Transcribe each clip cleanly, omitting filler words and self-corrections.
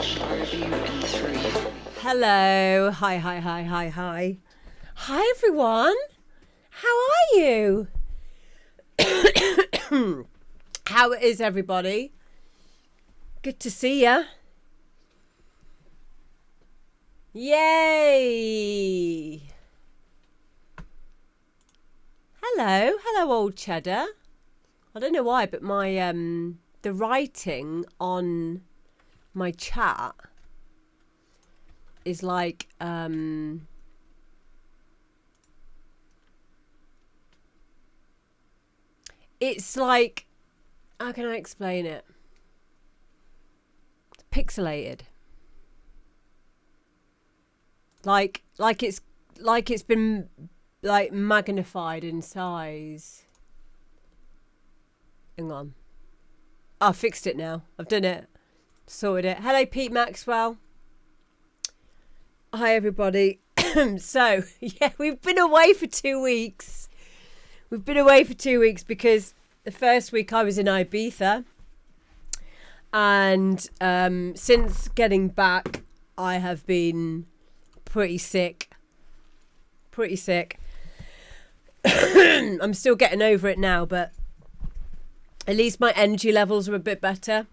fashion review in 3. Hello. Hi. Hi, everyone. How are you? How is everybody? Good to see ya. Yay. Hello, old cheddar. I don't know why, but my the writing on my chat is like it's like, how can I explain it? It's pixelated. Like it's been like magnified in size. Hang on. I fixed it now. I've done it. Sorted it. Hello, Pete Maxwell. Hi, everybody. So, yeah, we've been away for 2 weeks. We've been away for 2 weeks because the first week I was in Ibiza. And since getting back, I have been pretty sick. I'm still getting over it now, but at least my energy levels are a bit better.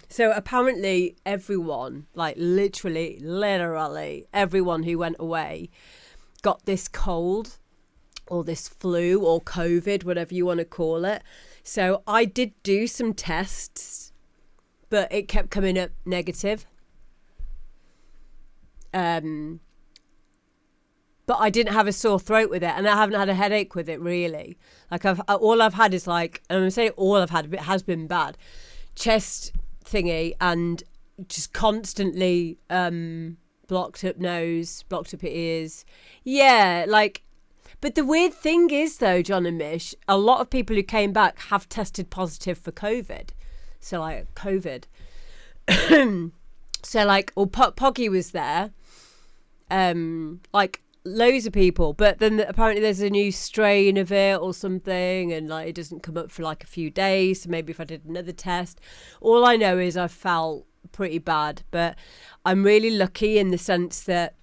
So apparently everyone, like literally everyone who went away got this cold or this flu or COVID, whatever you want to call it. So I did do some tests, but it kept coming up negative. But I didn't have a sore throat with it, and I haven't had a headache with it really. Like all I've had is like, and I'm saying all I've had, it has been bad, chest thingy, and just constantly blocked up nose, blocked up ears. Yeah, like, but the weird thing is though, John and Mish, a lot of people who came back have tested positive for COVID. So like COVID. So like, or Poggy was there. Like loads of people, but then apparently there's a new strain of it or something, and like it doesn't come up for like a few days. So maybe if I did another test, all I know is I felt pretty bad, but I'm really lucky in the sense that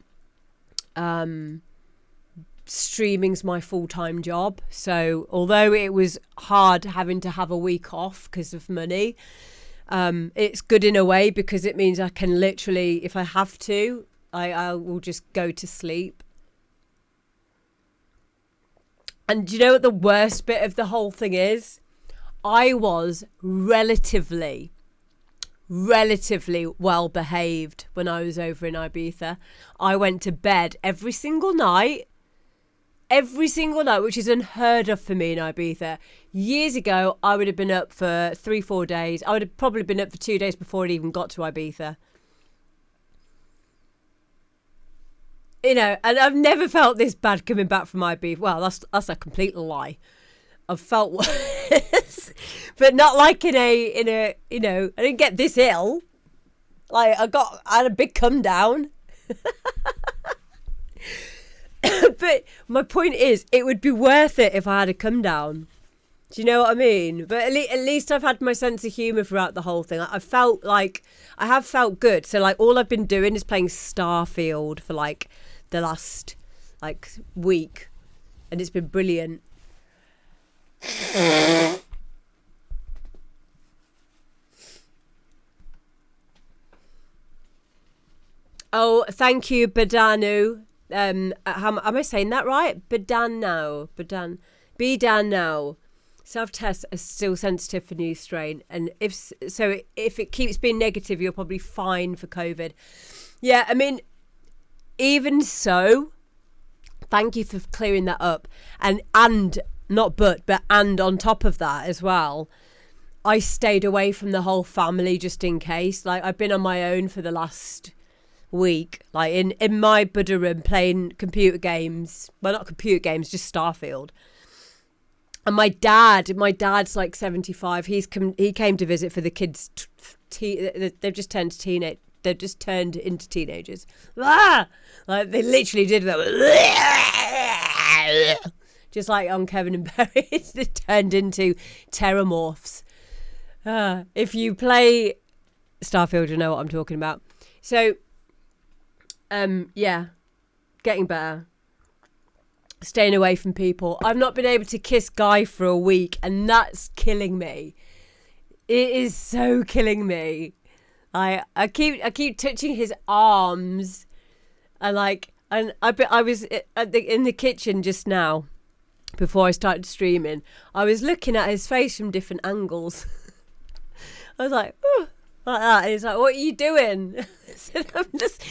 streaming's my full-time job. So although it was hard having to have a week off because of money, it's good in a way because it means I can literally, if I have to, I will just go to sleep. And do you know what the worst bit of the whole thing is? I was relatively well behaved when I was over in Ibiza. I went to bed every single night, which is unheard of for me in Ibiza. Years ago, I would have been up for 3-4 days. I would have probably been up for 2 days before it even got to Ibiza. You know, and I've never felt this bad coming back from Ibiza. Well, that's a complete lie. I've felt worse, but not like in a you know, I didn't get this ill. Like I had a big come down. But my point is, it would be worth it if I had a come down. Do you know what I mean? But at least I've had my sense of humour throughout the whole thing. I felt like I have felt good. So like all I've been doing is playing Starfield for like the last like week, and it's been brilliant. Oh, thank you, Badanu. Am I saying that right? Bidan now. Self-tests are still sensitive for new strain, and if it keeps being negative, you're probably fine for COVID. Yeah, I mean, even so, thank you for clearing that up. And on top of that as well, I stayed away from the whole family just in case. Like I've been on my own for the last week, like in my Buddha room playing computer games. Well, not computer games, just Starfield. And my dad's like 75. He came to visit for the kids. They've just turned into teenagers. Like they literally did that. Just like on Kevin and Barry, they turned into terramorphs. If you play Starfield, you know what I'm talking about. So, yeah, getting better. Staying away from people. I've not been able to kiss Guy for a week, and that's killing me. It is so killing me. I keep touching his arms, and I was in the kitchen just now before I started streaming. I was looking at his face from different angles. I was like, oh, like that. And he's like, "What are you doing?" I said, "I'm just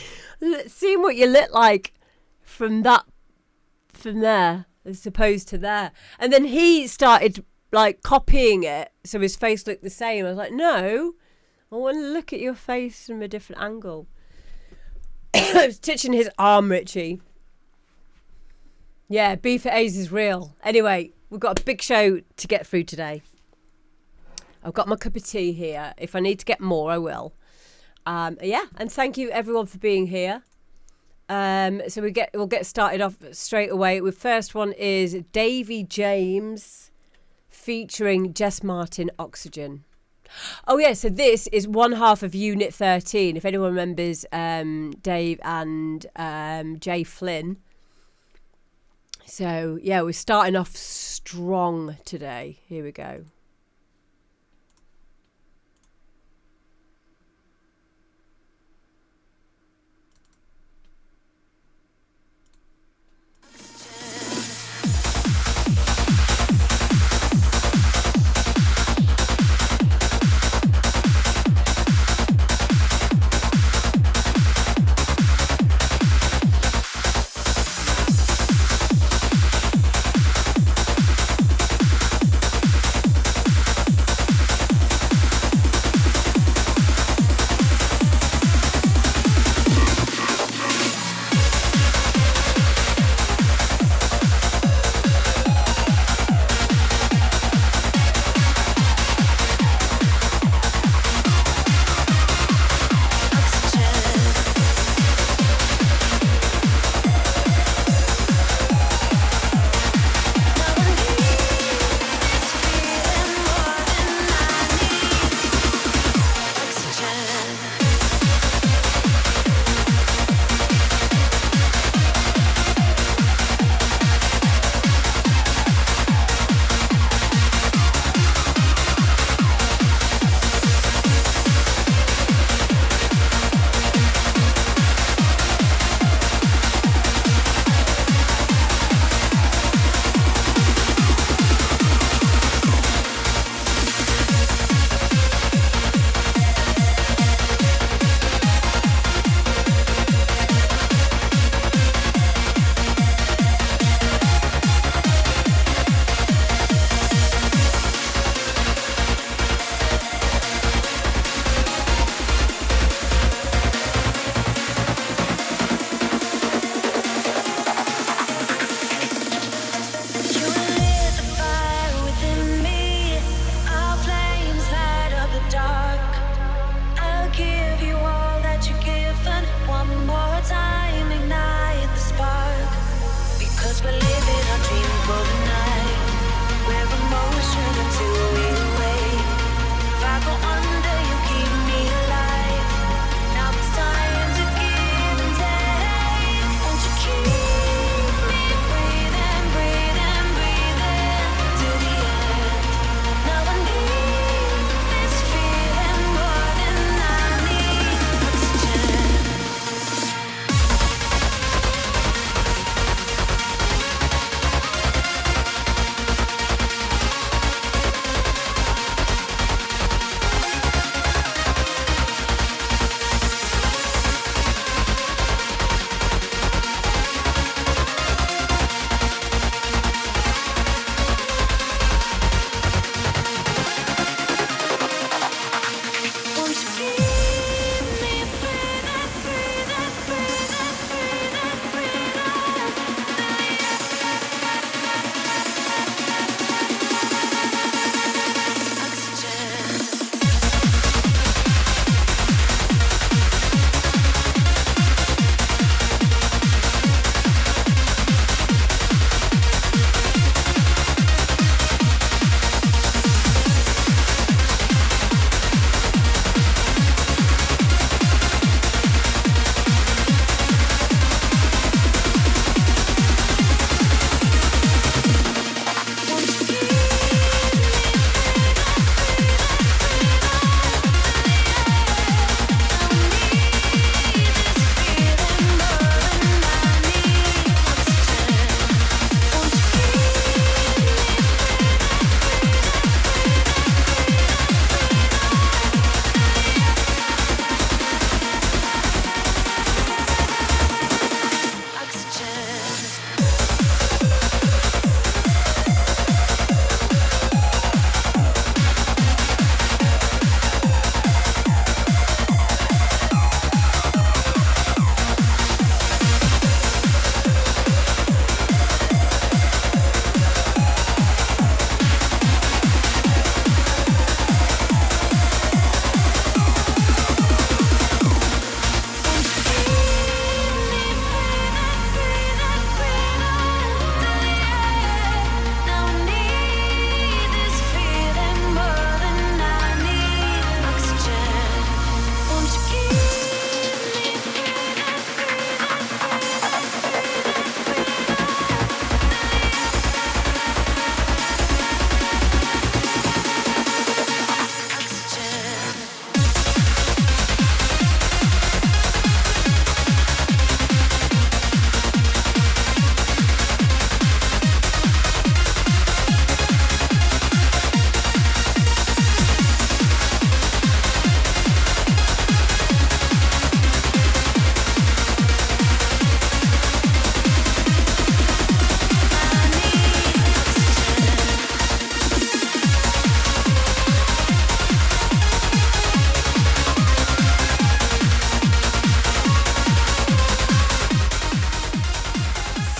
seeing what you look like from there as opposed to there." And then he started like copying it, so his face looked the same. I was like, "No, I want to look at your face from a different angle." I was touching his arm, Richie. Yeah, B for A's is real. Anyway, we've got a big show to get through today. I've got my cup of tea here. If I need to get more, I will. Yeah, and thank you everyone for being here. So we'll get started off straight away. The first one is Davy James featuring Jess Martin, Oxygen. Oh yeah, so this is one half of Unit 13. If anyone remembers Dave and Jay Flynn. So yeah, we're starting off strong today. Here we go.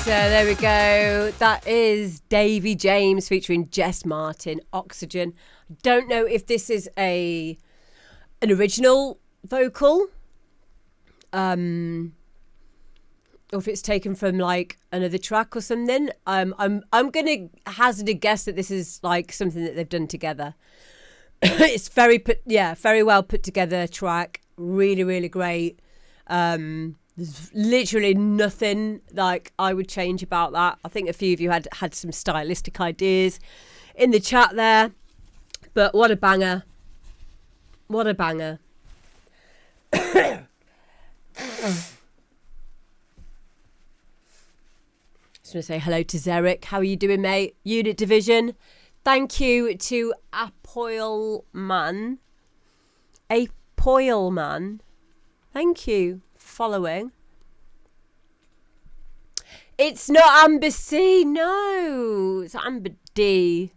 So there we go. That is Davy James featuring Jess Martin, Oxygen. Don't know if this is an original vocal, or if it's taken from like another track or something. I'm gonna hazard a guess that this is like something that they've done together. It's very well put together track. Really, really great. There's literally nothing like I would change about that. I think a few of you had some stylistic ideas in the chat there, but what a banger. What a banger. Just want to say hello to Zarek. How are you doing, mate? Unit Division. Thank you to Apoilman. Apoilman. Thank you for following. It's not Amber C. No, it's Amber D.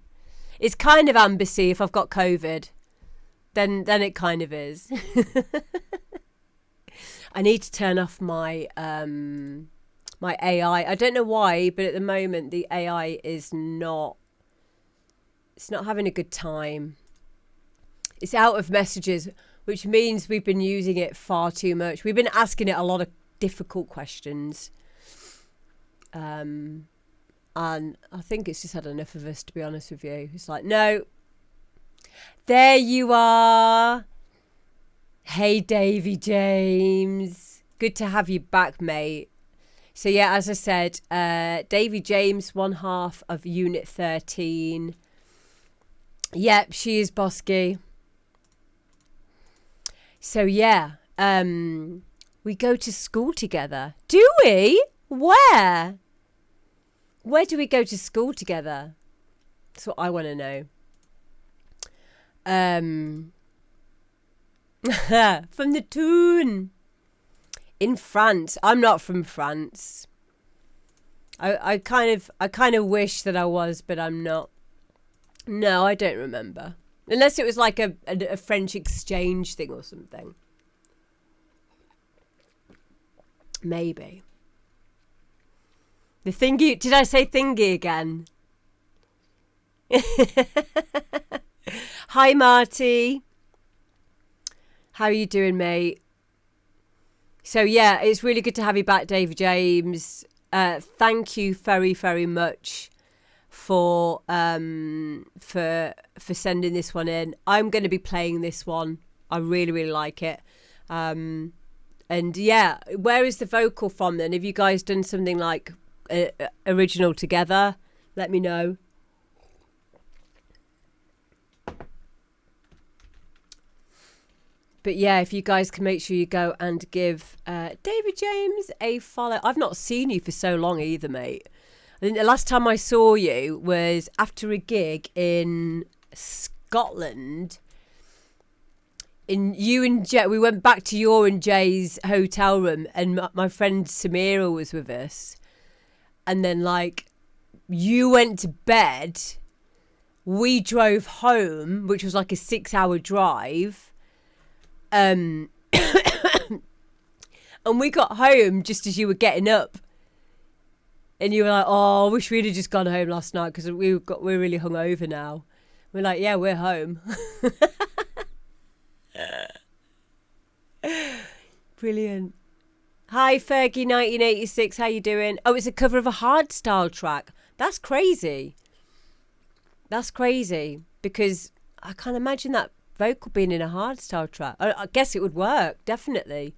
It's kind of Amber C if I've got COVID. Then it kind of is. I need to turn off my my AI. I don't know why, but at the moment the AI is not. It's not having a good time. It's out of messages, which means we've been using it far too much. We've been asking it a lot of difficult questions. And I think it's just had enough of us, to be honest with you. It's like, no. There you are. Hey, Davy James. Good to have you back, mate. So, yeah, as I said, Davy James, one half of Unit 13. Yep, she is Bosky. So, yeah, we go to school together. Do we? Where? Where do we go to school together? That's what I want to know. From the Toon. In France. I'm not from France. I kind of wish that I was, but I'm not. No, I don't remember. Unless it was like a French exchange thing or something. Maybe. The thingy. Did I say thingy again? Hi, Marty. How are you doing, mate? So, yeah, it's really good to have you back, David James. Thank you very, very much for sending this one in. I'm going to be playing this one. I really, really like it. And, yeah, where is the vocal from then? Have you guys done something like original together? Let me know. But yeah, if you guys can make sure you go and give David James a follow. I've not seen you for so long either, mate. I think the last time I saw you was after a gig in Scotland. You and Jay, we went back to your and Jay's hotel room, and my friend Samira was with us. And then, like, you went to bed. We drove home, which was like a 6-hour drive. And we got home just as you were getting up, and you were like, "Oh, I wish we'd have just gone home last night because we're really hungover now." We're like, "Yeah, we're home." Brilliant. Hi, Fergie 1986. How you doing? Oh, it's a cover of a hardstyle track. That's crazy. That's crazy because I can't imagine that vocal being in a hardstyle track. I guess it would work, definitely.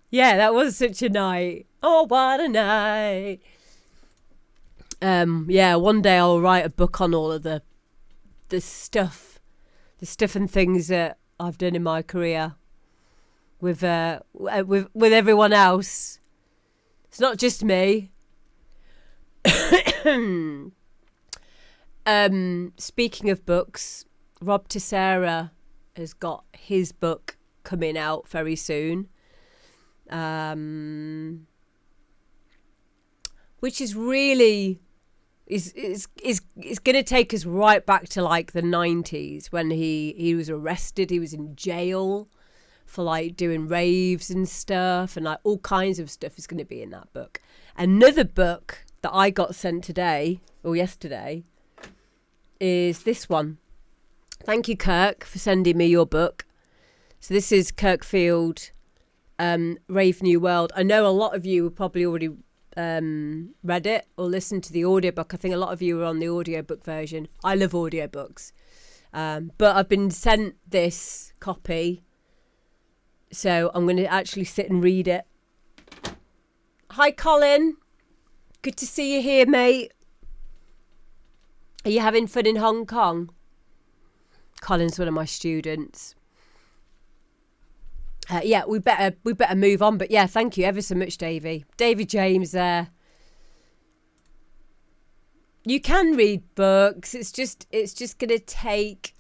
Yeah, that was such a night. Oh, what a night. Yeah, one day I'll write a book on all of the stuff and things that I've done in my career with everyone else. It's not just me. Speaking of books, Rob Tessera has got his book coming out very soon, which is really is going to take us right back to like the 90s when he was arrested. He was in jail for like doing raves and stuff, and like all kinds of stuff is going to be in that book. Another book that I got sent today or yesterday is this one. Thank you, Kirk, for sending me your book. So this is Kirkfield, Rave New World. I know a lot of you have probably already read it or listened to the audiobook. I think a lot of you are on the audiobook version. I love audiobooks. But I've been sent this copy, so I'm going to actually sit and read it. Hi, Colin. Good to see you here, mate. Are you having fun in Hong Kong? Colin's one of my students. Yeah, we better move on. But yeah, thank you ever so much, Davey. Davy James there. You can read books. It's just gonna take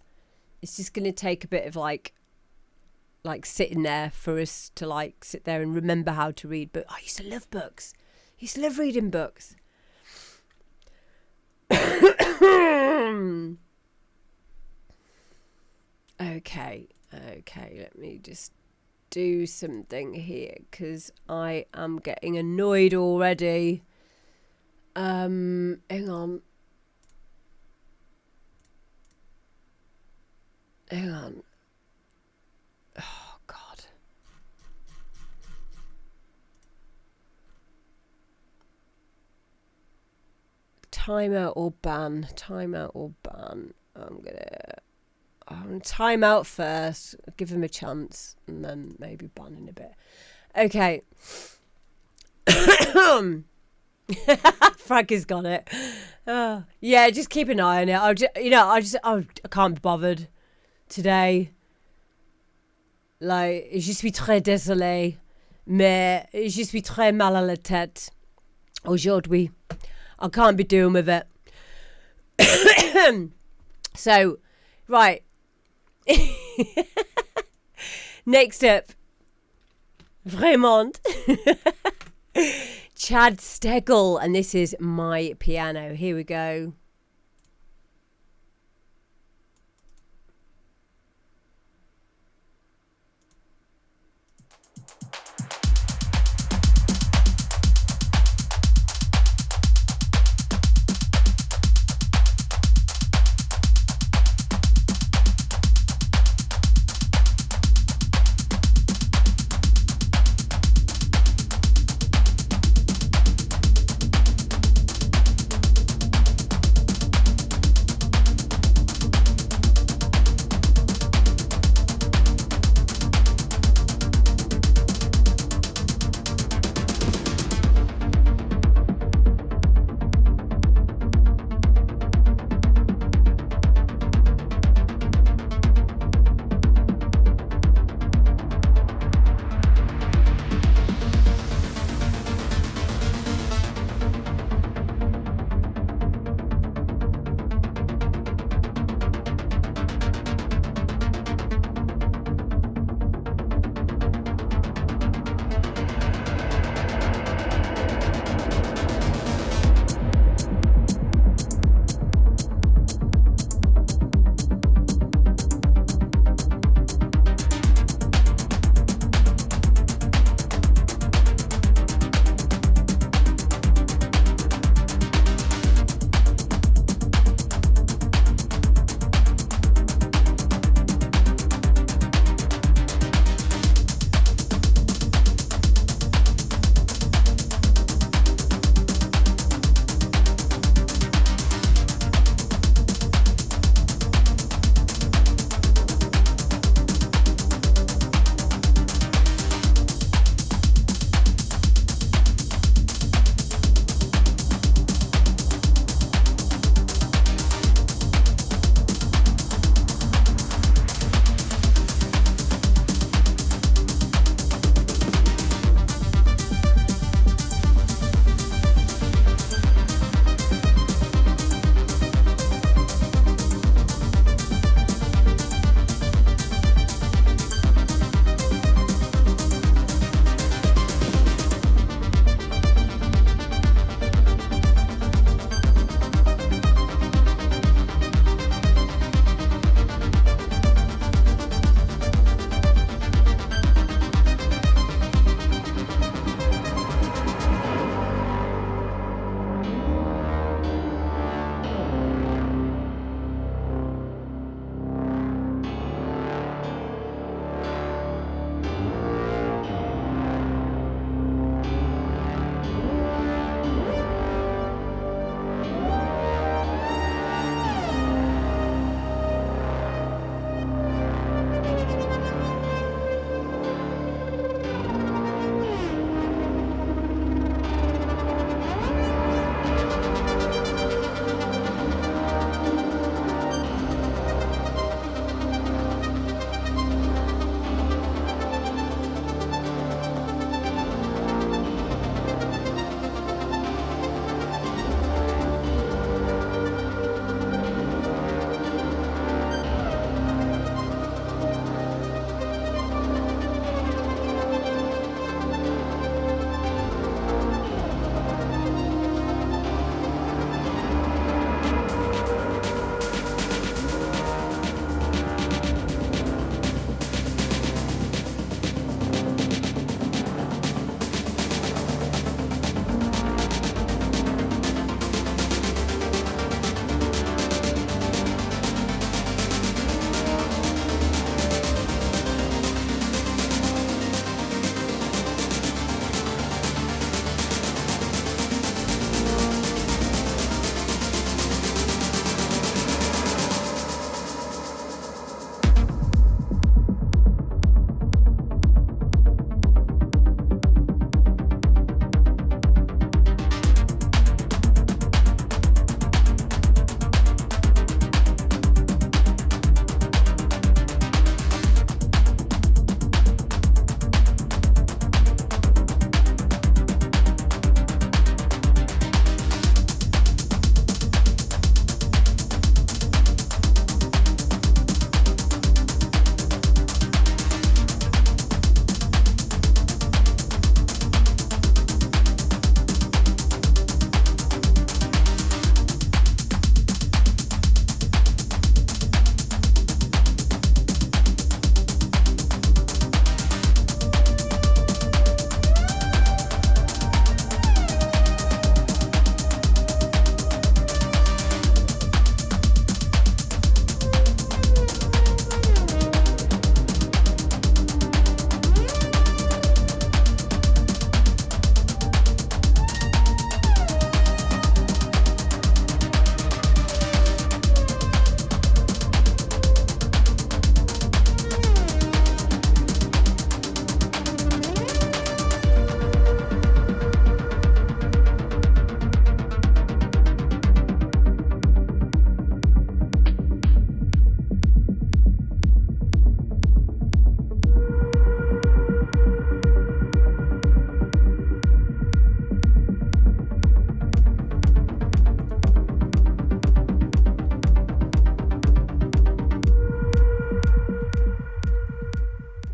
a bit of like sitting there for us to like sit there and remember how to read. But I used to love books. I used to love reading books. Okay, let me just do something here because I am getting annoyed already. Hang on. Oh, God. Timeout or ban. I'm gonna time out first, give him a chance, and then maybe ban in a bit. Okay. Frank has got it. Yeah, just keep an eye on it. I can't be bothered today. Like, je suis très désolée, mais je suis très mal à la tête aujourd'hui. I can't be doing with it. So, right. Next up, Vraiment. Chad Stegall, and this is My Piano. Here we go.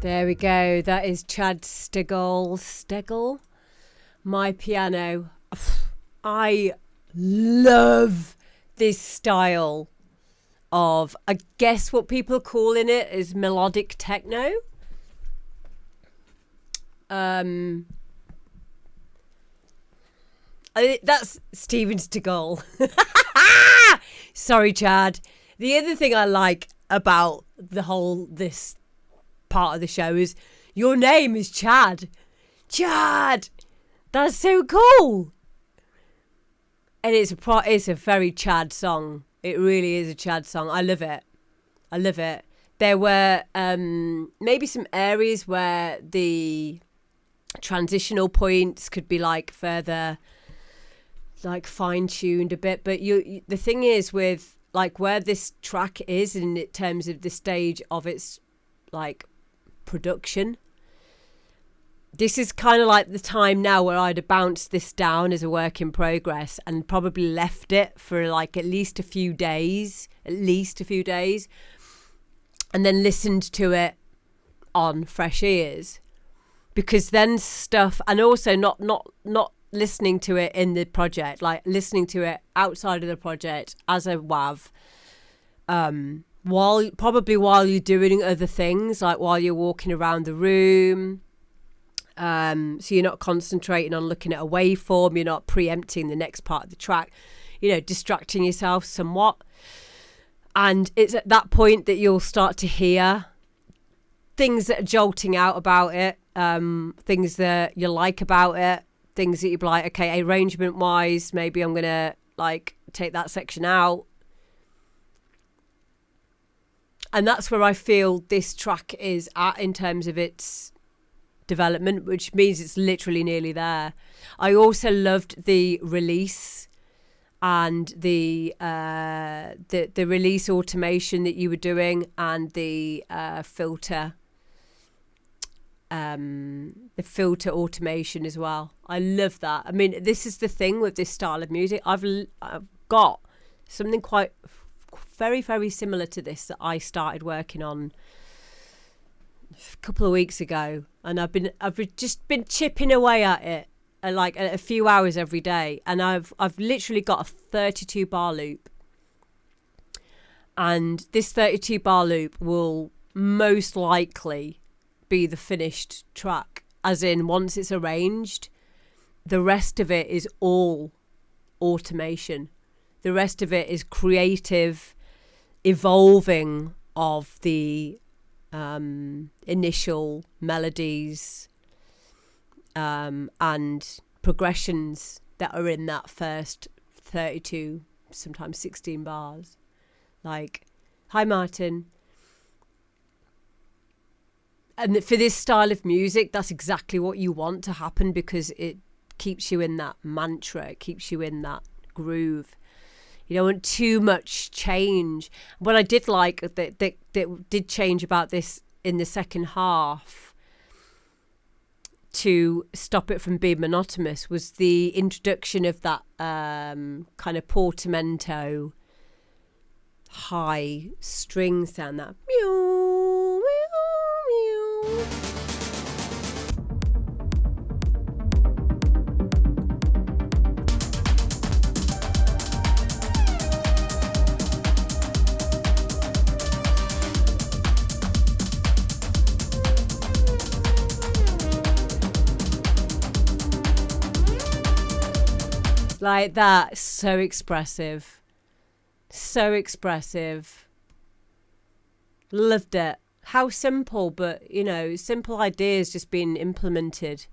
There we go. That is Chad Stegall. My Piano. I love this style of, I guess what people are calling it is melodic techno. That's Steven Stegall. Sorry, Chad. The other thing I like about this part of the show is your name is Chad. Chad! That's so cool. And it's a very Chad song. It really is a Chad song. I love it. There were maybe some areas where the transitional points could be like further like fine-tuned a bit, but the thing is with like where this track is in terms of the stage of its like production, this is kind of like the time now where I'd have bounced this down as a work in progress and probably left it for like at least a few days, and then listened to it on fresh ears, because then stuff, and also not listening to it in the project, like listening to it outside of the project as a WAV, while you're doing other things, like while you're walking around the room. So you're not concentrating on looking at a waveform, you're not preempting the next part of the track, distracting yourself somewhat. And it's at that point that you'll start to hear things that are jolting out about it, things that you like about it, things that you'd be like, okay, arrangement wise, maybe I'm gonna like take that section out. And that's where I feel this track is at in terms of its development, which means it's literally nearly there. I also loved the release and the release automation that you were doing, and the filter automation as well. I love that. I mean, this is the thing with this style of music. I've got something quite very, very similar to this that I started working on a couple of weeks ago, and I've just been chipping away at it like a few hours every day, and I've literally got a 32 bar loop, and this 32 bar loop will most likely be the finished track, as in once it's arranged, the rest of it is all automation. The rest of it is creative evolving of the initial melodies and progressions that are in that first 32, sometimes 16 bars. Like, hi Martin. And for this style of music, that's exactly what you want to happen, because it keeps you in that mantra, it keeps you in that groove. You don't want too much change. What I did like that did change about this in the second half to stop it from being monotonous was the introduction of that kind of portamento high string sound, that meow, meow, meow. Like that, so expressive. Loved it. How simple, but simple ideas just being implemented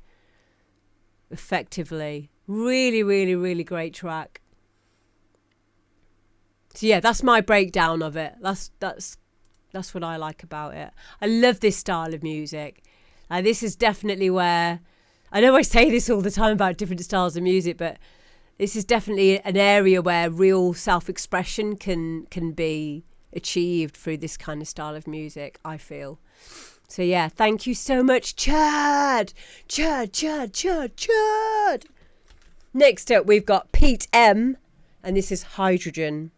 effectively. Really, really, really great track. So yeah, that's my breakdown of it. That's what I like about it. I love this style of music. This is definitely where, I know I say this all the time about different styles of music, but this is definitely an area where real self-expression can be achieved through this kind of style of music, I feel. So yeah, thank you so much, Chad. Next up, we've got Pete M, and this is Hydrogen.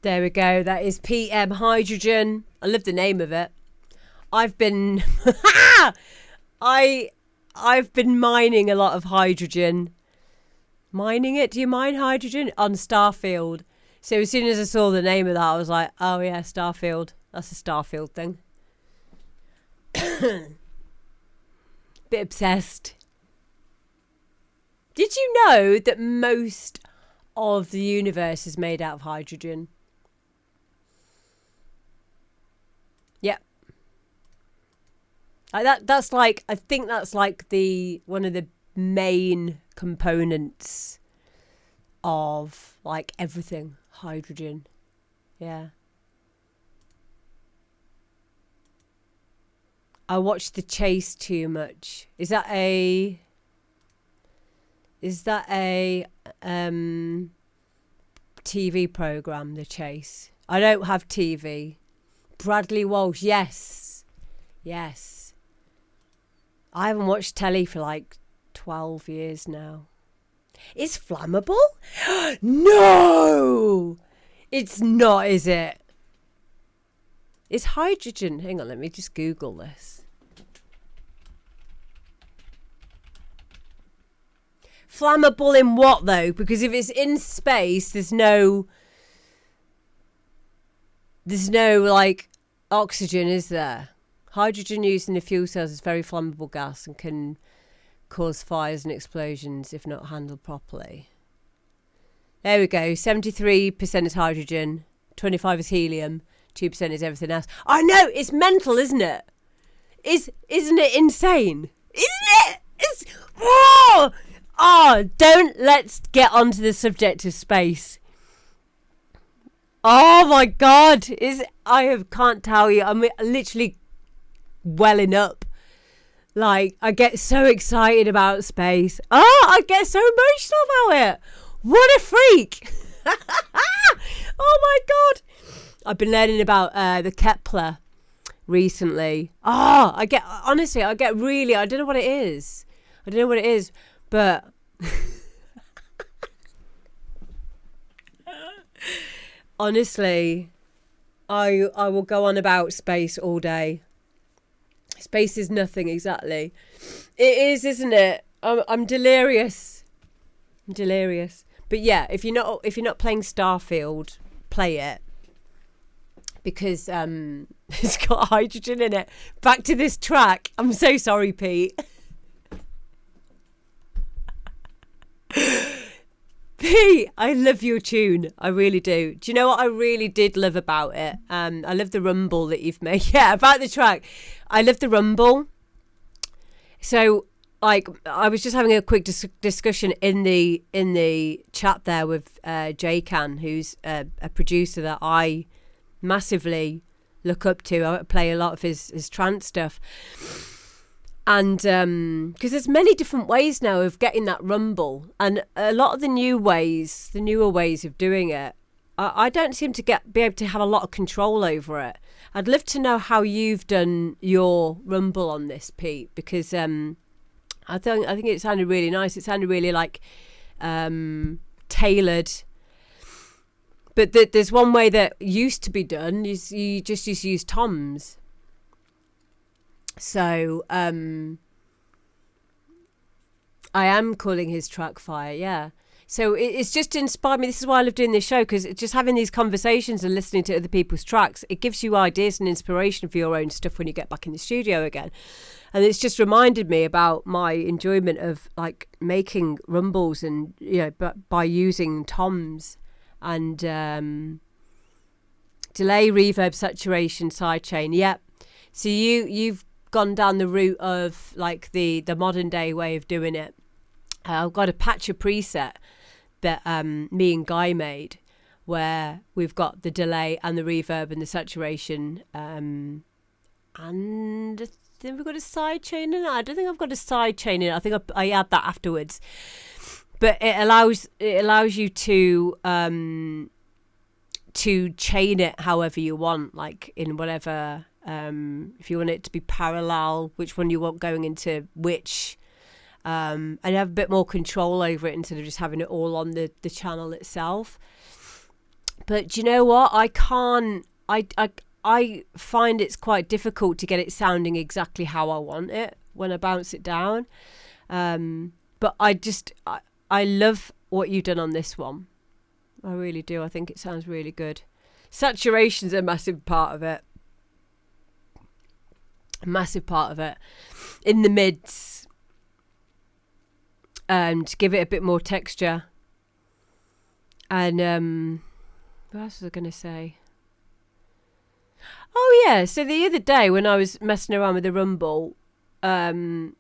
There we go. That is PM hydrogen. I love the name of it. I've been I've been mining a lot of hydrogen. Mining it? Do you mine hydrogen? On Starfield. So as soon as I saw the name of that, I was like, oh yeah, Starfield. That's a Starfield thing. Bit obsessed. Did you know that most of the universe is made out of hydrogen? Yep. That's like, I think that's like the one of the main components of like everything. Hydrogen. Yeah. I watch The Chase too much. Is that a TV program, The Chase? I don't have TV. Bradley Walsh, yes. Yes. I haven't watched telly for like 12 years now. It's flammable? No! It's not, is it? It's hydrogen. Hang on, let me just Google this. Flammable in what, though? Because if it's in space, there's no like oxygen, is there? Hydrogen used in the fuel cells is very flammable gas and can cause fires and explosions if not handled properly. There we go. 73% is hydrogen, 25% is helium, 2% is everything else. I know, it's mental, isn't it? Isn't it insane? Isn't it? It's let's get onto the subject of space. Oh my God, can't tell you. I'm literally welling up. Like, I get so excited about space. I get so emotional about it. What a freak. Oh my God. I've been learning about the Kepler recently. I don't know what it is. But honestly, I will go on about space all day. Space is nothing, exactly. It is, isn't it? I'm delirious. But yeah, if you're not playing Starfield, play it because it's got hydrogen in it. Back to this track. I'm so sorry, Pete. Pete, I love your tune. I really do. Do you know what I really did love about it? I love the rumble that you've made. Yeah, about the track. I love the rumble. So, like, I was just having a quick discussion in the chat there with J-Can, who's a producer that I massively look up to. I play a lot of his trance stuff. And because there's many different ways now of getting that rumble, and a lot of the newer ways of doing it, I don't seem to be able to have a lot of control over it. I'd love to know how you've done your rumble on this, Pete, because I think it sounded really nice. It sounded really like tailored. But there's one way that used to be done. You just used to use toms. So I am calling his track Fire, yeah. So it's just inspired me. This is why I love doing this show, because just having these conversations and listening to other people's tracks, it gives you ideas and inspiration for your own stuff when you get back in the studio again. And it's just reminded me about my enjoyment of like making rumbles and, you know, by using toms and delay, reverb, saturation, sidechain. Yep. So you've gone down the route of like the modern day way of doing it. I've got a patch of preset that me and Guy made where we've got the delay and the reverb and the saturation and I think we've got a side chain in it. I don't think I've got a side chain in it. I think I add that afterwards. But it allows you to chain it however you want, like in whatever. If you want it to be parallel, which one you want going into which, and have a bit more control over it instead of just having it all on the channel itself. But do you know what? I can't. I find it's quite difficult to get it sounding exactly how I want it when I bounce it down. But I love what you've done on this one. I really do. I think it sounds really good. Saturation's a massive part of it. A massive part of it. In the mids. To give it a bit more texture. And what else was I going to say? Oh yeah, so the other day when I was messing around with the rumble, I've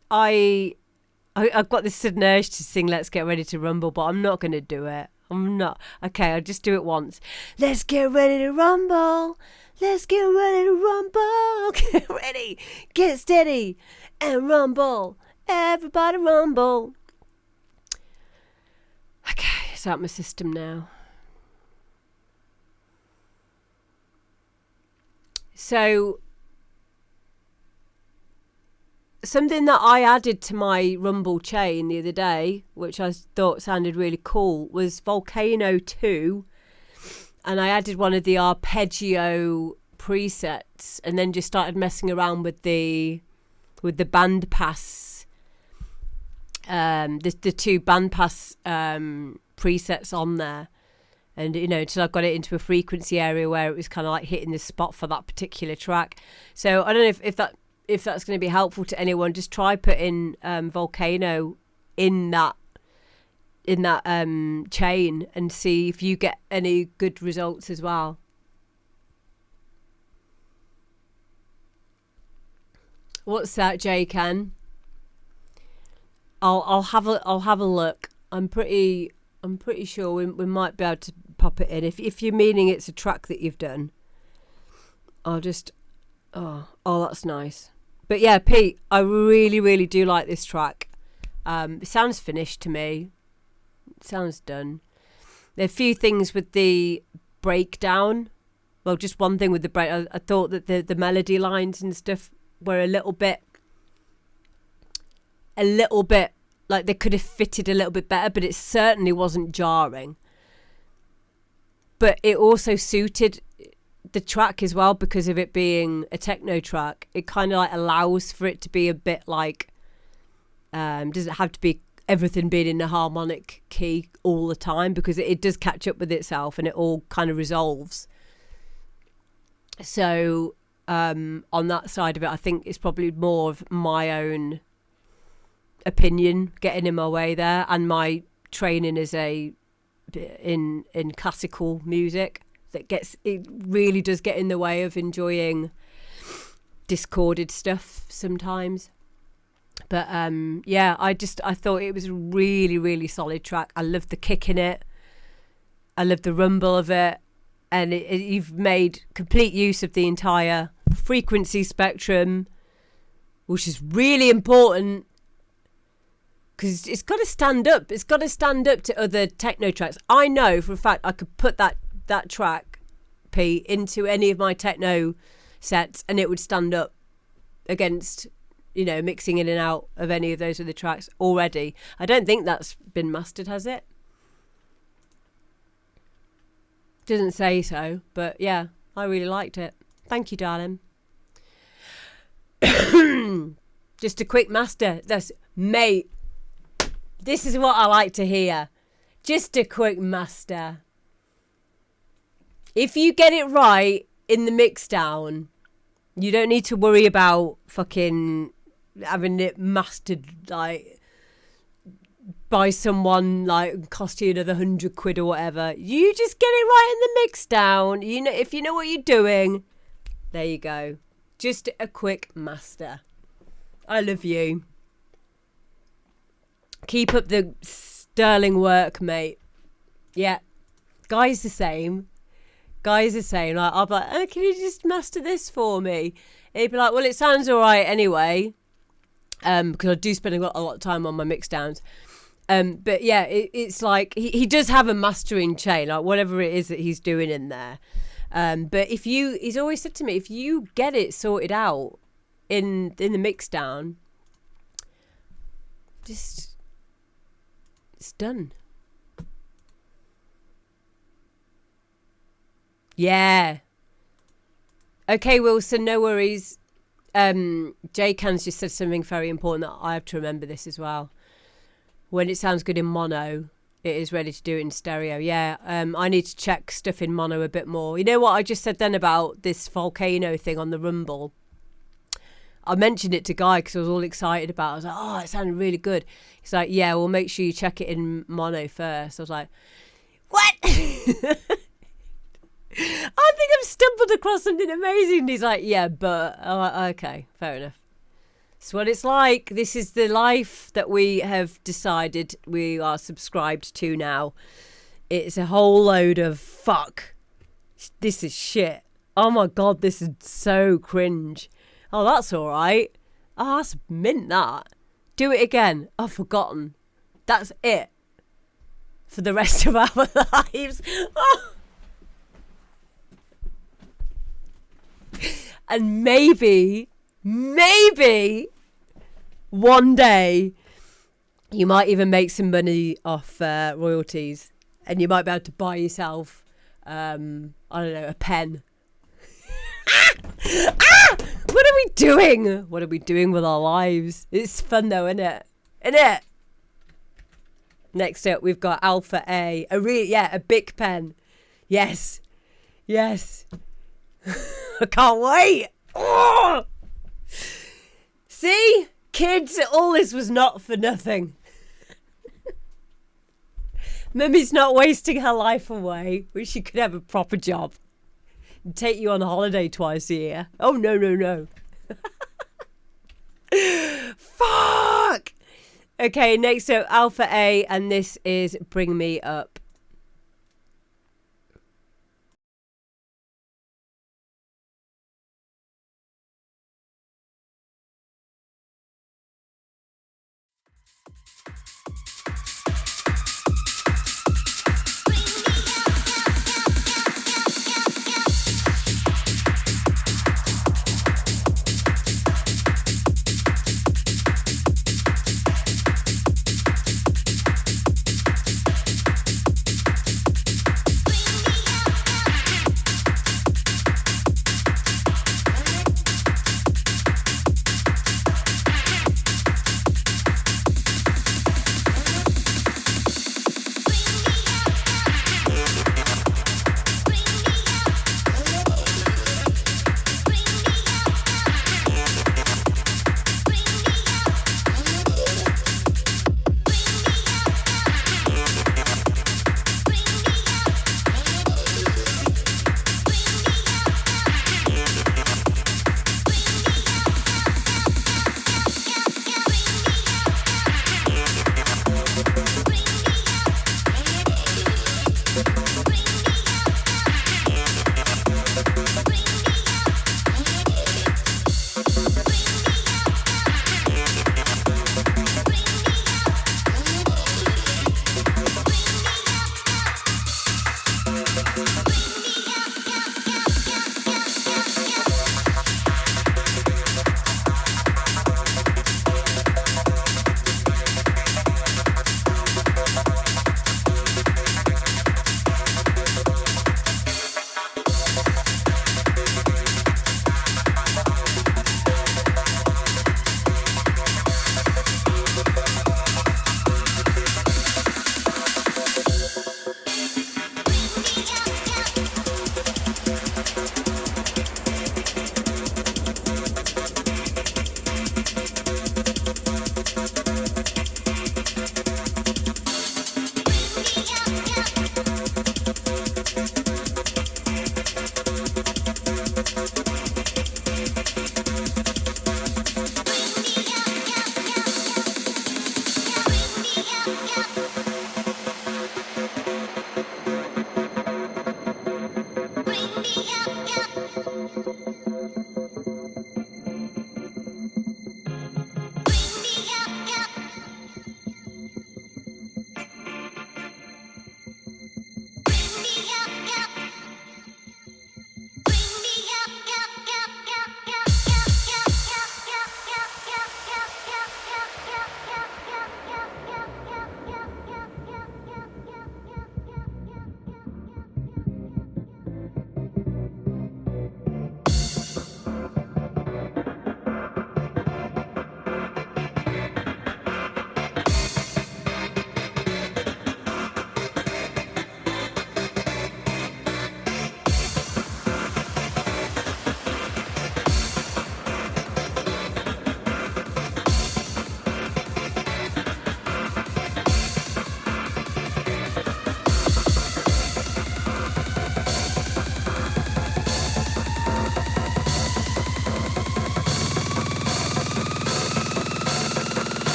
got this sudden urge to sing "Let's Get Ready to Rumble," but I'm not going to do it. I'm not. Okay, I'll just do it once. Let's get ready to rumble. Let's get ready to rumble. Get ready, get steady, and rumble. Everybody rumble. Okay, it's out my system now. So, something that I added to my rumble chain the other day, which I thought sounded really cool, was Volcano 2. And I added one of the arpeggio presets and then just started messing around with the band pass, the two band pass presets on there. And, until I got it into a frequency area where it was kind of like hitting the spot for that particular track. So I don't know if that's going to be helpful to anyone. Just try putting Volcano in that chain and see if you get any good results as well. What's that, Jay Ken? I'll have a look. I'm pretty sure we might be able to pop it in. If you're meaning it's a track that you've done, I'll just oh that's nice. But yeah, Pete, I really, really do like this track. It sounds finished to me. It sounds done. There are a few things with the breakdown. Well, just one thing with the break. I thought that the melody lines and stuff were a little bit like they could have fitted a little bit better, but it certainly wasn't jarring. But it also suited the track as well because of it being a techno track. It kind of like allows for it to be a bit like, doesn't have to be everything being in the harmonic key all the time because it does catch up with itself and it all kind of resolves. So on that side of it, I think it's probably more of my own opinion getting in my way there and my training as in classical music it really does get in the way of enjoying discorded stuff sometimes. But yeah, I thought it was a really, really solid track. I love the kick in it. I love the rumble of it. And you've made complete use of the entire frequency spectrum, which is really important because it's got to stand up. It's got to stand up to other techno tracks. I know for a fact I could put that track, P, into any of my techno sets and it would stand up against, mixing in and out of any of those other tracks already. I don't think that's been mastered, has it? Doesn't say so, but yeah, I really liked it. Thank you, darling. Just a quick master. Mate, this is what I like to hear. Just a quick master. If you get it right in the mix down, you don't need to worry about fucking having it mastered like by someone like cost you another £100 or whatever. You just get it right in the mix down. If you know what you're doing, there you go. Just a quick master. I love you. Keep up the sterling work, mate. Yeah. Guys the same. Like, I'll be like, oh, can you just master this for me? And he'd be like, well, it sounds all right anyway. Because I do spend a lot of time on my mix downs. But yeah, it's like he does have a mastering chain, like whatever it is that he's doing in there. But he's always said to me, if you get it sorted out in the mix down, just it's done. Yeah. Okay, Wilson, no worries. Jay Cans just said something very important that I have to remember this as well. When it sounds good in mono, it is ready to do it in stereo. Yeah, I need to check stuff in mono a bit more. You know what I just said then about this volcano thing on the Rumble? I mentioned it to Guy because I was all excited about it. I was like, oh, it sounded really good. He's like, yeah, well, make sure you check it in mono first. I was like, what? I think I've stumbled across something amazing. And he's like, yeah, but okay, fair enough. It's what it's like. This is the life that we have decided we are subscribed to now. It's a whole load of fuck. This is shit. Oh my God, this is so cringe. Oh, that's all right. Oh, that's mint, that. Do it again. I've forgotten. That's it. For the rest of our lives. Oh. And maybe one day you might even make some money off royalties, and you might be able to buy yourself, I don't know, a pen. What are we doing? What are we doing with our lives? It's fun though, isn't it? Isn't it? Next up, we've got Alpha A. A big pen. Yes. I can't wait. Oh! See? Kids, all this was not for nothing. Mummy's not wasting her life away. Wish she could have a proper job. And take you on a holiday twice a year. Oh, no. Fuck! Okay, next up, Alpha A, and this is Bring Me Up.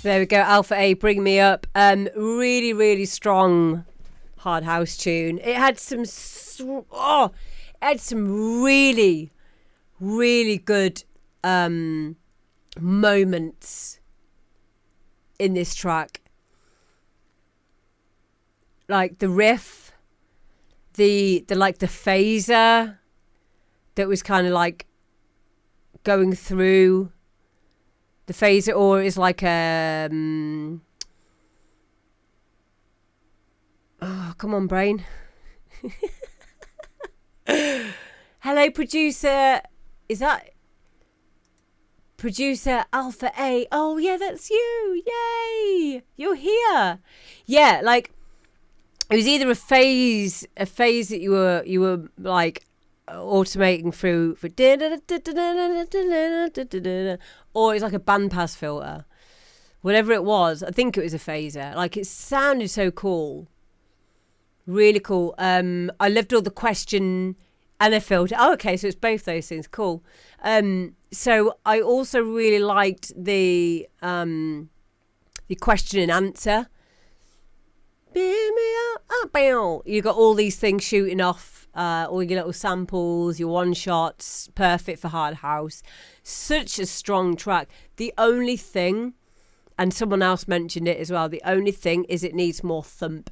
There we go. Alpha A, Bring Me Up. Really, really strong hard house tune. It had some really, really good moments in this track. Like the riff, the phaser that was kind of like going through the phaser, or is like a oh, come on, brain. Hello, producer. Is that producer Alpha A? Oh yeah, that's you. Yay, you're here. Yeah, like it was either a phase that you were like automating through for, or it's like a bandpass filter, whatever it was. I think it was a phaser. Like, it sounded so cool, really cool. I loved all the question and a filter. Oh, okay, so it's both those things. Cool. So I also really liked the question and answer. You got all these things shooting off, all your little samples, your one shots, perfect for hard house. Such a strong track. The only thing, and someone else mentioned it as well, the only thing is it needs more thump.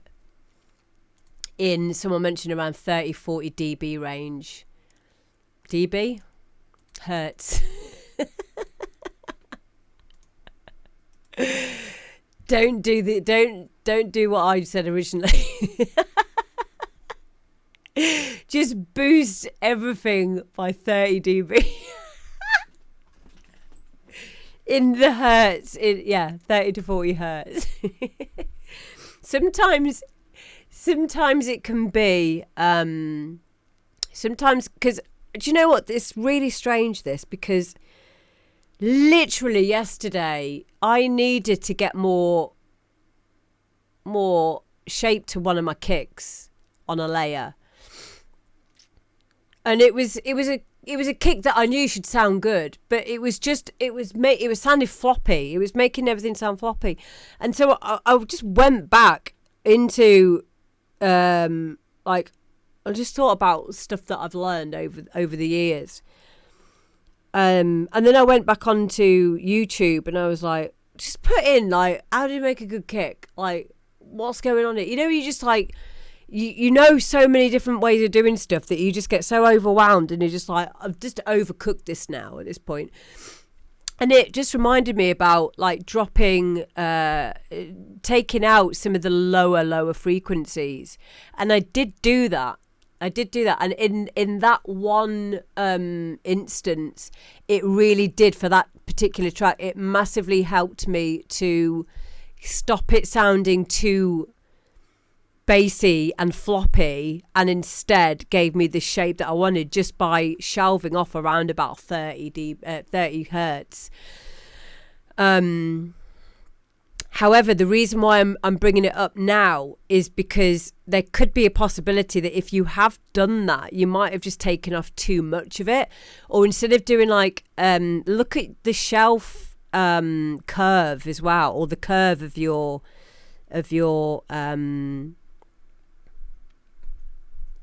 Someone mentioned around 30-40 dB range. dB? Hertz. Don't do what I said originally. Just boost everything by 30 dB. In the hertz, 30 to 40 hertz. Sometimes it can be, sometimes, because, do you know what? It's really strange, because literally yesterday I needed to get more shape to one of my kicks on a layer, and it was a kick that I knew should sound good, but it was sounding floppy. It was making everything sound floppy, and so I just went back into like, I just thought about stuff that I've learned over the years. And then I went back onto YouTube and I was like, just put in, like, how do you make a good kick? Like, what's going on here? You know, you just like, you know so many different ways of doing stuff that you just get so overwhelmed and you're just like, I've just overcooked this now at this point. And it just reminded me about like dropping, taking out some of the lower frequencies. And I did do that. And in that one instance, it really did, for that particular track, it massively helped me to stop it sounding too bassy and floppy, and instead gave me the shape that I wanted just by shelving off around about 30 hertz. However, the reason why I'm bringing it up now is because there could be a possibility that if you have done that, you might have just taken off too much of it, or instead of doing like, look at the shelf curve as well, or the curve of your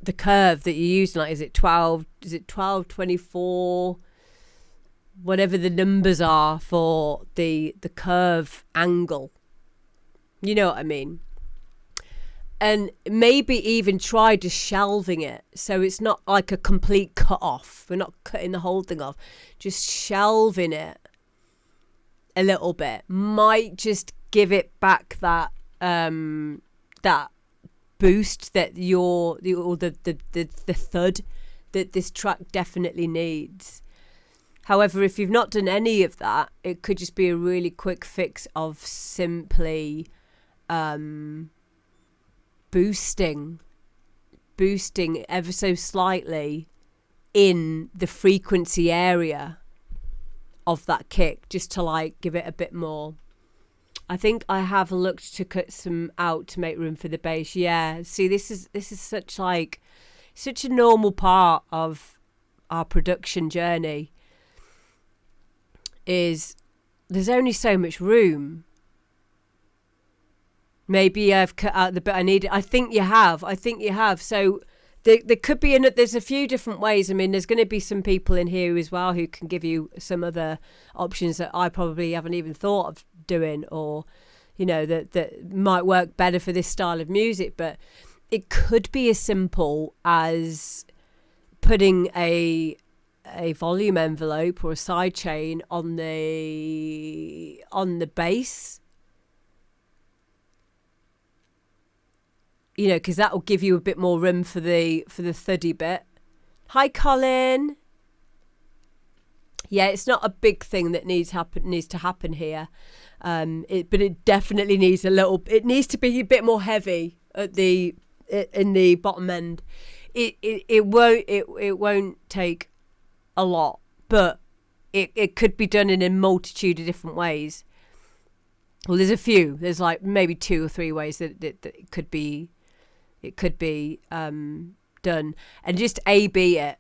the curve that you're using. Like, is it 12, 24, whatever the numbers are for the curve angle. You know what I mean? And maybe even try just shelving it so it's not like a complete cut off. We're not cutting the whole thing off. Just shelving it a little bit might just give it back that that boost that the thud that this track definitely needs. However, if you've not done any of that, it could just be a really quick fix of simply boosting ever so slightly in the frequency area of that kick, just to like give it a bit more. I think I have looked to cut some out to make room for the bass. Yeah, see, this is such a normal part of our production journey. Is there's only so much room. Maybe I've cut out the bit I needed. I think you have. So there could be there's a few different ways. I mean, there's going to be some people in here as well who can give you some other options that I probably haven't even thought of doing, or that might work better for this style of music. But it could be as simple as putting a volume envelope or a side chain on the bass. Because that will give you a bit more room for the thuddy bit. Hi, Colin. Yeah, it's not a big thing that needs to happen here, but it definitely needs it needs to be a bit more heavy in the bottom end. It won't take a lot, but it could be done in a multitude of different ways. Well, there's a few. There's like maybe 2 or 3 ways that it could be. It could be done, and just A/B it.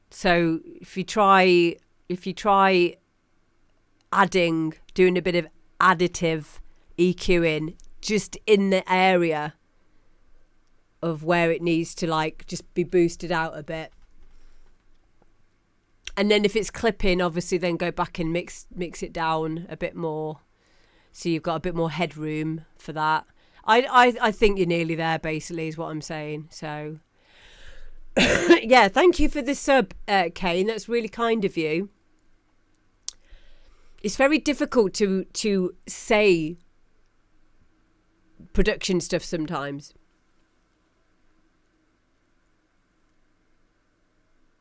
So if you try doing a bit of additive EQing just in the area of where it needs to like just be boosted out a bit, and then if it's clipping, obviously then go back and mix it down a bit more, so you've got a bit more headroom for that. I think you're nearly there, basically, is what I'm saying. So, yeah, thank you for the sub, Kane. That's really kind of you. It's very difficult to say production stuff sometimes,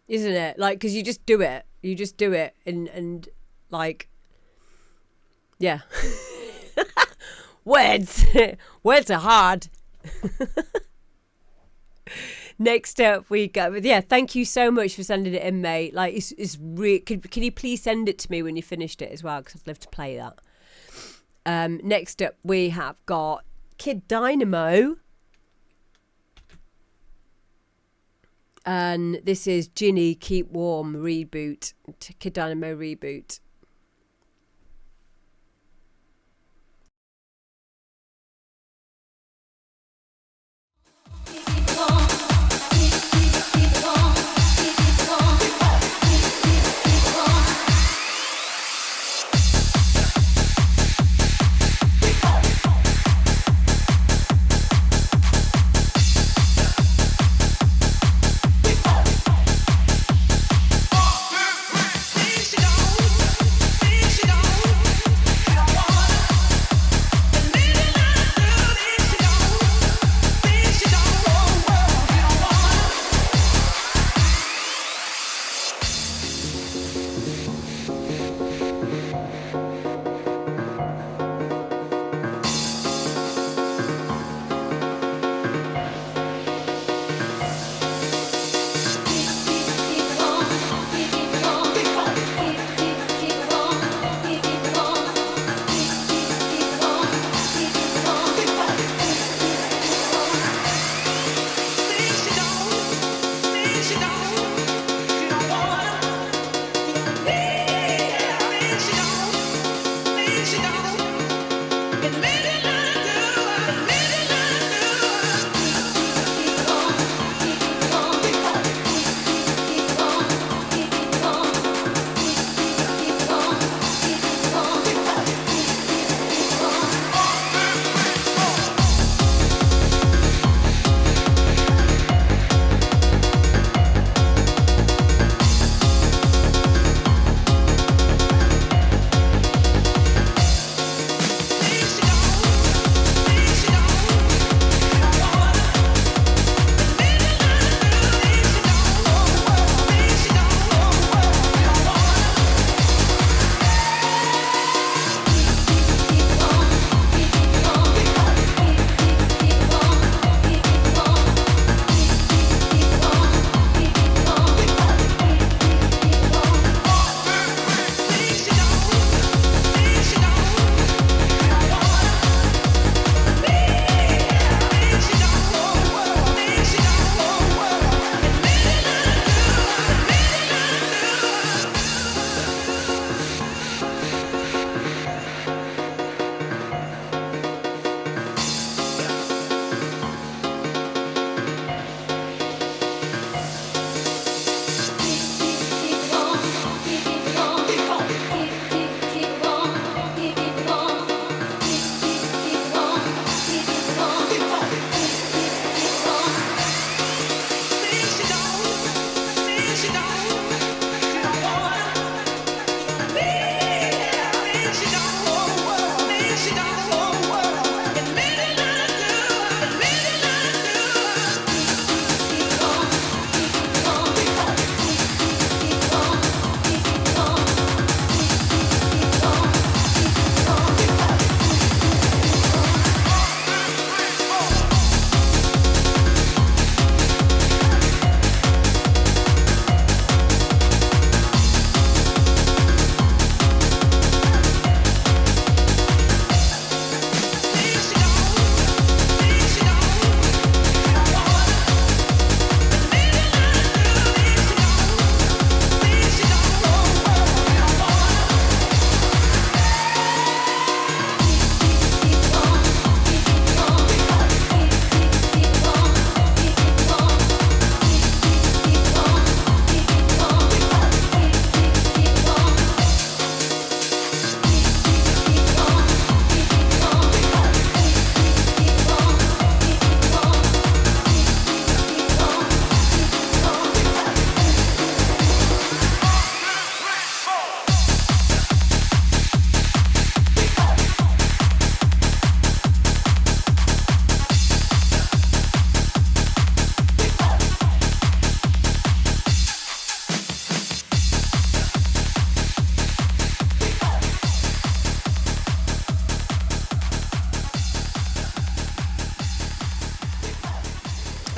isn't it? Like, because you just do it. And like, yeah. Words are hard. Next up we go. Yeah, thank you so much for sending it in, mate. Like, it's can you please send it to me when you finished it as well, because I'd love to play that. Next up we have got Kid Dynamo, and this is Ginny Keep Warm reboot. Kid Dynamo reboot.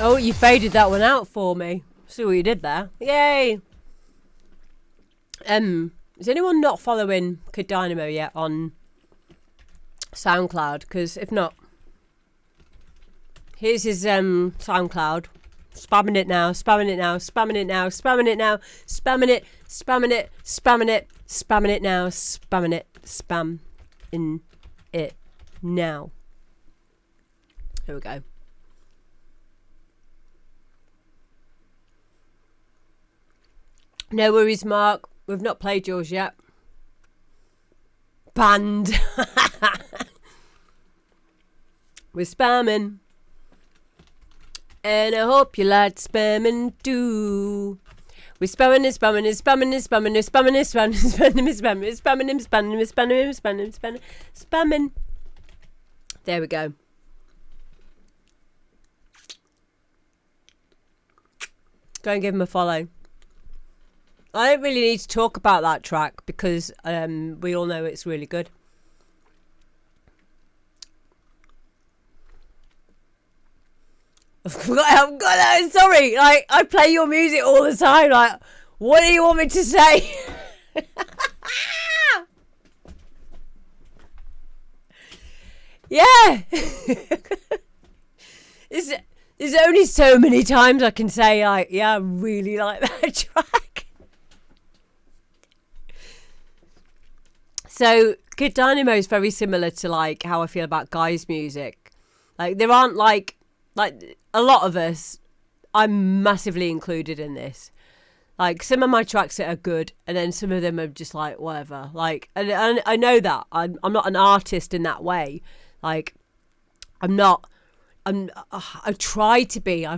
Oh, you faded that one out for me. See what you did there. Yay! Is anyone not following Kid Dynamo yet on SoundCloud? Because if not, here's his SoundCloud. Spamming it now, spamming it now, spamming it now, spamming it now, spamming it, spamming it, spamming it, spamming it now, spamming it, spam in it now. Here we go. No worries, Mark. We've not played yours yet. Banned. We're spamming. And I hope you like spamming too. We're spamming and spamming and spamming and spamming and spamming and spamming and spamming and spamming and spamming and spamming and spamming and spamming and spamming. Spamming. There we go. Go and give him a follow. I don't really need to talk about that track because we all know it's really good. Sorry, like I play your music all the time. Like, what do you want me to say? Yeah. There's only so many times I can say, like, yeah, I really like that track. So Kid Dynamo is very similar to like how I feel about guys' music. Like there aren't like a lot of us, I'm massively included in this. Like some of my tracks that are good, and then some of them are just like whatever. Like, and I know that I'm not an artist in that way. Like, I try to be. I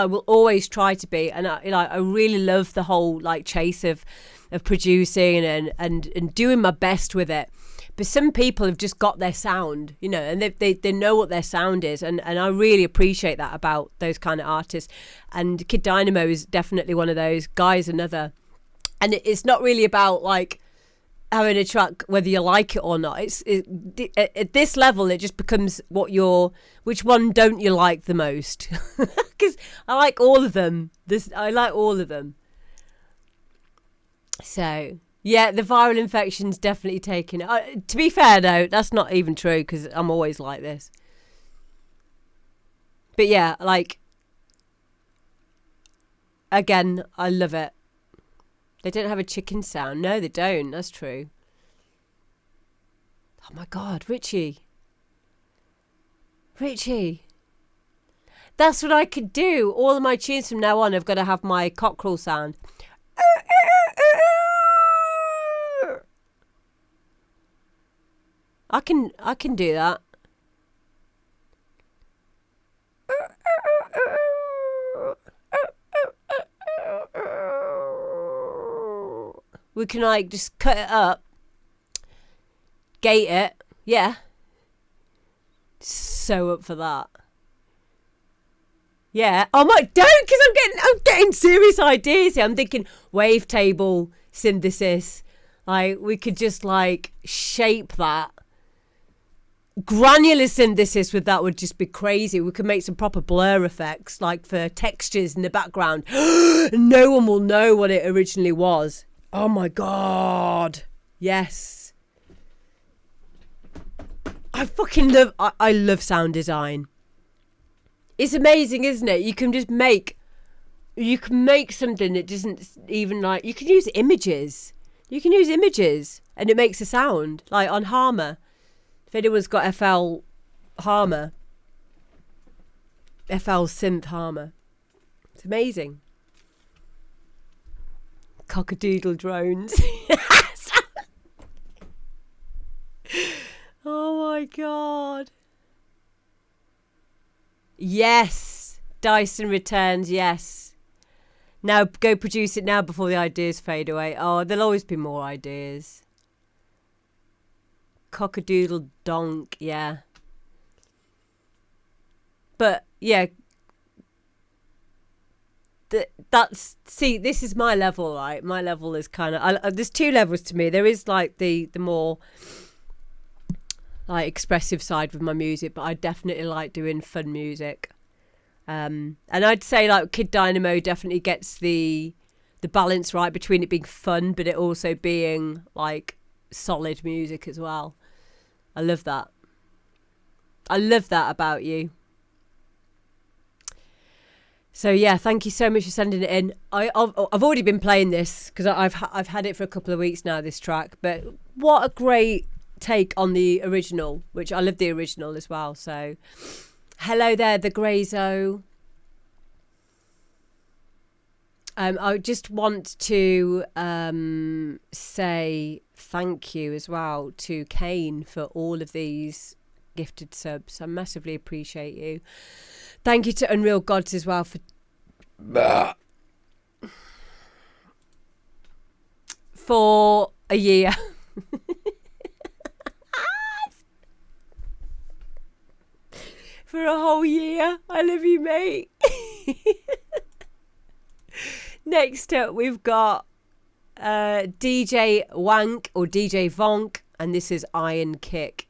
will always try to be, and I really love the whole like chase of producing and doing my best with it. But some people have just got their sound, you know, and they know what their sound is. And I really appreciate that about those kind of artists. And Kid Dynamo is definitely one of those. Guy's another. And it's not really about like having a track, whether you like it or not. At this level, it just becomes which one don't you like the most? Because I like all of them. I like all of them. So... yeah, the viral infection's definitely taken it. To be fair, though, that's not even true because I'm always like this. But yeah, like, again, I love it. They don't have a chicken sound. No, they don't. That's true. Oh, my God, Richie. That's what I could do. All of my tunes from now on have got to have my cockerel sound. I can do that. We can like just cut it up, gate it. Yeah. So up for that. Yeah. Oh my, don't, because I'm getting serious ideas here. I'm thinking wavetable synthesis. Like we could just like shape that. Granular synthesis with that would just be crazy. We could make some proper blur effects, like for textures in the background. No one will know what it originally was. Oh my God. Yes. I love sound design. It's amazing, isn't it? You can make something that doesn't even like, you can use images. And it makes a sound, like on Harmer. If anyone's got FL Harmer, FL Synth Harmer, it's amazing. Cockadoodle drones. Oh my God. Yes. Dyson returns, yes. Now go produce it now before the ideas fade away. Oh, there'll always be more ideas. Cockadoodle donk, yeah. But yeah, this is my level, right? My level is kind of there's two levels to me. There is like the more like expressive side with my music, but I definitely like doing fun music. And I'd say like Kid Dynamo definitely gets the balance right between it being fun, but it also being like solid music as well. I love that. I love that about you. So yeah, thank you so much for sending it in. I've already been playing this because I've had it for a couple of weeks now, this track. But what a great take on the original, which I love the original as well. So hello there, the Greyzo. I just want to say thank you as well to Kane for all of these gifted subs. I massively appreciate you. Thank you to Unreal Gods as well for a year. For a whole year. I love you, mate. Next up, we've got DJ Wank or DJ Vonk, and this is Iron Kick.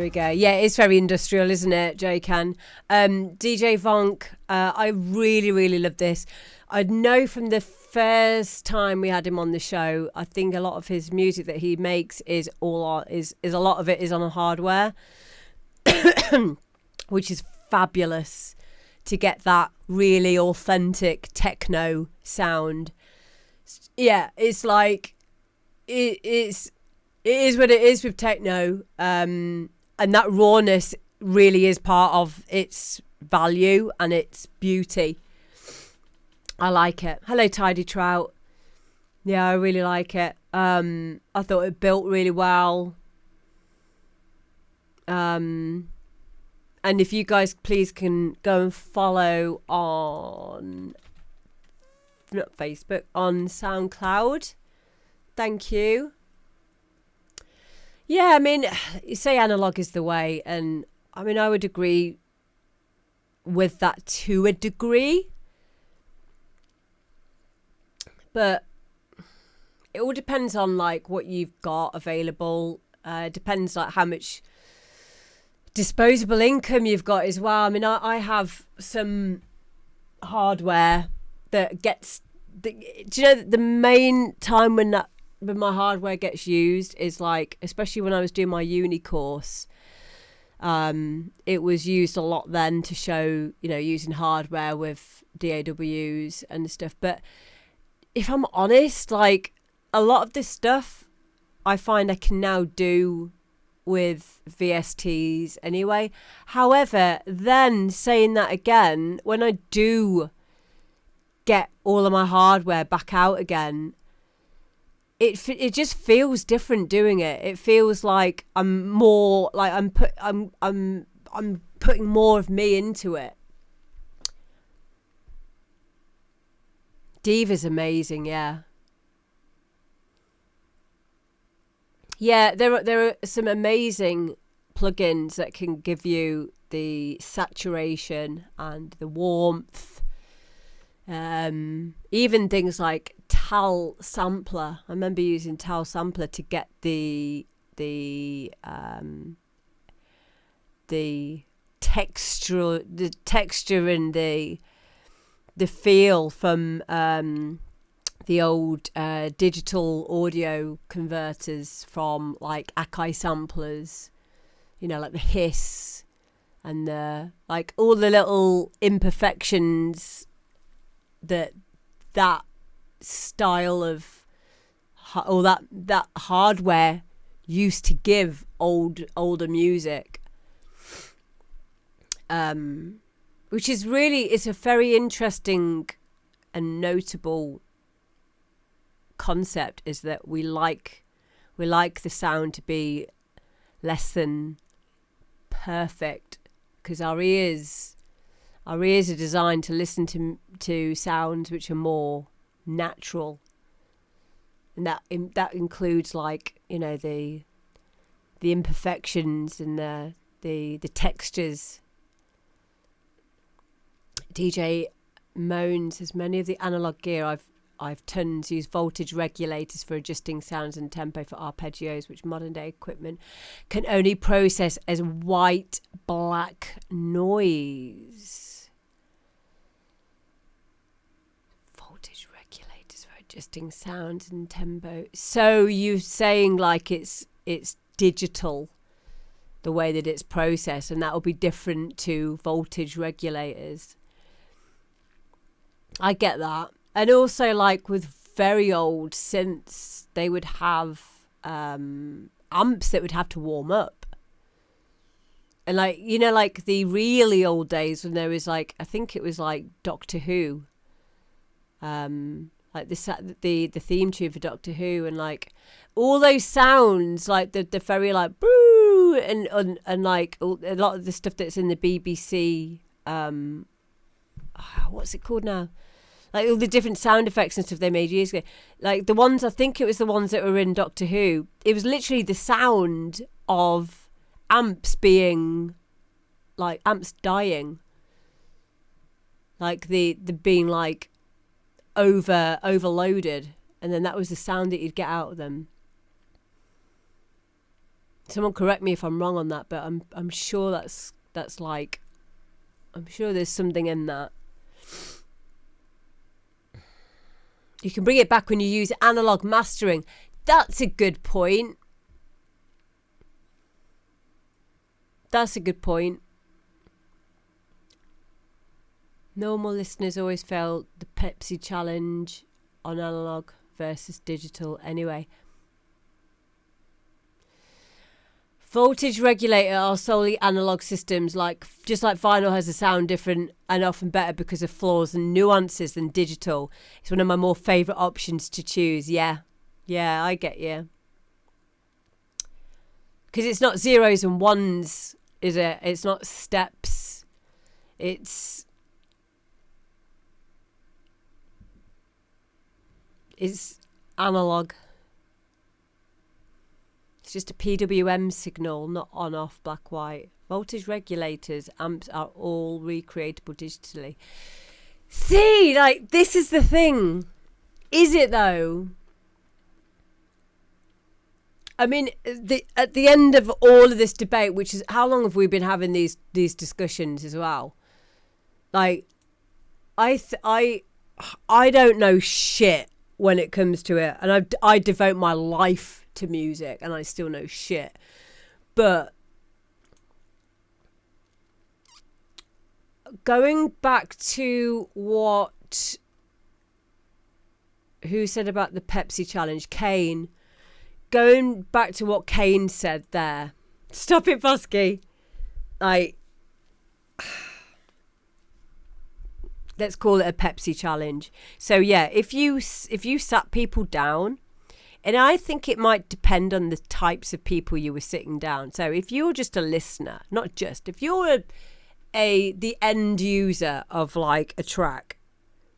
we go. Yeah, it's very industrial, isn't it, J-Can? DJ Vonk, I really, really love this. I know from the first time we had him on the show, I think a lot of his music that he makes is a lot of it is on hardware, which is fabulous to get that really authentic techno sound. Yeah, it's like it is what it is with techno, and that rawness really is part of its value and its beauty. I like it. Hello, Tidy Trout. Yeah, I really like it. I thought it built really well. And if you guys please can go and follow on, not Facebook, on SoundCloud. Thank you. Yeah, I mean, you say analog is the way, and I mean, I would agree with that to a degree. But it all depends on like what you've got available. It depends like how much disposable income you've got as well. I mean, I have some hardware that gets. Do you know the main time when my hardware gets used is like, especially when I was doing my uni course. It was used a lot then to show, using hardware with DAWs and stuff. But if I'm honest, like a lot of this stuff I find I can now do with VSTs anyway. However, then saying that again, when I do get all of my hardware back out again, it just feels different doing it. It feels like I'm more like I'm putting more of me into it. Diva's amazing, yeah. Yeah, there are some amazing plugins that can give you the saturation and the warmth. Even things like Tal Sampler. I remember using Tal Sampler to get the texture and the feel from the old digital audio converters from like Akai samplers, like the hiss and the like all the little imperfections that style of or that hardware used to give older music, which is really, it's a very interesting and notable concept, is that we like the sound to be less than perfect, because our ears are designed to listen to sounds which are more natural, and that includes like the imperfections and the textures. DJ Moan says many of the analog gear I've tons use voltage regulators for adjusting sounds and tempo for arpeggios, which modern day equipment can only process as white black noise. Voltage regulators for adjusting sounds and tempo. So you're saying like it's digital, the way that it's processed, and that will be different to voltage regulators. I get that. And also, like with very old synths, they would have amps that would have to warm up. And like, like the really old days when there was like, I think it was like Doctor Who, like the theme tune for Doctor Who, and like all those sounds, like the very like boo and like a lot of the stuff that's in the BBC. What's it called now? Like all the different sound effects and stuff they made years ago. Like the ones, I think it was the ones that were in Doctor Who. It was literally the sound of amps being, like amps dying. Like the being like overloaded. And then that was the sound that you'd get out of them. Someone correct me if I'm wrong on that, but I'm sure that's like, I'm sure there's something in that. You can bring it back when you use analog mastering. That's a good point. That's a good point. Normal listeners always felt the Pepsi challenge on analog versus digital anyway. Voltage regulator are solely analog systems, just like vinyl has a sound different and often better because of flaws and nuances than digital. It's one of my more favourite options to choose. Yeah, I get you. Because it's not zeros and ones, is it? It's not steps. It's analog. It's just a PWM signal, not on, off, black, white. Voltage regulators, amps are all recreatable digitally. See, this is the thing. Is it though? I mean, at the end of all of this debate, which is, how long have we been having these discussions as well? I don't know shit when it comes to it, and I devote my life to music, and I still know shit. But going back to who said about the Pepsi challenge, Kane. Going back to what Kane said there. Stop it, Bosky. Let's call it a Pepsi challenge. So yeah, if you sat people down, and I think it might depend on the types of people you were sitting down. So if you're just a listener, if you're the end user of like a track,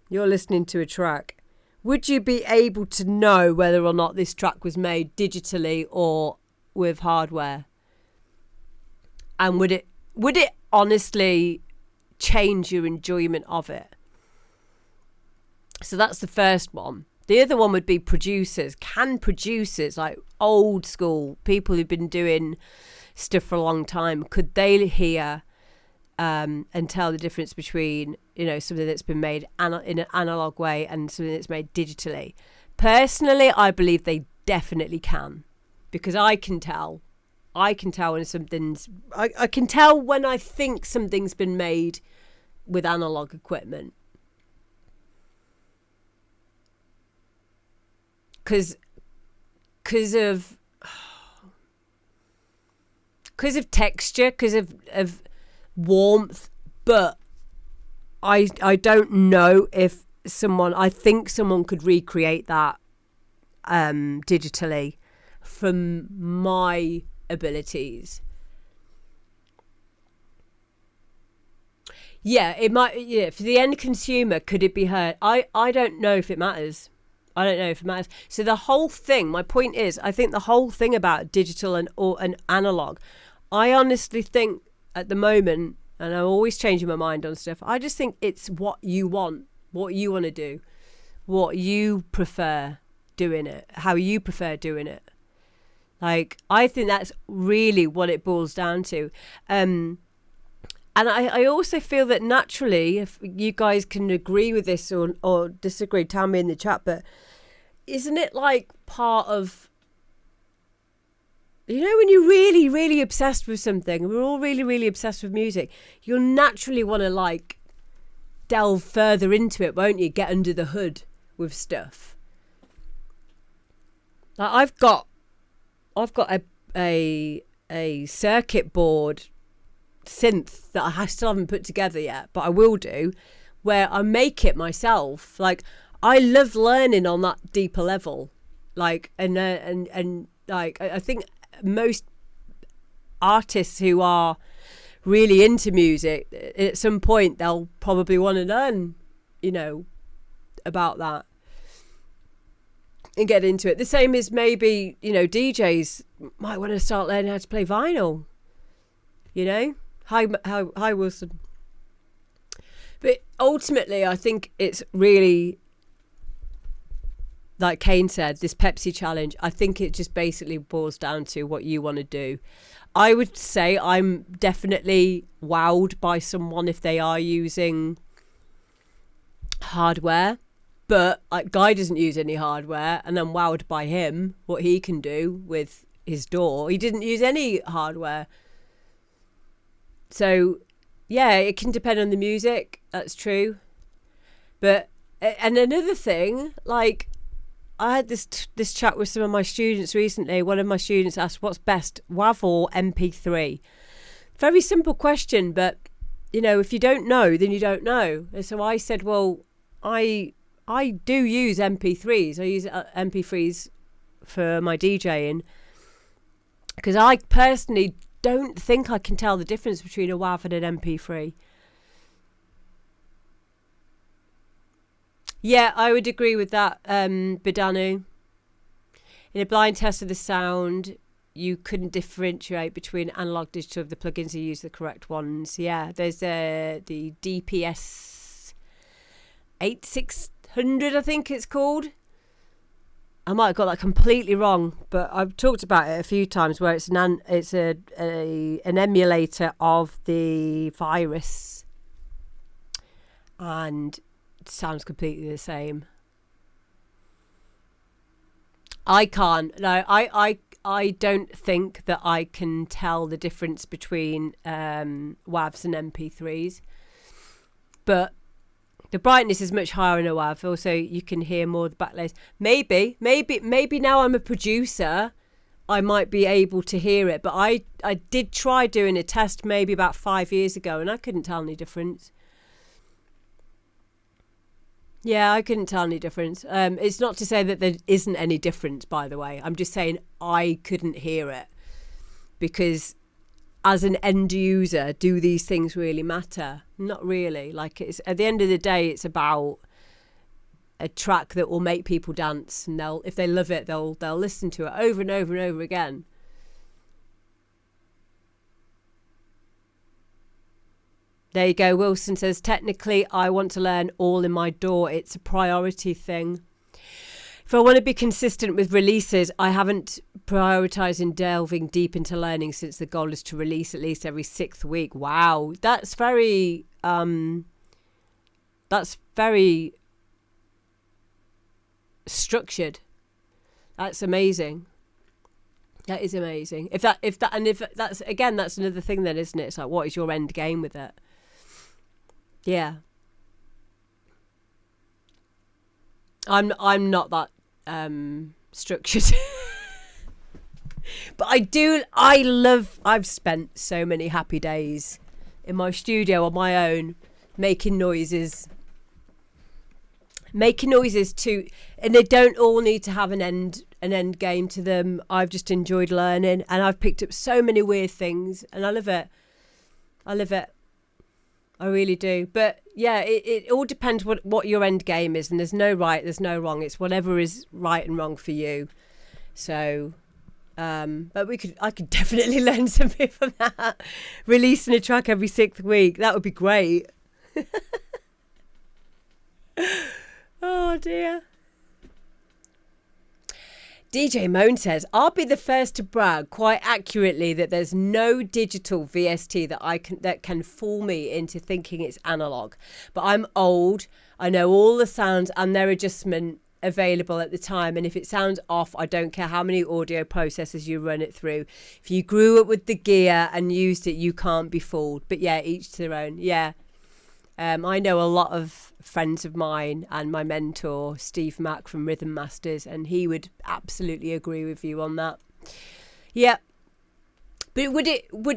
you're listening to a track, would you be able to know whether or not this track was made digitally or with hardware? And would it honestly change your enjoyment of it? So that's the first one. The other one would be producers. Can producers, like old school people who've been doing stuff for a long time, could they hear and tell the difference between, something that's been made in an analog way and something that's made digitally? Personally, I believe they definitely can, because I can tell when something's, I can tell when I think something's been made with analog equipment. Because of texture, because of warmth, but I don't know if I think someone could recreate that digitally from my abilities. Yeah, it might. Yeah, for the end consumer, could it be heard? I don't know if it matters. So the whole thing, my point is, I think the whole thing about digital and analog, I honestly think at the moment, and I'm always changing my mind on stuff, I just think it's what you want to do, what you prefer doing it, how you prefer doing it. I think that's really what it boils down to. And I also feel that naturally, if you guys can agree with this or disagree, tell me in the chat, but isn't it like part of, when you're really, really obsessed with something, we're all really, really obsessed with music, you'll naturally want to delve further into it, won't you? Get under the hood with stuff. I've got a circuit board synth that I still haven't put together yet, but I will do, where I make it myself. I love learning on that deeper level, I think most artists who are really into music, at some point they'll probably want to learn about that and get into it. The same as maybe DJs might want to start learning how to play vinyl. Hi Wilson. But ultimately, I think it's really like Kane said, this Pepsi challenge, I think it just basically boils down to what you want to do. I would say I'm definitely wowed by someone if they are using hardware, but like Guy doesn't use any hardware, and I'm wowed by him, what he can do with his door. He didn't use any hardware. So yeah, it can depend on the music, that's true. But, and another thing, like, I had this chat with some of my students recently. One of my students asked, what's best, WAV or MP3? Very simple question, but, you know, if you don't know, then you don't know. And so I said, well, I do use MP3s. I use MP3s for my DJing because I personally don't think I can tell the difference between a WAV and an MP3. Yeah, I would agree with that, Bidanu. In a blind test of the sound, you couldn't differentiate between analog digital of the plugins. You use the correct ones. Yeah, there's the DPS 8600, I think it's called. I might have got that completely wrong, but I've talked about it a few times where it's an emulator of the virus, and it sounds completely the same. I can't. No, I don't think that I can tell the difference between WAVs and MP3s, but the brightness is much higher in a WAV. Also, you can hear more of the backlayers. Maybe now I'm a producer, I might be able to hear it. But I did try doing a test maybe about 5 years ago, and I couldn't tell any difference. Yeah, I couldn't tell any difference. It's not to say that there isn't any difference, by the way. I'm just saying I couldn't hear it because as an end user, do these things really matter? Not really. Like, it's at the end of the day, it's about a track that will make people dance, and if they love it, they'll listen to it over and over and over again. There you go. Wilson says, technically, I want to learn all in my DAW. It's a priority thing. If I want to be consistent with releases, I haven't prioritised in delving deep into learning since the goal is to release at least every 6th week. Wow, that's very structured. That's amazing. That is amazing. If that's again, that's another thing then, isn't it? It's like, what is your end game with it? Yeah. I'm not that structured. But I've spent so many happy days in my studio on my own making noises too, and they don't all need to have an end game to them. I've just enjoyed learning, and I've picked up so many weird things, and I love it. I really do. But yeah, it all depends what your end game is, and there's no right, there's no wrong. It's whatever is right and wrong for you. So, but I could definitely learn something from that. Releasing a track every 6th week, that would be great. Oh dear. DJ Moan says, I'll be the first to brag quite accurately that there's no digital VST that can fool me into thinking it's analog. But I'm old, I know all the sounds and their adjustment available at the time, and if it sounds off, I don't care how many audio processors you run it through. If you grew up with the gear and used it, you can't be fooled. But yeah, each to their own. Yeah. I know a lot of friends of mine and my mentor, Steve Mack from Rhythm Masters, and he would absolutely agree with you on that. Yeah. But would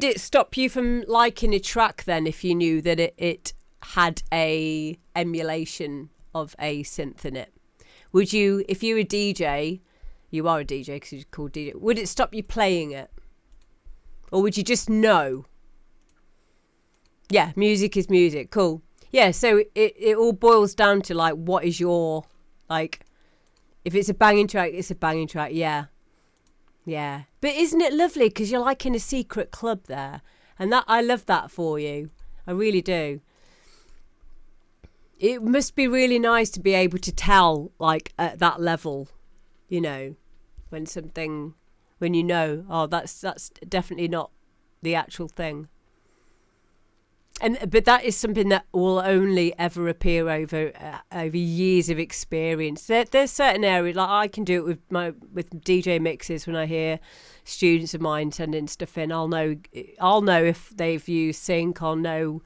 it stop you from liking a track then if you knew that it had a emulation of a synth in it? Would you, if you're a DJ, you are a DJ because you're called DJ, would it stop you playing it? Or would you just know? Yeah, music is music. Cool. Yeah, so it all boils down to, like, what is your, like, if it's a banging track, it's a banging track. Yeah. Yeah. But isn't it lovely? Because you're like in a secret club there. And that, I love that for you. I really do. It must be really nice to be able to tell, like, at that level, you know, when you know, oh, that's definitely not the actual thing. But that is something that will only ever appear over years of experience. There's certain areas, like I can do it with DJ mixes. When I hear students of mine sending stuff in, I'll know if they've used sync. I'll know,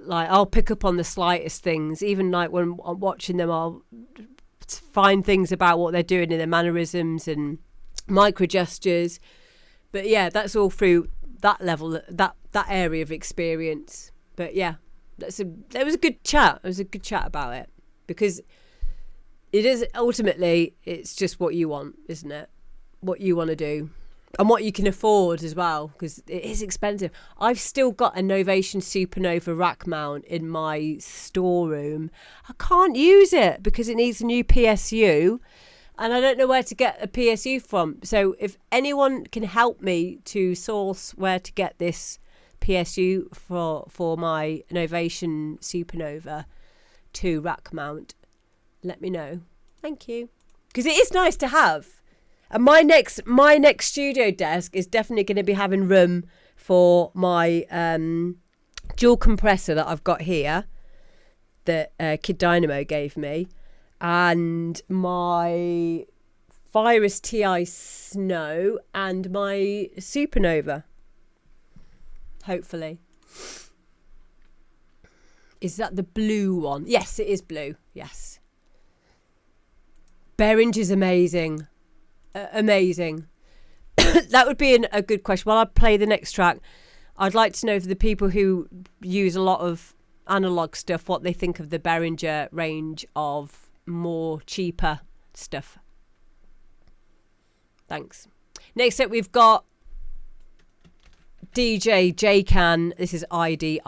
like, I'll pick up on the slightest things. Even like when I'm watching them, I'll find things about what they're doing in their mannerisms and micro gestures. But yeah, that's all through that level, that area of experience. But yeah, there was a good chat. It was a good chat about it, because it is ultimately, it's just what you want, isn't it? What you want to do and what you can afford as well, because it is expensive. I've still got a Novation Supernova rack mount in my storeroom. I can't use it because it needs a new PSU. And I don't know where to get a PSU from. So if anyone can help me to source where to get this PSU for my Novation Supernova 2 rack mount, let me know. Thank you. Because it is nice to have. And my next studio desk is definitely going to be having room for my dual compressor that I've got here that Kid Dynamo gave me. And my Virus TI Snow and my Supernova. Hopefully. Is that the blue one? Yes, it is blue. Yes. Behringer's amazing. Amazing. That would be a good question. While I play the next track, I'd like to know, for the people who use a lot of analog stuff, what they think of the Behringer range of more cheaper stuff. Thanks. Next up, we've got DJ J-Can. This is ID.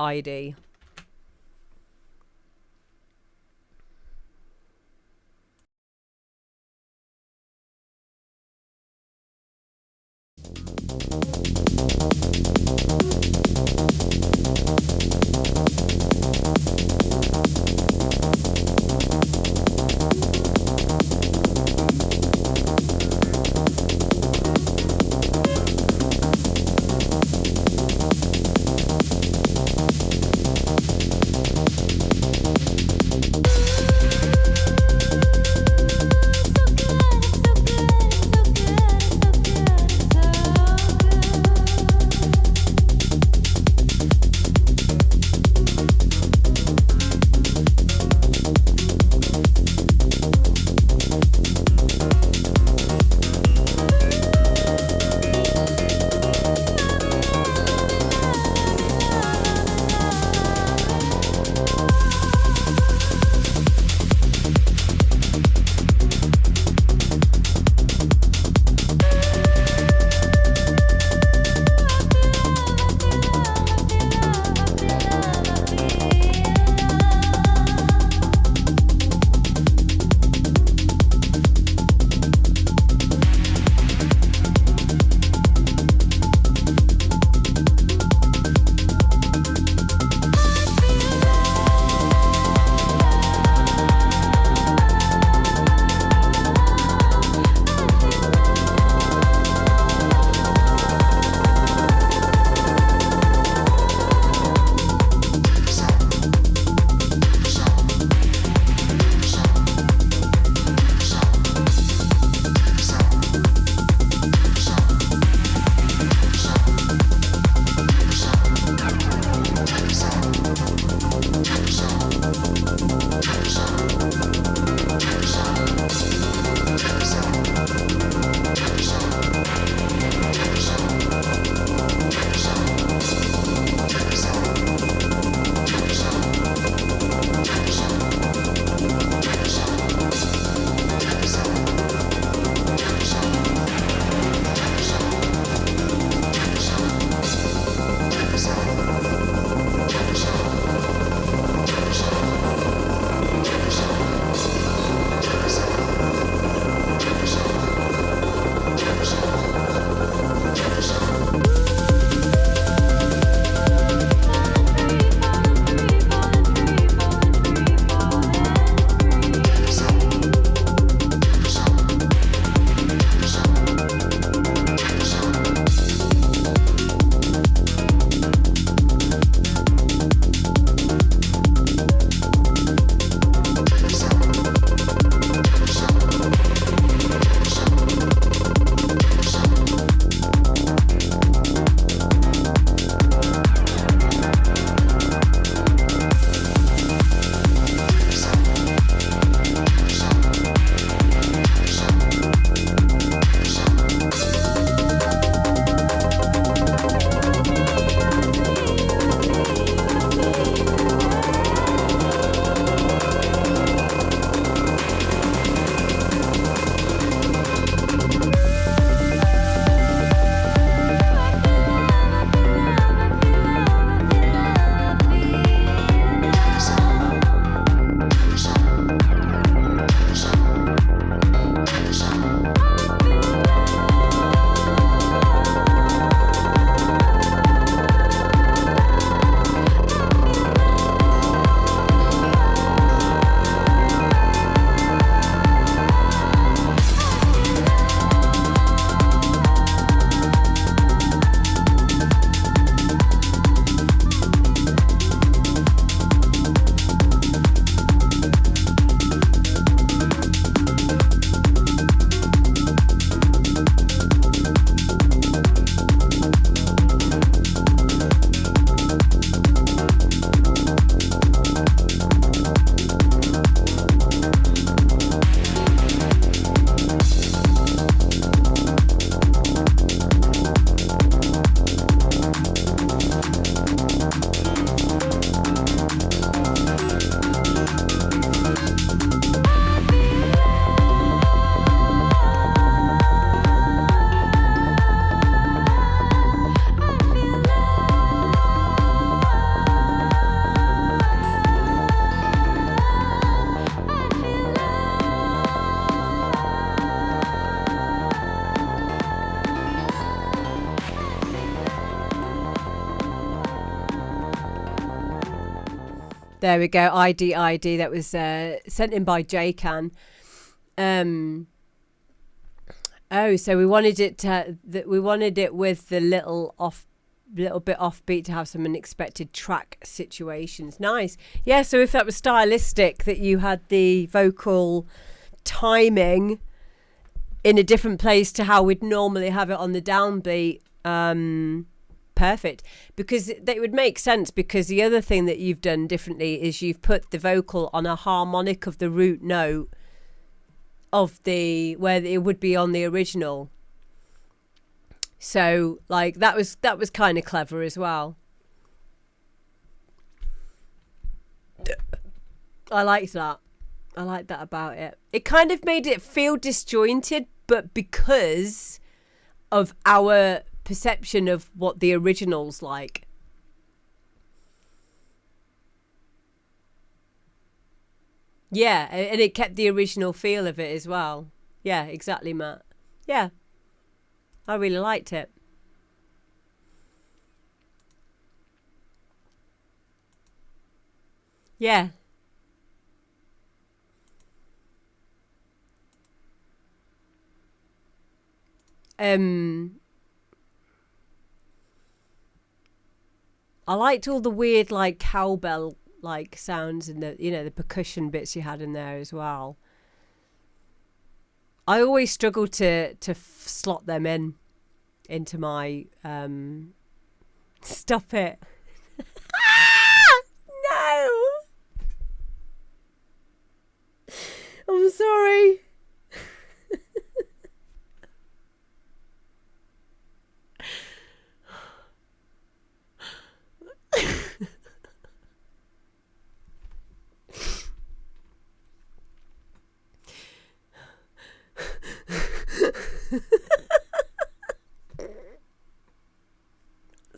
There we go. ID. That was sent in by JCan. So we wanted it with the little bit offbeat to have some unexpected track situations. Nice. Yeah. So if that was stylistic, that you had the vocal timing in a different place to how we'd normally have it on the downbeat. Perfect, because they would make sense, because the other thing that you've done differently is you've put the vocal on a harmonic of the root note of where it would be on the original. So like that was kind of clever as well. I liked that about it. It kind of made it feel disjointed, but because of our perception of what the original's like. Yeah, and it kept the original feel of it as well. Yeah, exactly, Matt. Yeah, I really liked it. Yeah. I liked all the weird like cowbell like sounds and the percussion bits you had in there as well. I always struggle to slot them into my stop it. No. I'm sorry.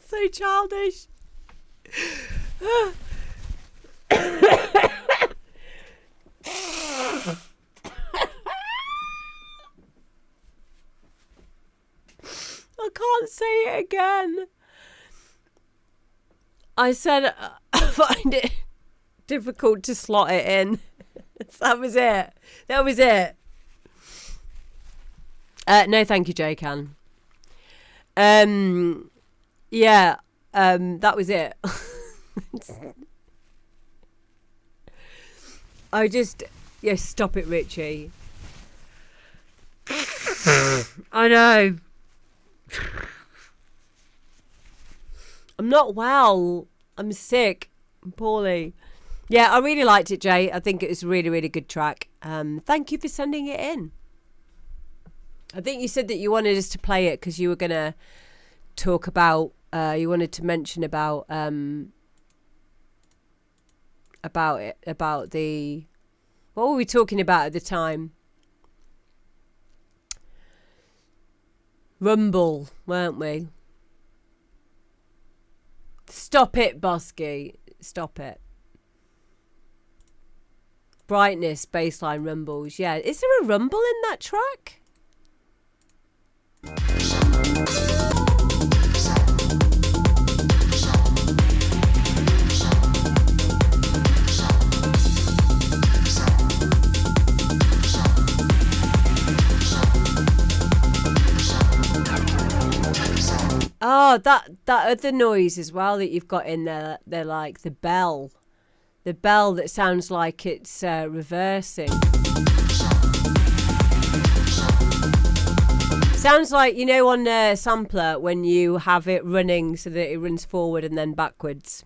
So childish. I can't say it again. I said I find it difficult to slot it in. That was it. No, thank you, JCan. Yeah, that was it. Stop it, Richie. I know. I'm not well. I'm sick. I'm poorly. Yeah, I really liked it, Jay. I think it was a really, really good track. Thank you for sending it in. I think you said that you wanted us to play it because you were going to talk about, you wanted to mention about the, what were we talking about at the time? Rumble, weren't we? Stop it, Bosky. Stop it. Brightness, baseline rumbles. Yeah. Is there a rumble in that track? Oh, that other noise as well that you've got in there, they're like the bell that sounds like it's reversing. Sounds like, on a sampler when you have it running so that it runs forward and then backwards.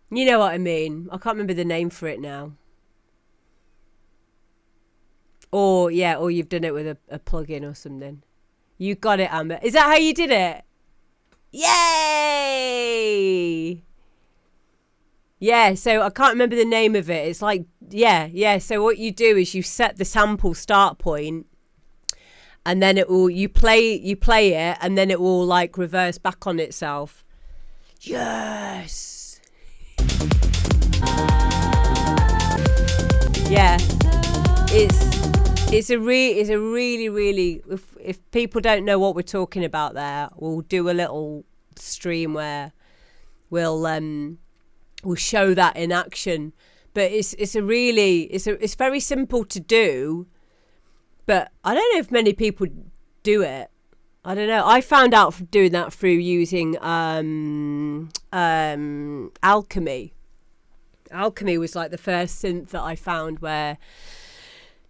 You know what I mean? I can't remember the name for it now. Or you've done it with a plug-in or something. You got it, Amber. Is that how you did it? Yay! Yeah, so I can't remember the name of it. It's like, yeah. So what you do is you set the sample start point, and then you play it, and then it will like reverse back on itself. Yes. Yeah. It's a really, really, if people don't know what we're talking about there, we'll do a little stream where we'll show that in action. But it's very simple to do, but I don't know if many people do it. I don't know. I found out from doing that through using Alchemy. Alchemy was like the first synth that I found where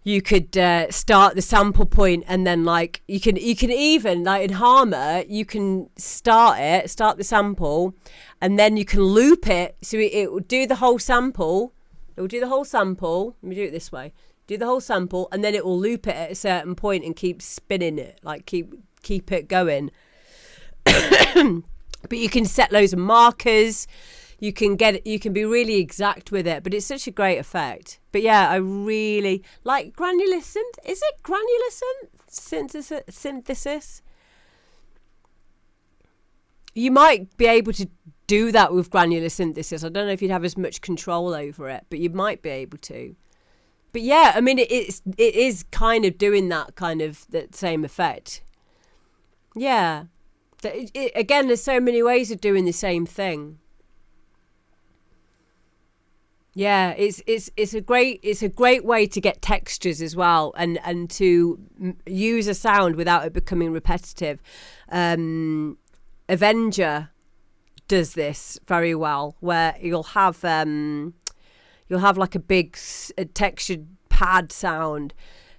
you could start the sample point, and then like you can even like in Harmer you can start the sample, and then you can loop it, so it will do the whole sample. It will do the whole sample. Let me do it this way. Do the whole sample, and then it will loop it at a certain point and keep spinning it, like keep it going. But you can set loads of markers. You can be really exact with it, but it's such a great effect. But yeah, I really like granular synth. Is it granular synthesis? You might be able to do that with granular synthesis. I don't know if you'd have as much control over it, but you might be able to. But yeah, I mean, it is kind of doing that same effect. Yeah. Again, there's so many ways of doing the same thing. Yeah, it's a great way to get textures as well, and to use a sound without it becoming repetitive. Avenger does this very well, where you'll have like a big textured pad sound,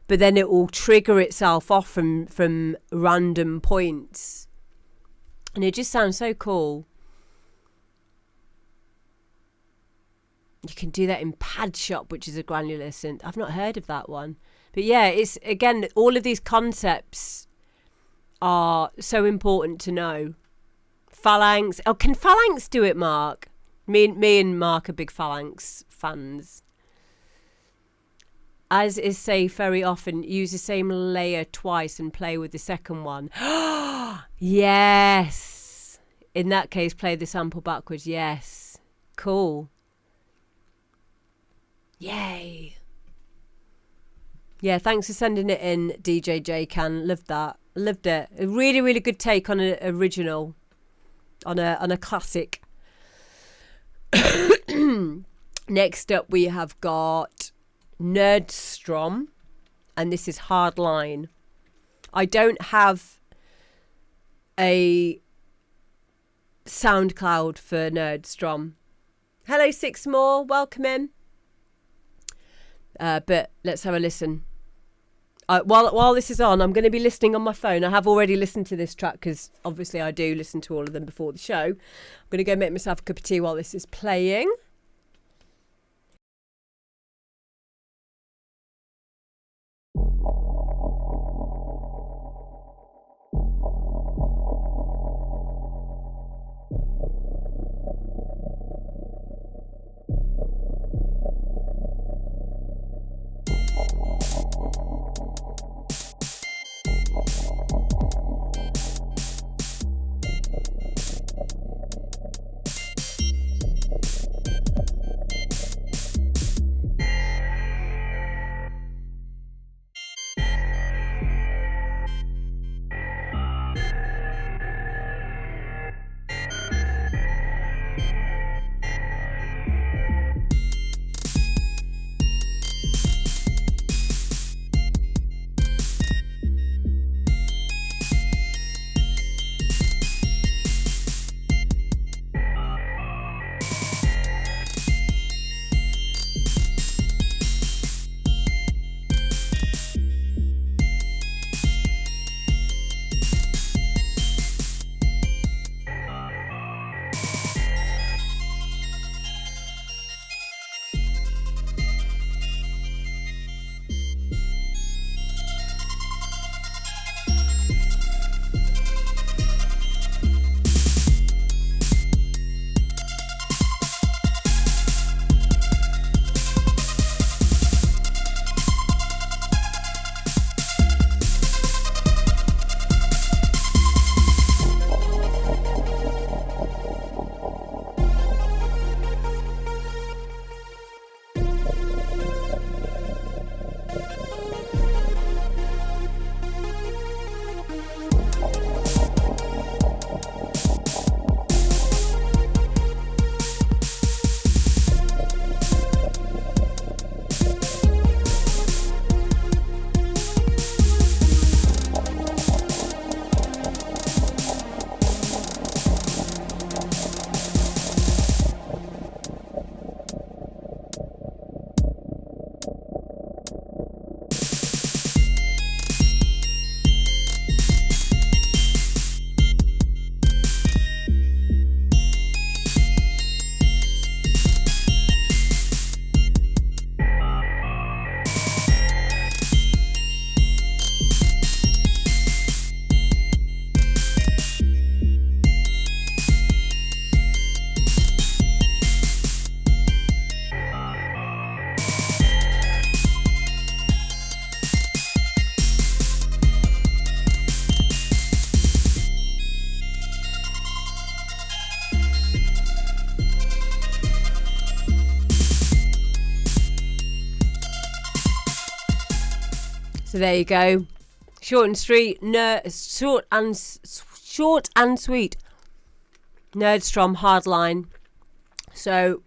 but then it will trigger itself off from random points, and it just sounds so cool. You can do that in Pad Shop, which is a granular synth. I've not heard of that one, but yeah, it's again, all of these concepts are so important to know. Phalanx. Oh, can Phalanx do it, Mark? Me and Mark are big Phalanx fans. As is safe, very often use the same layer twice and play with the second one. Yes. In that case, play the sample backwards. Yes. Cool. Yay. Yeah, thanks for sending it in, DJ J Can. Loved that. Loved it. A really, really good take on an original. On a classic. Next up we have got Nerdstrom, and this is Hardline. I don't have a SoundCloud for Nerdstrom. Hello, Six More, welcome in. But let's have a listen. While this is on, I'm going to be listening on my phone. I have already listened to this track because obviously I do listen to all of them before the show. I'm going to go make myself a cup of tea while this is playing. So there you go. Short and sweet, short and sweet. Nerdstrom Hardline. So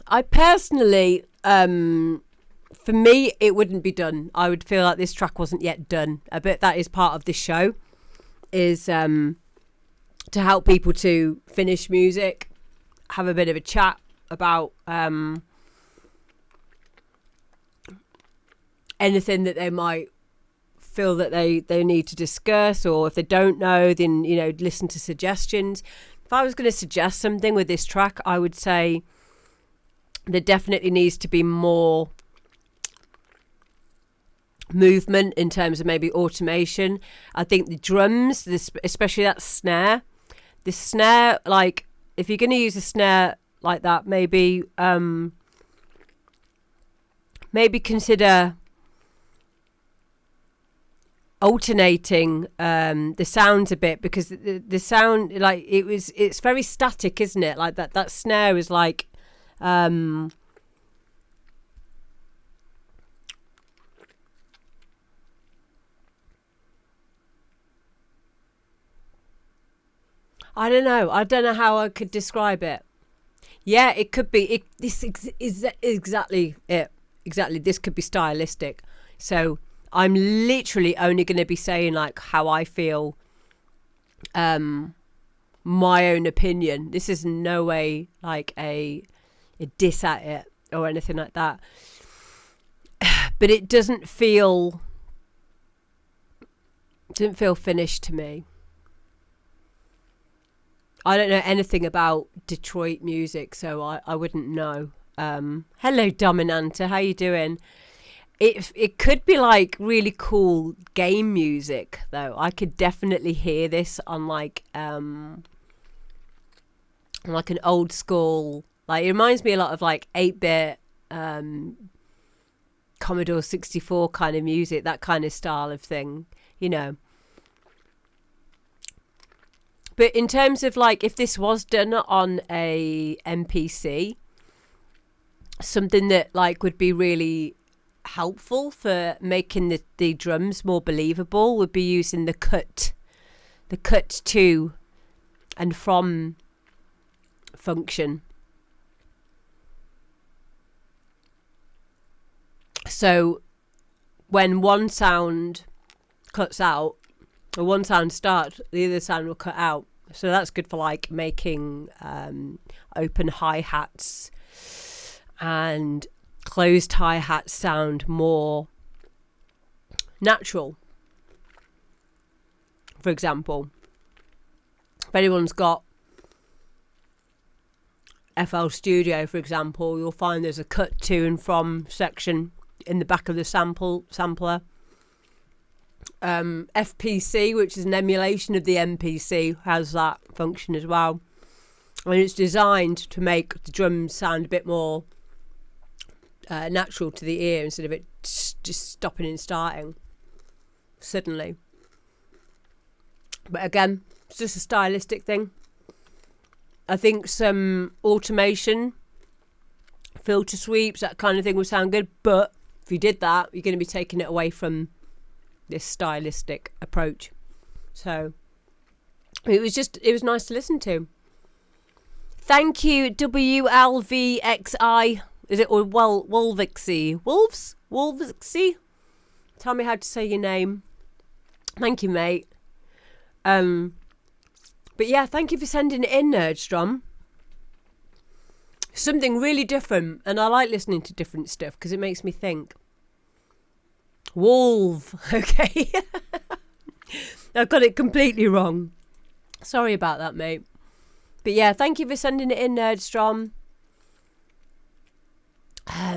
I personally, for me, it wouldn't be done. I would feel like this track wasn't yet done. I bet that is part of this show, is to help people to finish music, have a bit of a chat about anything that they might feel that they need to discuss, or if they don't know, then, you know, listen to suggestions. If I was going to suggest something with this track, I would say there definitely needs to be more movement in terms of maybe automation. I think the drums, especially that snare, the snare, like if you're going to use a snare like that, maybe consider alternating the sounds a bit, because the sound, like it's very static, isn't it? Like that snare is like I don't know how I could describe it. Yeah, it could be this is exactly it. Exactly, this could be stylistic. So I'm literally only going to be saying like how I feel, my own opinion. This is no way like a diss at it or anything like that. But it didn't feel finished to me. I don't know anything about Detroit music, so I wouldn't know. Hello, Dominanta, how you doing? It could be like really cool game music, though. I could definitely hear this on like an old school. Like, it reminds me a lot of like 8-bit Commodore 64 kind of music, that kind of style of thing, you know. But in terms of like, if this was done on a MPC, something that like would be really helpful for making the drums more believable would be using the cut to and from function. So when one sound cuts out, or one sound starts, the other sound will cut out. So that's good for like making open hi-hats and closed hi-hats sound more natural. For example, if anyone's got FL Studio, for example, you'll find there's a cut to and from section in the back of the sampler. FPC, which is an emulation of the MPC, has that function as well, and it's designed to make the drums sound a bit more natural to the ear, instead of it just stopping and starting suddenly. But again, it's just a stylistic thing. I think some automation, filter sweeps, that kind of thing would sound good, but if you did that, you're going to be taking it away from this stylistic approach. So it was nice to listen to. Thank you, WLVXI. Is it, or Wolvixy? Wolvixy? Tell me how to say your name. Thank you, mate. But yeah, thank you for sending it in, Nerdstrom. Something really different, and I like listening to different stuff because it makes me think. Wolf. Okay. I got it completely wrong. Sorry about that, mate. But yeah, thank you for sending it in, Nerdstrom.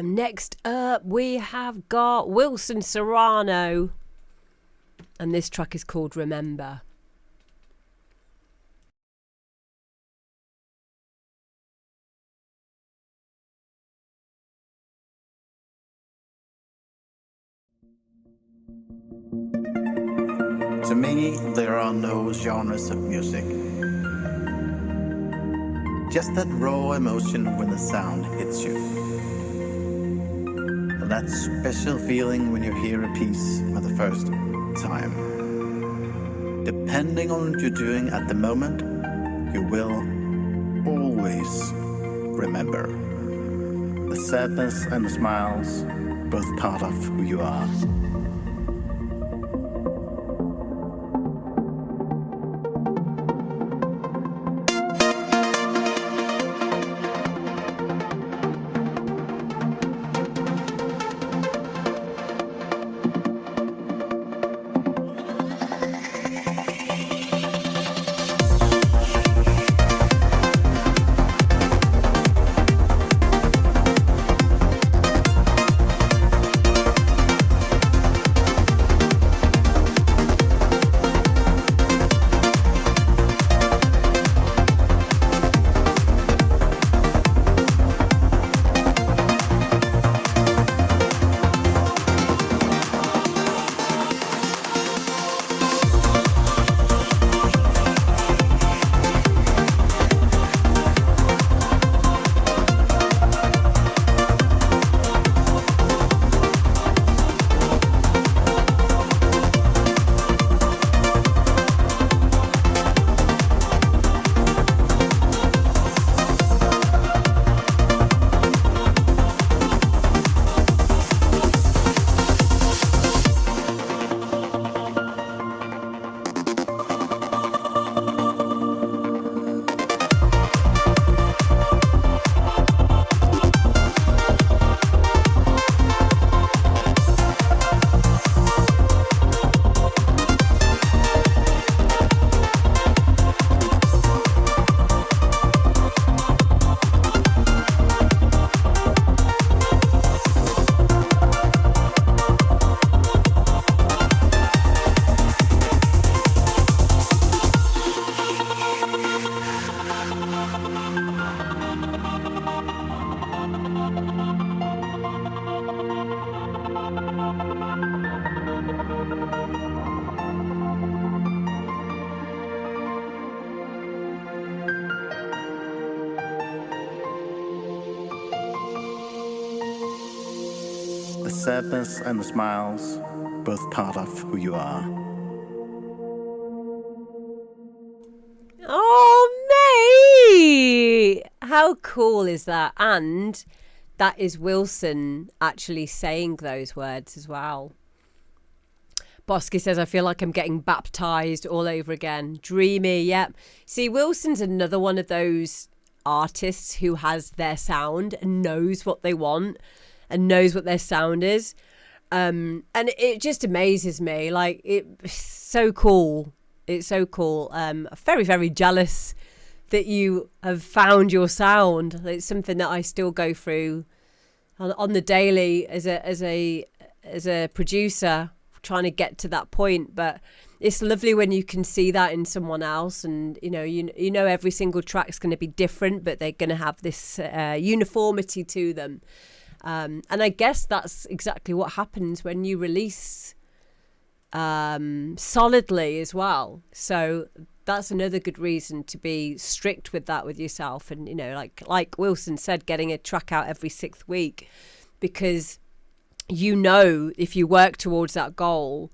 Next up, we have got Wilson Serrano. And this track is called Remember. To me, there are no genres of music. Just that raw emotion when the sound hits you. And that special feeling when you hear a piece for the first time. Depending on what you're doing at the moment, you will always remember. The sadness and the smiles, both part of who you are. The sadness and the smiles, both part of who you are. Oh, mate! How cool is that? And that is Wilson actually saying those words as well. Bosky says, I feel like I'm getting baptized all over again. Dreamy, yep. See, Wilson's another one of those artists who has their sound and knows what they want and knows what their sound is. And it just amazes me. Like, it's so cool. It's so cool. Very, very jealous that you have found your sound. It's something that I still go through on the daily as a producer, trying to get to that point. But it's lovely when you can see that in someone else, and you know every single track's going to be different, but they're going to have this uniformity to them. And I guess that's exactly what happens when you release solidly as well. So that's another good reason to be strict with that with yourself. And, you know, like Wilson said, getting a track out every 6th week, because, you know, if you work towards that goal,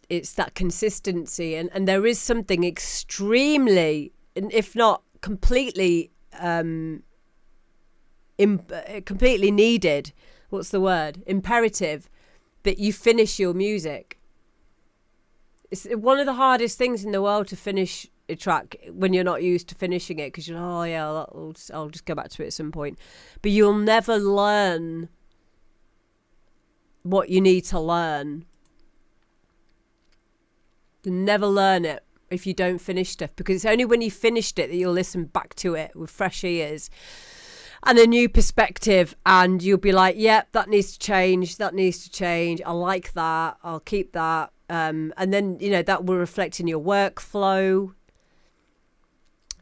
it's that consistency. And there is something extremely, if not completely, completely needed, what's the word, imperative, that you finish your music. It's one of the hardest things in the world to finish a track when you're not used to finishing it, because you're, oh yeah, I'll just go back to it at some point. But you'll never learn what you need to learn. You'll never learn it if you don't finish stuff, because it's only when you finished it that you'll listen back to it with fresh ears and a new perspective, and you'll be like, yep, that needs to change, I like that, I'll keep that. And then, you know, that will reflect in your workflow,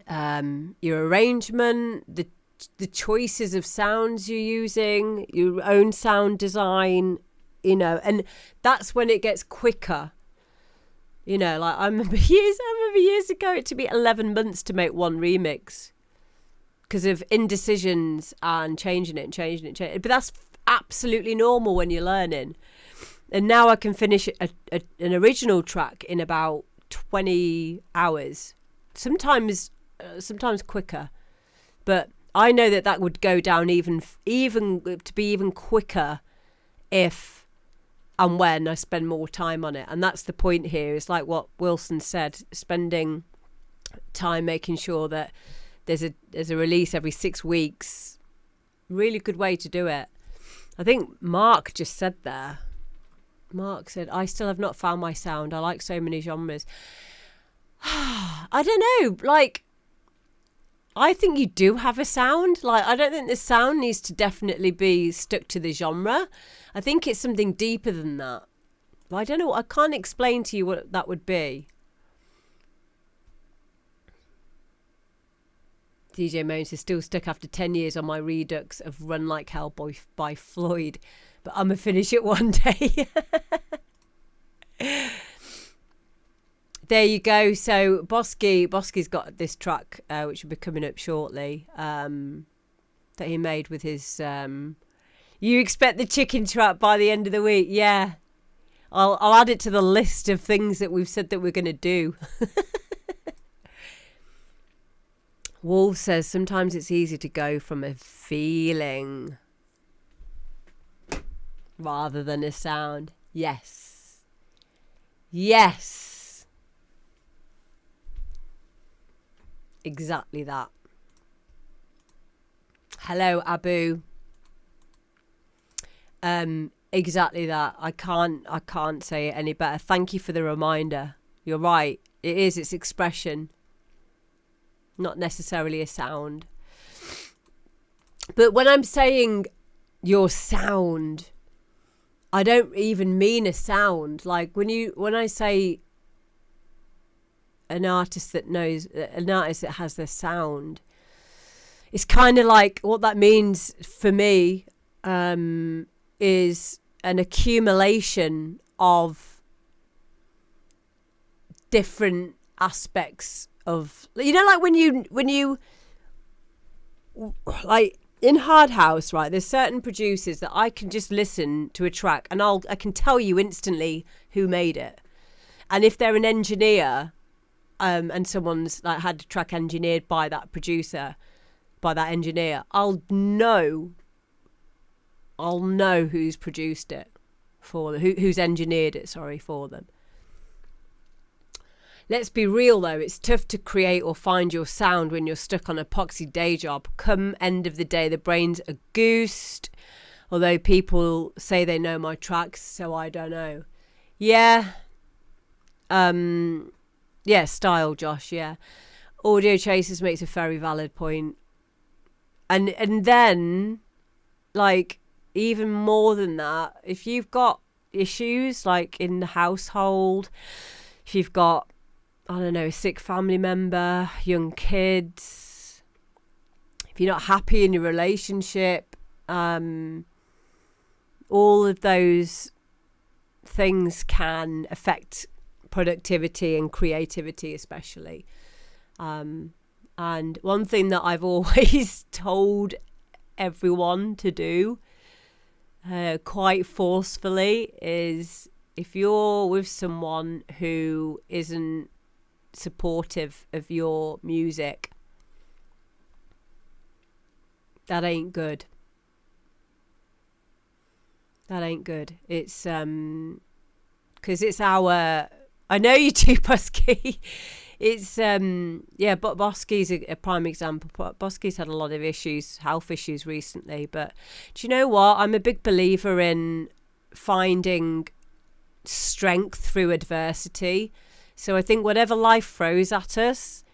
your arrangement, the choices of sounds you're using, your own sound design, you know, and that's when it gets quicker. You know, like I remember years ago it took me 11 months to make one remix because of indecisions and changing it. But that's absolutely normal when you're learning. And now I can finish an original track in about 20 hours, sometimes quicker. But I know that would go down even to be even quicker if and when I spend more time on it. And that's the point here. It's like what Wilson said, spending time making sure that there's a release every 6 weeks. Really good way to do it. I think Mark just said there. Mark said, I still have not found my sound. I like so many genres. I don't know. Like, I think you do have a sound. Like, I don't think the sound needs to definitely be stuck to the genre. I think it's something deeper than that. But I don't know. I can't explain to you what that would be. DJ Moans is still stuck after 10 years on my redux of Run Like Hell by Floyd. But I'm going to finish it one day. There you go. So Bosky's got this track, which will be coming up shortly, that he made with his... you expect the chicken trap by the end of the week. Yeah. I'll add it to the list of things that we've said that we're going to do. Wolf says, sometimes it's easy to go from a feeling rather than a sound. Yes. Yes. Exactly that. Hello, Abu. Exactly that. I can't say it any better. Thank you for the reminder. You're right. It's expression, not necessarily a sound. But when I'm saying your sound, I don't even mean a sound. Like when I say an artist that has their sound, it's kind of like what that means for me is an accumulation of different aspects of, like when you like in Hard House, right, there's certain producers that I can just listen to a track and I can tell you instantly who made it. And if they're an engineer and someone's like had a track engineered by that producer, by that engineer, I'll know who's produced it for them, who's engineered it, for them. Let's be real though, it's tough to create or find your sound when you're stuck on a poxy day job. Come end of the day, the brain's a goosed. Although people say they know my tracks, so I don't know. Yeah. Yeah, style, Josh, yeah. Audio Chasers makes a very valid point. And then, like, even more than that, if you've got issues, like in the household, if you've got, I don't know, a sick family member, young kids, if you're not happy in your relationship, all of those things can affect productivity and creativity especially. And one thing that I've always told everyone to do quite forcefully is, if you're with someone who isn't supportive of your music, that ain't good. That ain't good. It's because it's our, I know you do, Busky. It's yeah, but Bosky's a prime example. Bosky's had a lot of issues, health issues recently, but do you know what? I'm a big believer in finding strength through adversity. So I think whatever life throws at us,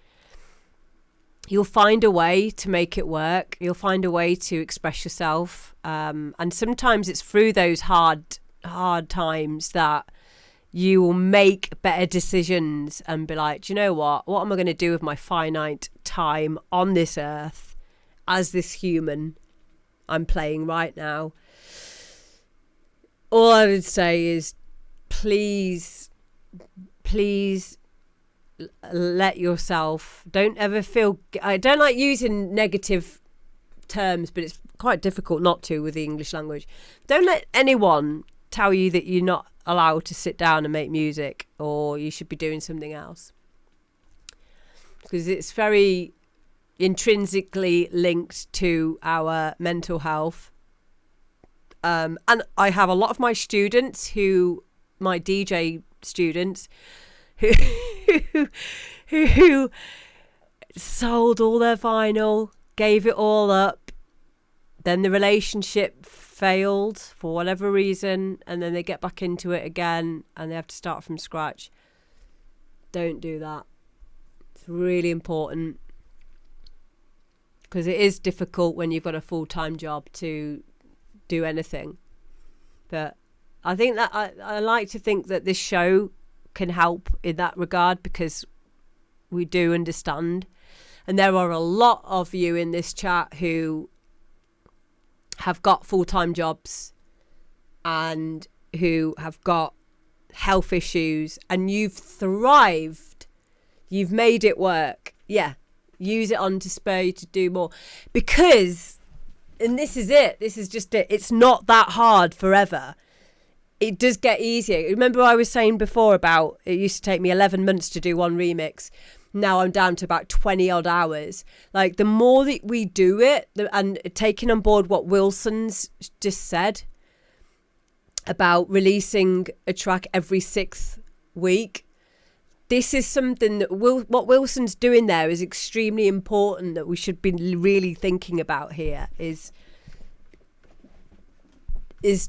you'll find a way to make it work. You'll find a way to express yourself. And sometimes it's through those hard times that you will make better decisions and be like, do you know what am I going to do with my finite time on this earth as this human I'm playing right now? All I would say is please let yourself, don't ever feel, I don't like using negative terms, but it's quite difficult not to with the English language. Don't let anyone tell you that you're not allowed to sit down and make music or you should be doing something else, because it's very intrinsically linked to our mental health. And I have a lot of my students my DJ students who sold all their vinyl, gave it all up, then the relationship failed for whatever reason, and then they get back into it again and they have to start from scratch. Don't do that. It's really important, because it is difficult when you've got a full-time job to do anything. But I think that I like to think that this show can help in that regard, because we do understand. And there are a lot of you in this chat who have got full-time jobs and who have got health issues, and you've thrived. You've made it work. Yeah. Use it on to spur you to do more, because, and this is it. This is just it. It's not that hard forever. It does get easier. Remember I was saying before about it used to take me 11 months to do one remix. Now I'm down to about 20 odd hours. Like, the more that we do it, and taking on board what Wilson's just said about releasing a track every 6th week, this is something that what Wilson's doing there is extremely important, that we should be really thinking about here is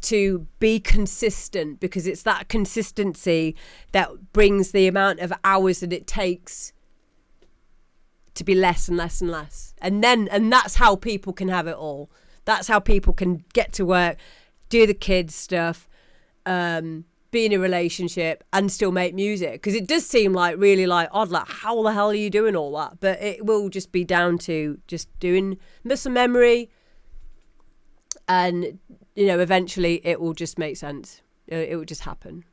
to be consistent, because it's that consistency that brings the amount of hours that it takes to be less and less and less. And that's how people can have it all. That's how people can get to work, do the kids stuff, be in a relationship and still make music. Because it does seem like really like odd, like how the hell are you doing all that? But it will just be down to just doing muscle memory, and eventually it will just make sense. It will just happen.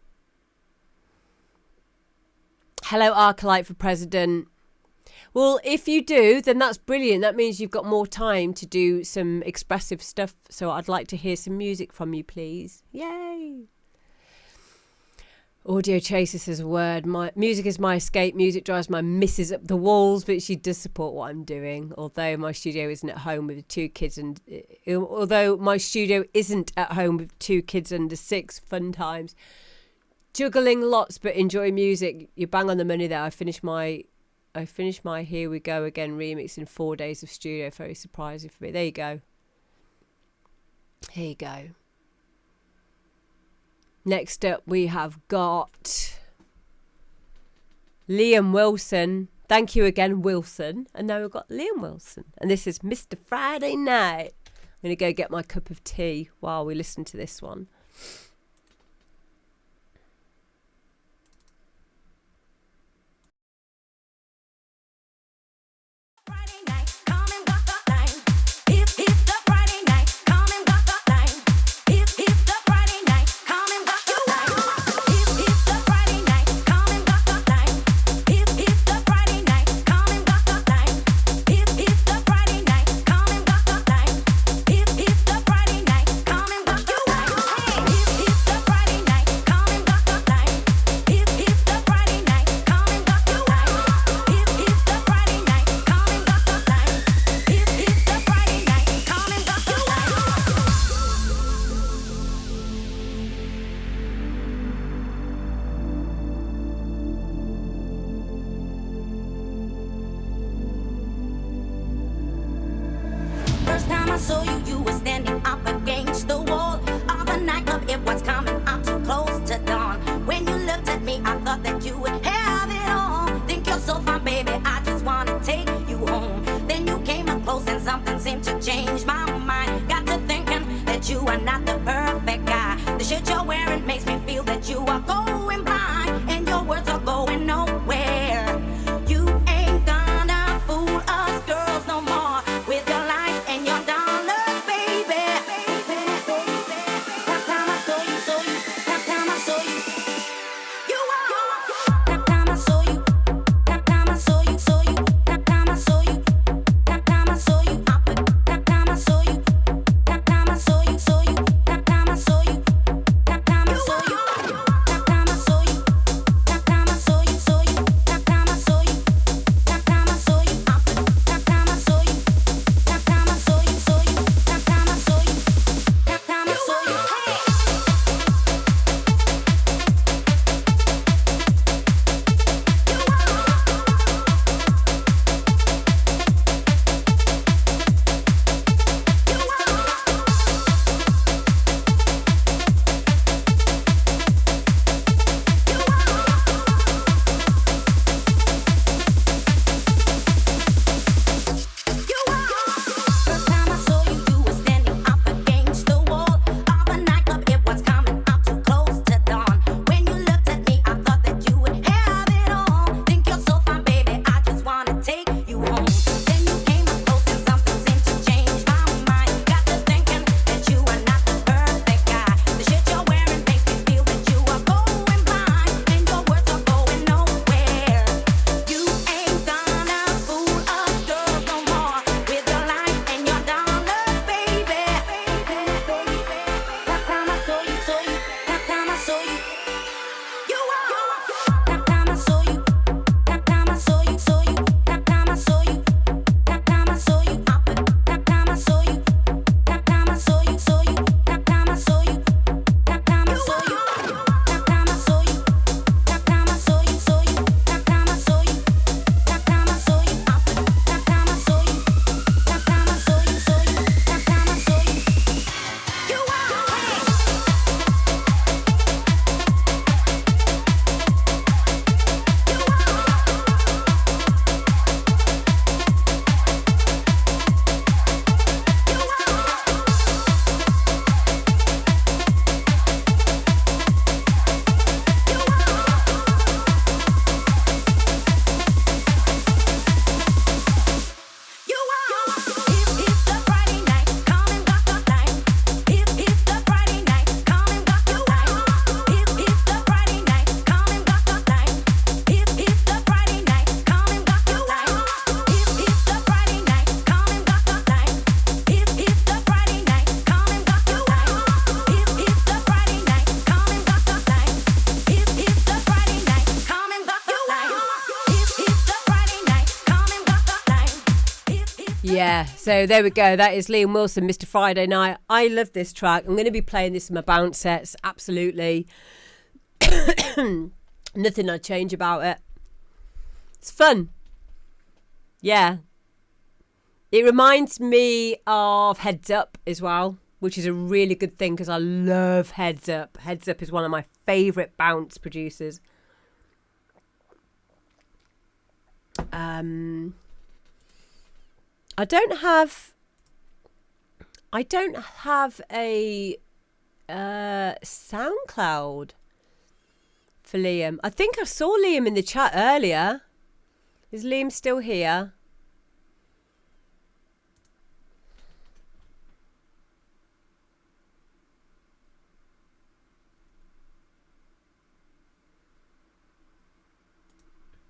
Hello, Arcolite for president. Well, if you do, then that's brilliant. That means you've got more time to do some expressive stuff. So I'd like to hear some music from you, please. Yay. Audio Chaser says a word. My music is my escape. Music drives my missus up the walls, but she does support what I'm doing. Although my studio isn't at home with 2 kids, and although my studio isn't at home with 2 kids under 6, fun times. Juggling lots, but enjoy music. You bang on the money there. I finished my Here We Go Again remix in 4 days of studio. Very surprising for me. There you go. Here you go. Next up, we have got Liam Wilson. Thank you again, Wilson. And now we've got Liam Wilson. And this is Mr. Friday Night. I'm going to go get my cup of tea while we listen to this one. With your life and your dollars. Yeah, so there we go. That is Liam Wilson, Mr. Friday Night. I love this track. I'm going to be playing this in my bounce sets. Absolutely. Nothing I'd change about it. It's fun. Yeah. It reminds me of Heads Up as well, which is a really good thing because I love Heads Up. Heads Up is one of my favourite bounce producers. I don't have a SoundCloud for Liam. I think I saw Liam in the chat earlier. Is Liam still here?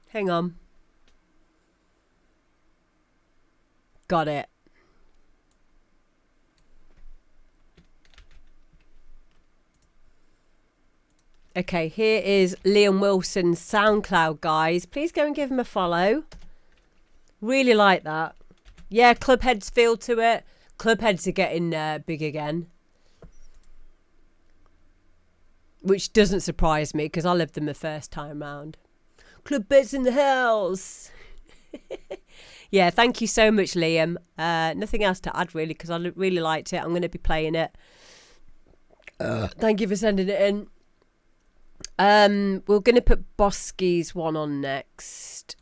Hang on. Got it. Okay, here is Liam Wilson's SoundCloud, guys. Please go and give him a follow. Really like that. Yeah, Clubheads feel to it. Clubheads are getting big again. Which doesn't surprise me because I loved them the first time round. Clubheads in the house. Yeah, thank you so much, Liam. Nothing else to add, really, because I really liked it. I'm going to be playing it. Thank you for sending it in. We're going to put Bosky's one on next.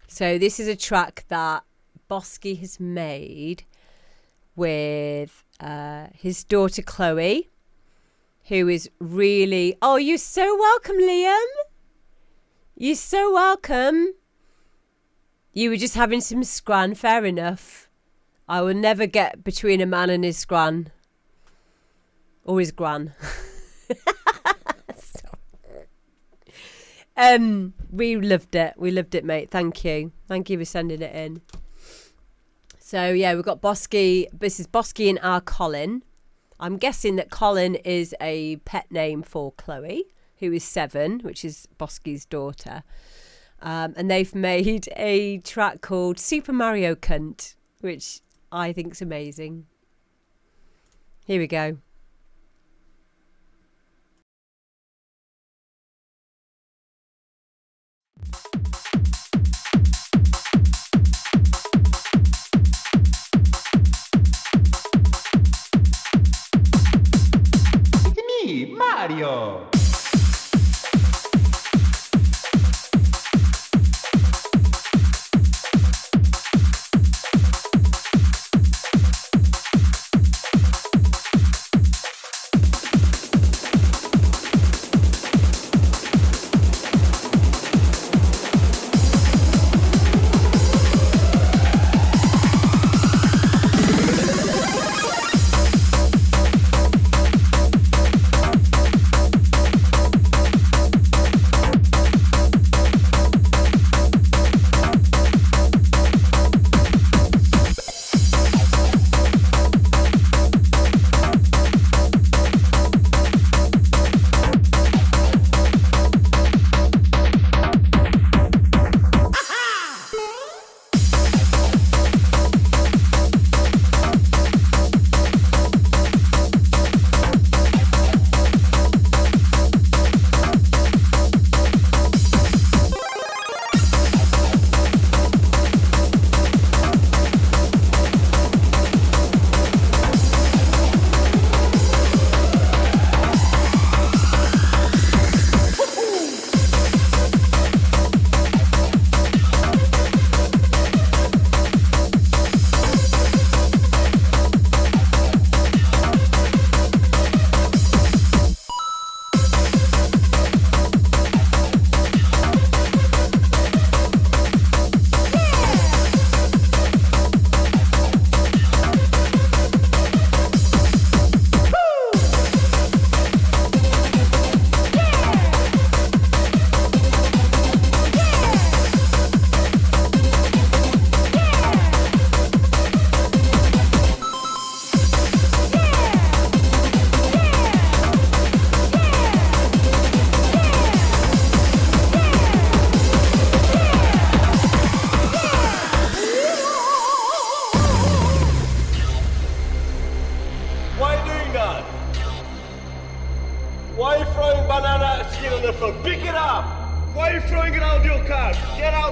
So this is a track that Bosky has made with his daughter Chloe, who is really... Oh, you're so welcome, Liam. You're so welcome. You were just having some scran, fair enough. I will never get between a man and his scran. Or his gran. We loved it. We loved it, mate. Thank you. Thank you for sending it in. So, yeah, we've got Bosky. This is Bosky and our Colin. I'm guessing that Colin is a pet name for Chloe, who is 7, which is Bosky's daughter. And they've made a track called Super Mario Cunt, which I think's amazing. Here we go. Mario.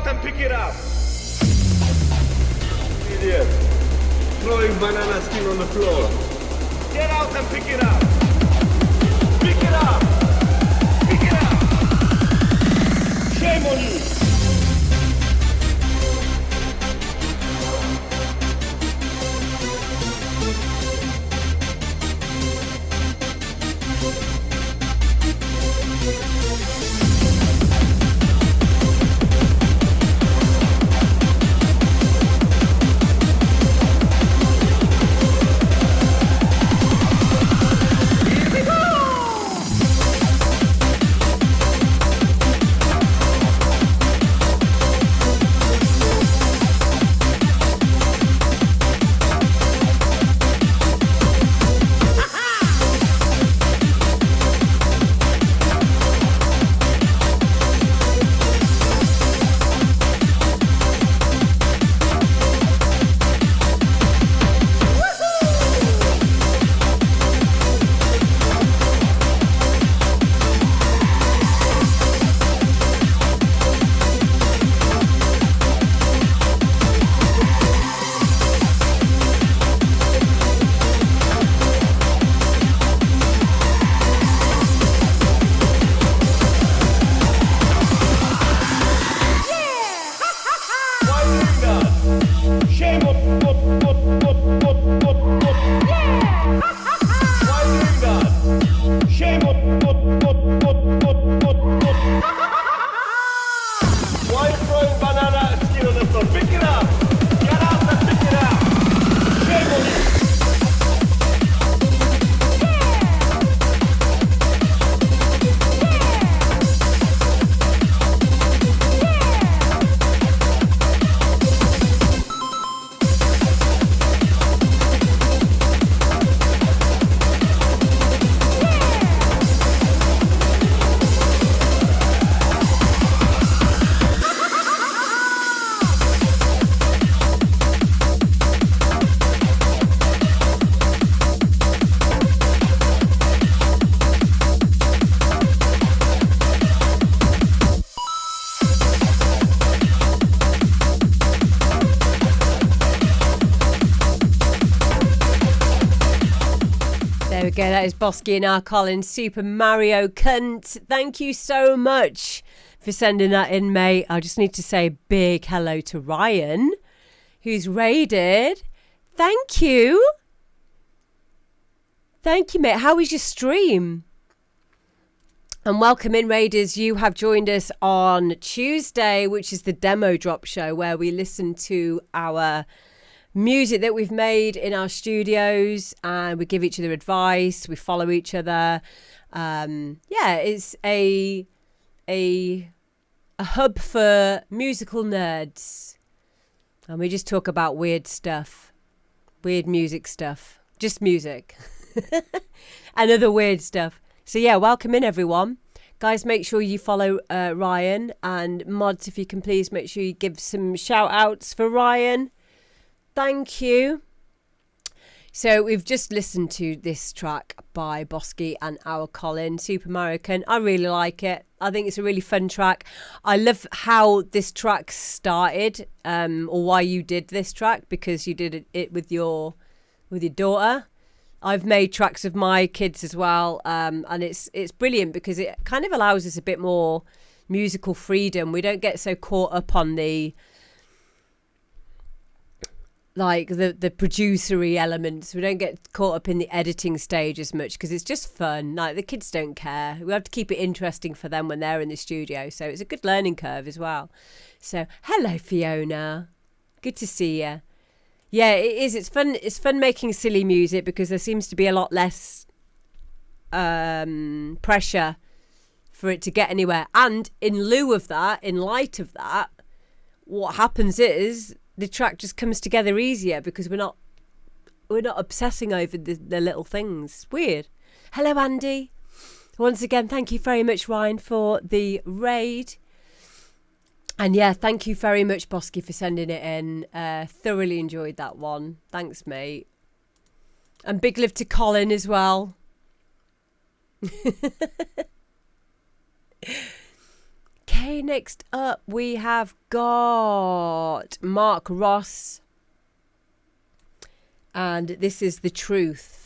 out and pick it up. Idiot. Throwing banana skin on the floor. Get out and pick it up. Pick it up. Pick it up. Shame on you. Go, that is Bosky and our Colin, Super Mario Cunt. Thank you so much for sending that in, mate. I just need to say a big hello to Ryan, who's raided. Thank you. Thank you, mate. How was your stream? And welcome in, raiders. You have joined us on Tuesday, which is the demo drop show, where we listen to our music that we've made in our studios, and we give each other advice, we follow each other. It's a hub for musical nerds, and we just talk about weird stuff, weird music stuff, just music and other weird stuff. So yeah, welcome in, everyone. Guys, make sure you follow Ryan, and mods, if you can please make sure you give some shout outs for Ryan. Thank you. So we've just listened to this track by Bosky and our Colin, Super American. I really like it. I think it's a really fun track. I love how this track started, or why you did this track, because you did it with your daughter. I've made tracks of my kids as well, and it's brilliant because it kind of allows us a bit more musical freedom. We don't get so caught up on the producery elements. We don't get caught up in the editing stage as much because it's just fun. Like, the kids don't care. We have to keep it interesting for them when they're in the studio. So it's a good learning curve as well. So hello, Fiona. Good to see you. Yeah, it is. It's fun. It's fun making silly music because there seems to be a lot less pressure for it to get anywhere. And in lieu of that, in light of that, what happens is the track just comes together easier because we're not obsessing over the little things. It's weird. Hello, Andy. Once again, thank you very much, Ryan, for the raid. And yeah, thank you very much, Bosky, for sending it in. Thoroughly enjoyed that one. Thanks, mate. And big love to Colin as well. Okay, next up we have got Mark Ross. And this is The Truth.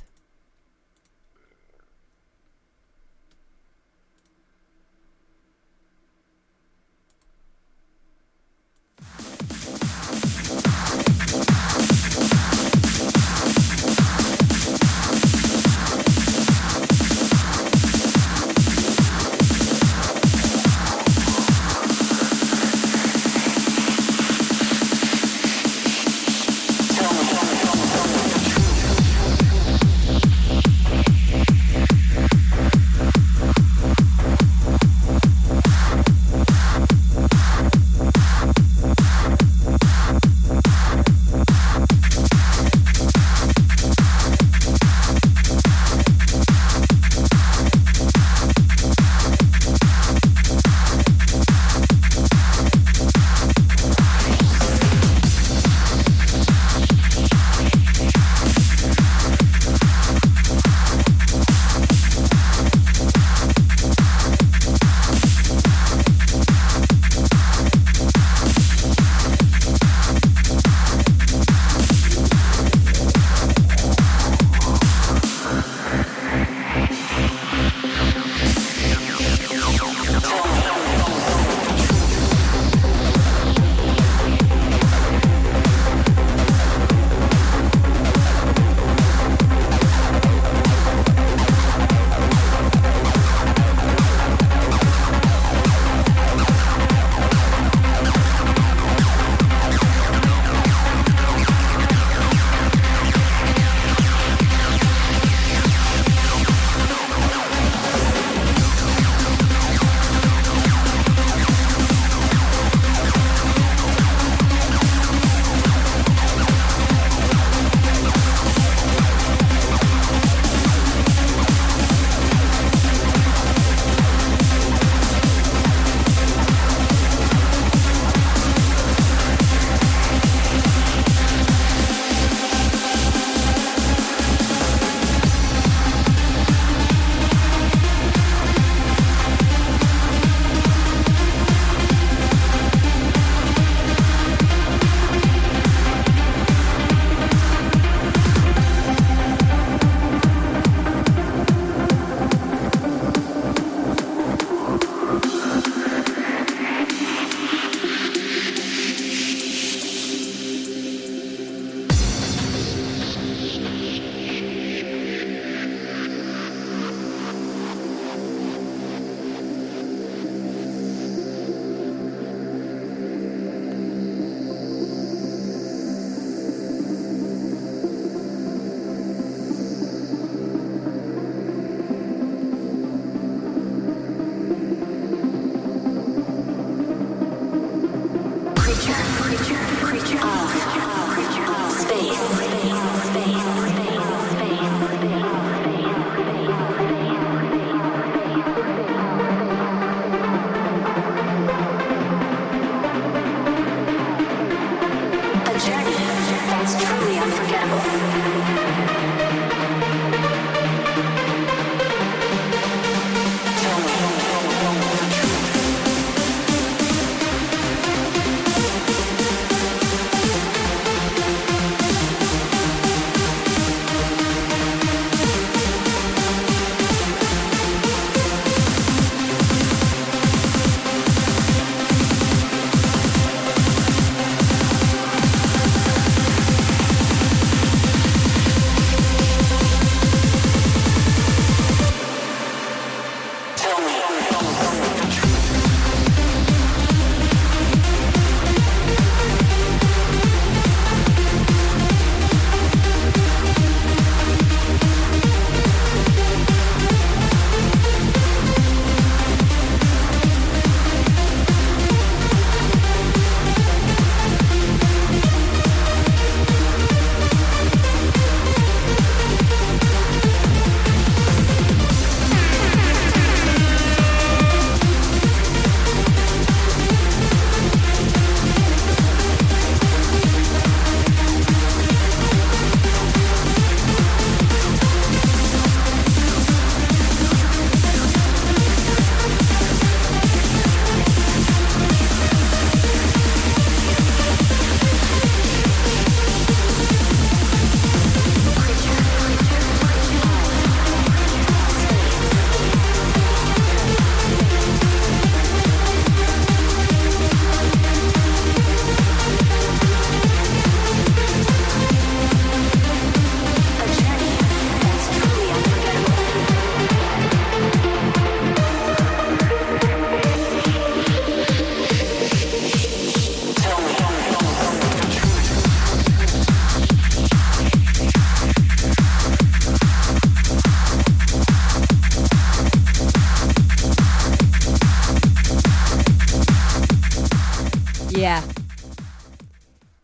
Yeah.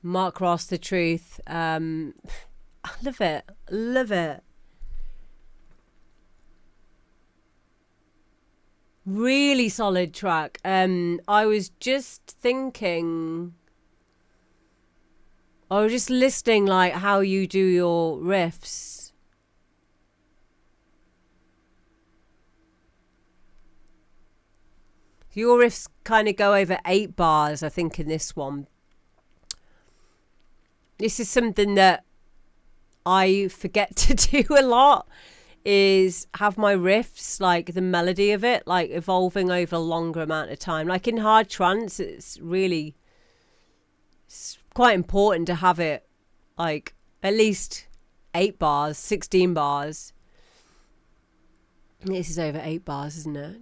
Mark Ross, The Truth. I love it. Love it. Really solid track. I was just thinking, I was just listening like how you do your riffs. Your riffs kind of go over 8 bars, I think, in this one. This is something that I forget to do a lot, is have my riffs, like the melody of it, like evolving over a longer amount of time. Like in hard trance, it's quite important to have it like at least 8 bars, 16 bars. This is over 8 bars, isn't it?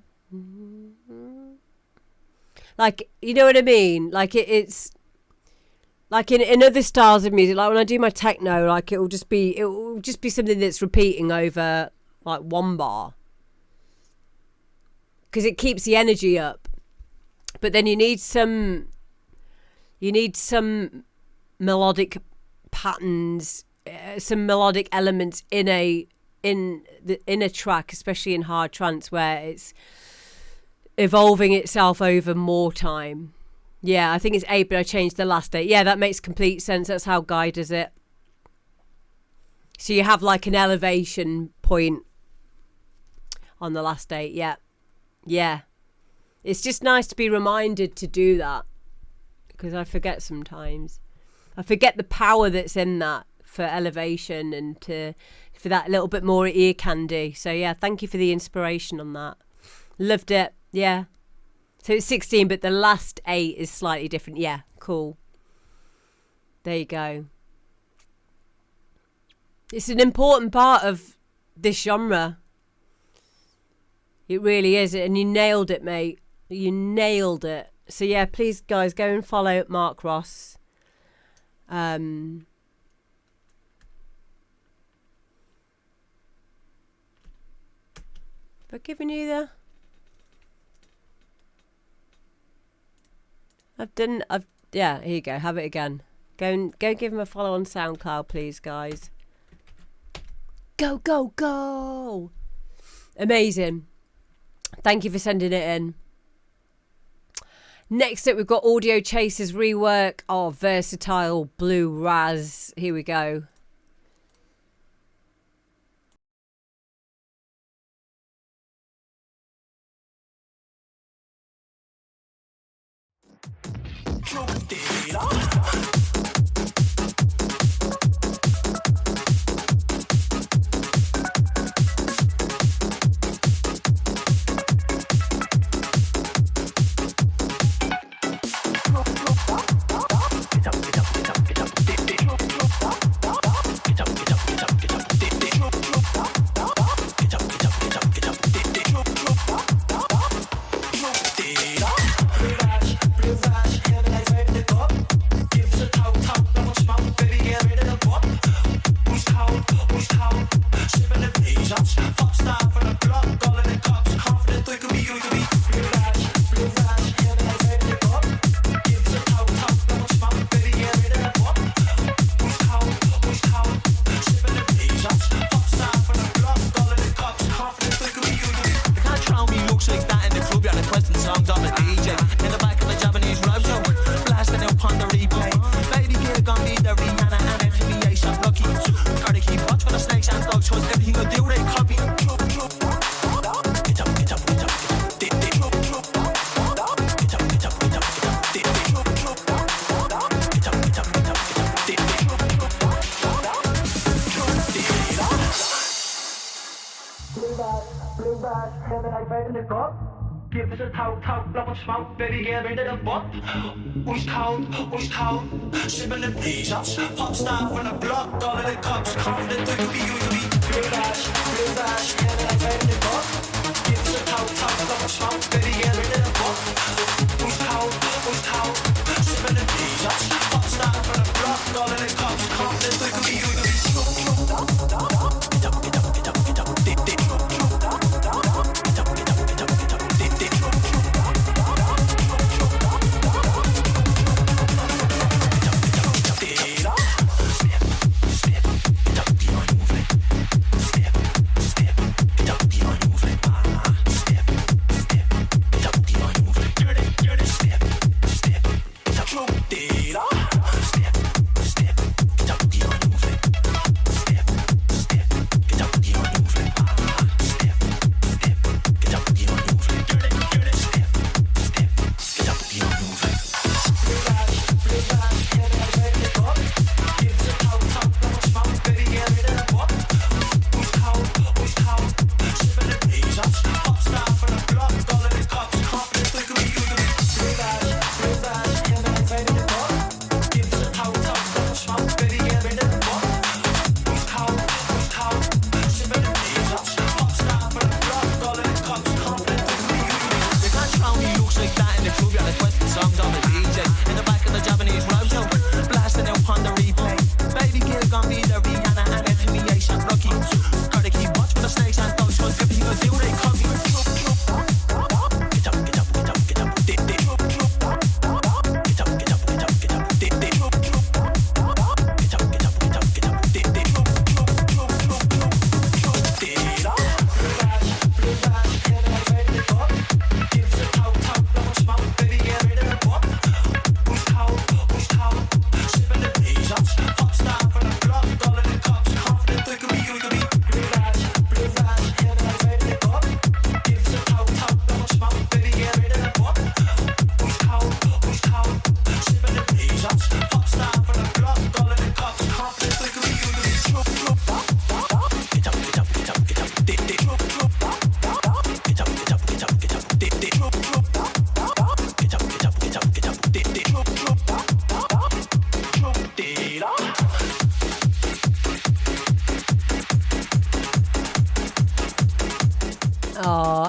Like, you know what I mean? Like it's like in other styles of music, like when I do my techno, like it will just be something that's repeating over like 1 bar, because it keeps the energy up. But then you need some melodic patterns, some melodic elements in a track, especially in hard trance, where it's evolving itself over more time. Yeah, I think it's 8, but I changed the last 8. Yeah, that makes complete sense. That's how Guy does it. So you have like an elevation point on the last 8. Yeah. Yeah. It's just nice to be reminded to do that, because I forget sometimes. I forget the power that's in that for elevation and for that little bit more ear candy. So yeah, thank you for the inspiration on that. Loved it. Yeah. So it's 16, but the last 8 is slightly different. Yeah, cool. There you go. It's an important part of this genre. It really is. And you nailed it, mate. You nailed it. So yeah, please, guys, go and follow Mark Ross. Have I given you the... yeah, here you go. Have it again. Go give him a follow on SoundCloud, please, guys. Go, go, go. Amazing. Thank you for sending it in. Next up, we've got Audio Chaser's rework of Versatile Blue Raz. Here we go.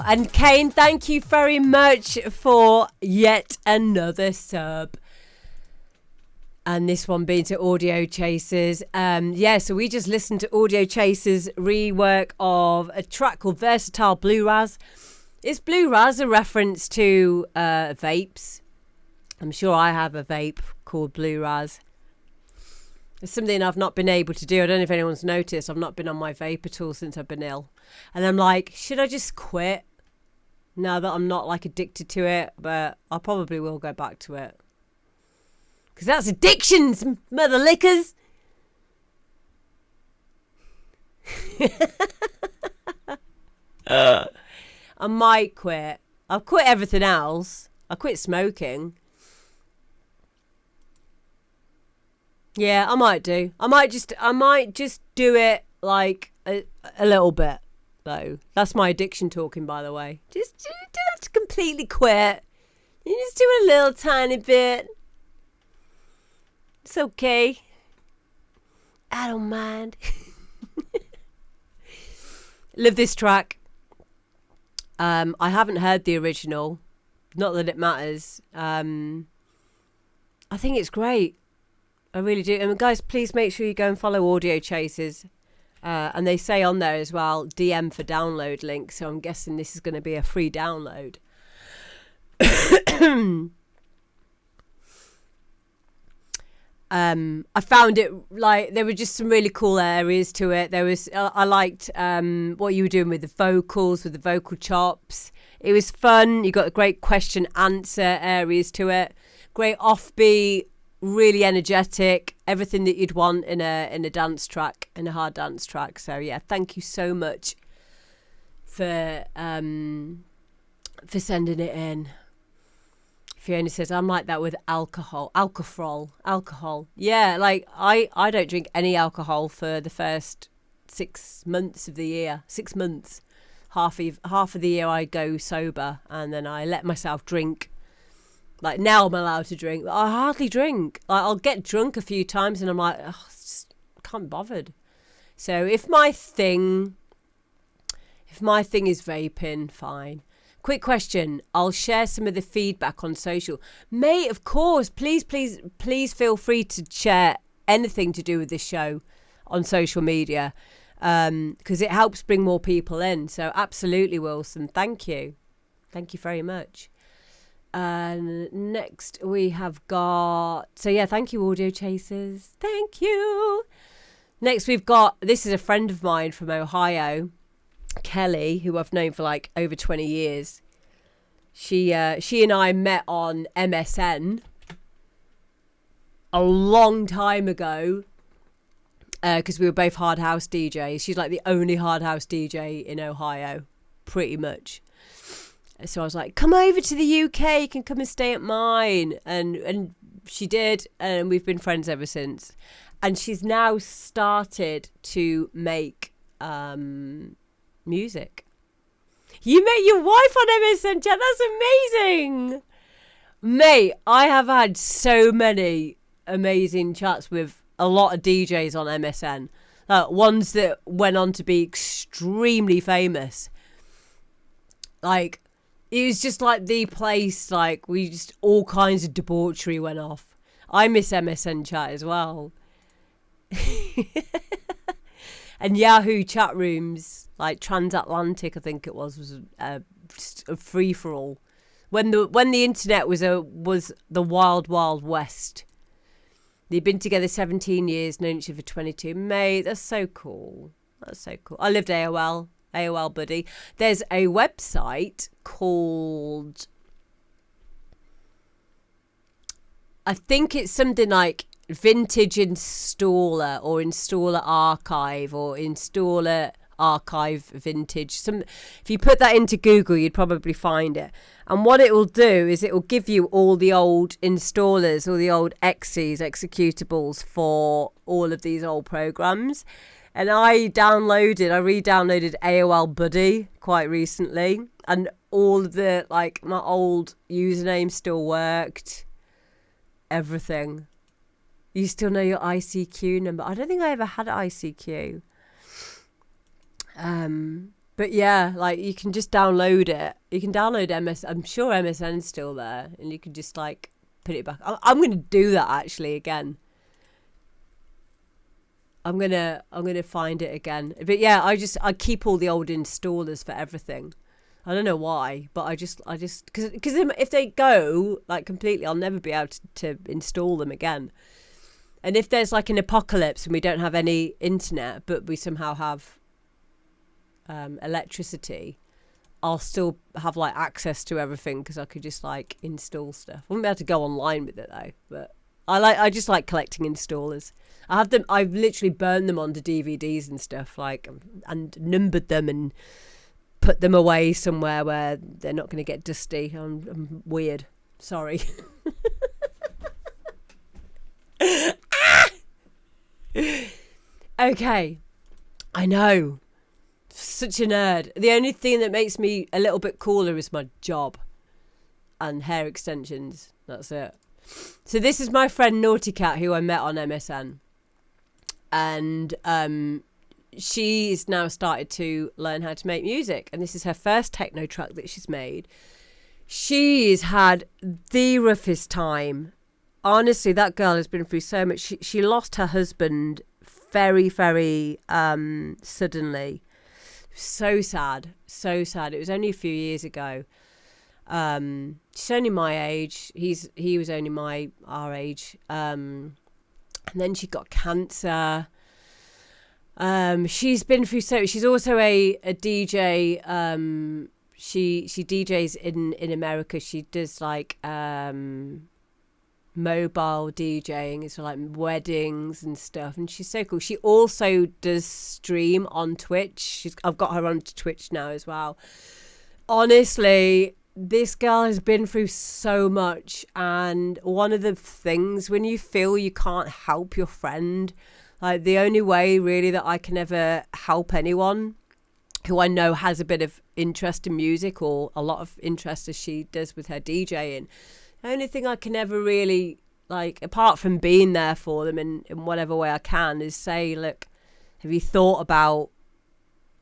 and Kane, thank you very much for yet another sub. And this one being to Audio Chasers. So we just listened to Audio Chasers' rework of a track called Versatile Blue Raz. Is Blue Raz a reference to vapes? I'm sure I have a vape called Blue Raz. It's something I've not been able to do. I don't know if anyone's noticed. I've not been on my vape at all since I've been ill. And I'm like, should I just quit now that I'm not like addicted to it? But I probably will go back to it. Because that's addictions, mother lickers. I might quit. I'll quit everything else. I quit smoking. Yeah, I might do. I might just do it like a little bit, though. That's my addiction talking, by the way. You don't have to completely quit. You just do a little tiny bit. It's okay. I don't mind. Love this track. I haven't heard the original. Not that it matters. I think it's great. I really do. And guys, please make sure you go and follow Audio Chasers. And they say on there as well, DM for download link. So I'm guessing this is going to be a free download. I found it like there were just some really cool areas to it. There was I liked what you were doing with the vocals, with the vocal chops. It was fun. You got a great question answer areas to it. Great offbeat, really energetic. Everything that you'd want in a dance track, in a hard dance track. So yeah, thank you so much for sending it in. Fiona says, I'm like that with alcohol. Yeah, like I don't drink any alcohol for the first 6 months of the year. 6 months. Half of the year I go sober and then I let myself drink. Like now I'm allowed to drink. But I hardly drink. Like I'll get drunk a few times and I'm like, oh, just can't be bothered. So if my thing is vaping, fine. Quick question. I'll share some of the feedback on social. Mate, of course. Please feel free to share anything to do with this show on social media because it helps bring more people in. So absolutely, Wilson. Thank you. Thank you very much. And next we have got... So yeah, thank you, Audio Chasers. Thank you. Next we've got... This is a friend of mine from Ohio. Kelly, who I've known for like over 20 years. She and I met on MSN a long time ago because we were both hard house DJs. She's like the only hard house DJ in Ohio, pretty much. So I was like, come over to the UK, you can come and stay at mine. And she did, and we've been friends ever since. And she's now started to make music. You met your wife on MSN chat. That's amazing. Mate, I have had so many amazing chats with a lot of DJs on MSN. Ones that went on to be extremely famous. Like, it was just like the place, like, we just, all kinds of debauchery went off. I miss MSN chat as well. And Yahoo chat rooms, like Transatlantic, I think it was just a free for all. When the internet was the wild, wild west. They've been together 17 years, known each other for 22. Mate, that's so cool. That's so cool. I lived AOL buddy. There's a website called, I think it's something like Vintage Installer or Installer Archive or Installer Archive Vintage. If you put that into Google, you'd probably find it. And what it will do is it will give you all the old installers, all the old exes, executables for all of these old programs. And I re-downloaded AOL Buddy quite recently, and all of the, like, my old username still worked. Everything. You still know your ICQ number. I don't think I ever had ICQ. But yeah, like you can just download it. You can download MS. I'm sure MSN's still there, and you can just like put it back. I'm going to do that actually again. I'm gonna find it again. But yeah, I keep all the old installers for everything. I don't know why, but I just because if they go like completely, I'll never be able to install them again. And if there's like an apocalypse and we don't have any internet, but we somehow have electricity, I'll still have like access to everything because I could just like install stuff. I wouldn't be able to go online with it though, but I just like collecting installers. I have them. I've literally burned them onto DVDs and stuff, like, and numbered them and put them away somewhere where they're not going to get dusty. I'm weird. Sorry. Okay. I know. Such a nerd. The only thing that makes me a little bit cooler is my job and hair extensions. That's it. So this is my friend Naughty Cat, who I met on MSN. And she's now started to learn how to make music. And this is her first techno track that she's made. She's had the roughest time. Honestly, that girl has been through so much. She lost her husband very, very suddenly. So sad. So sad. It was only a few years ago. She's only my age. He was only our age. And then she got cancer. She's been through so. She's also a DJ. She DJs in America. She does like mobile DJing, so like weddings and stuff. And she's so cool. She also does stream on Twitch. I've got her on Twitch now as well. Honestly, this girl has been through so much, and one of the things when you feel you can't help your friend, like the only way really that I can ever help anyone who I know has a bit of interest in music or a lot of interest as she does with her DJing, the only thing I can ever really, like, apart from being there for them in whatever way I can, is say, look, have you thought about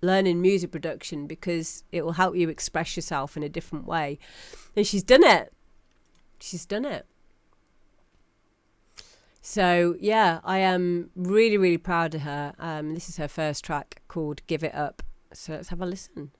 learning music production, because it will help you express yourself in a different way. And she's done it. So yeah, I am really, really proud of her. This is her first track called Give It Up. So let's have a listen.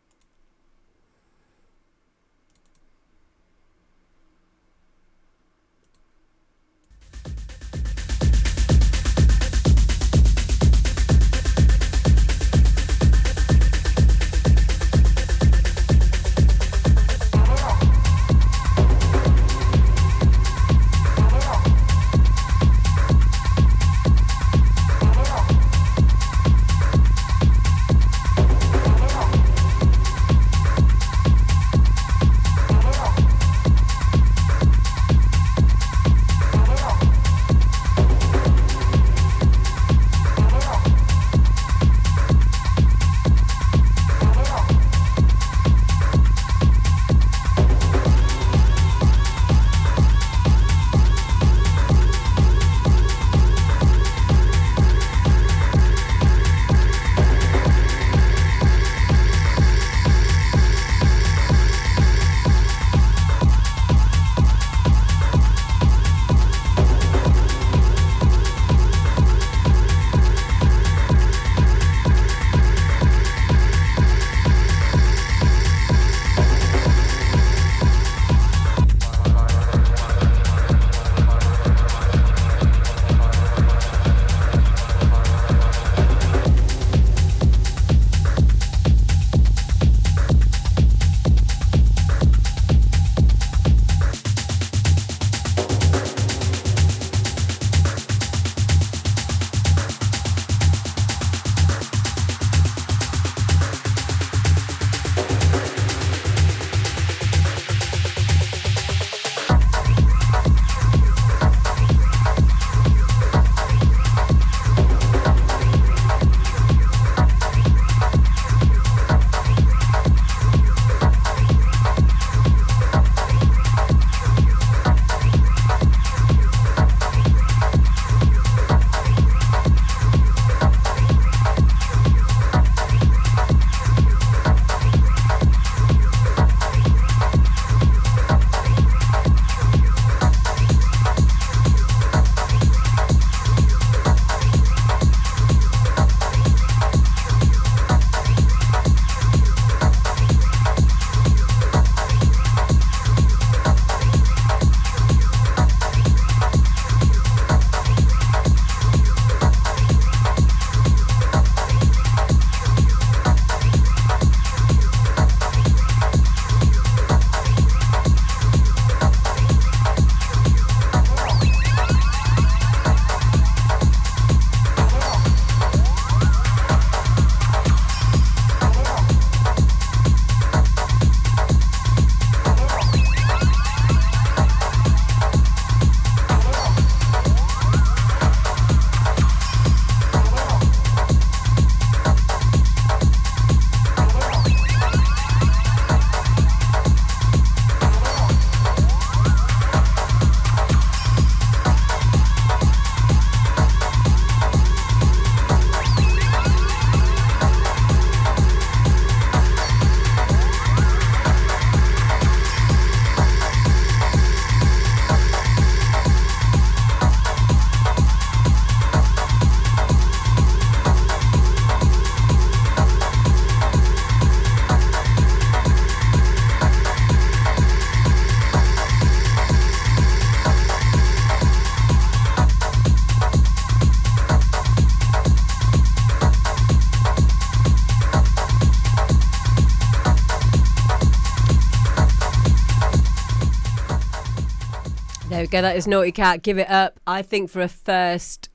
go. That is Naughty Cat. Give it up. I think for a first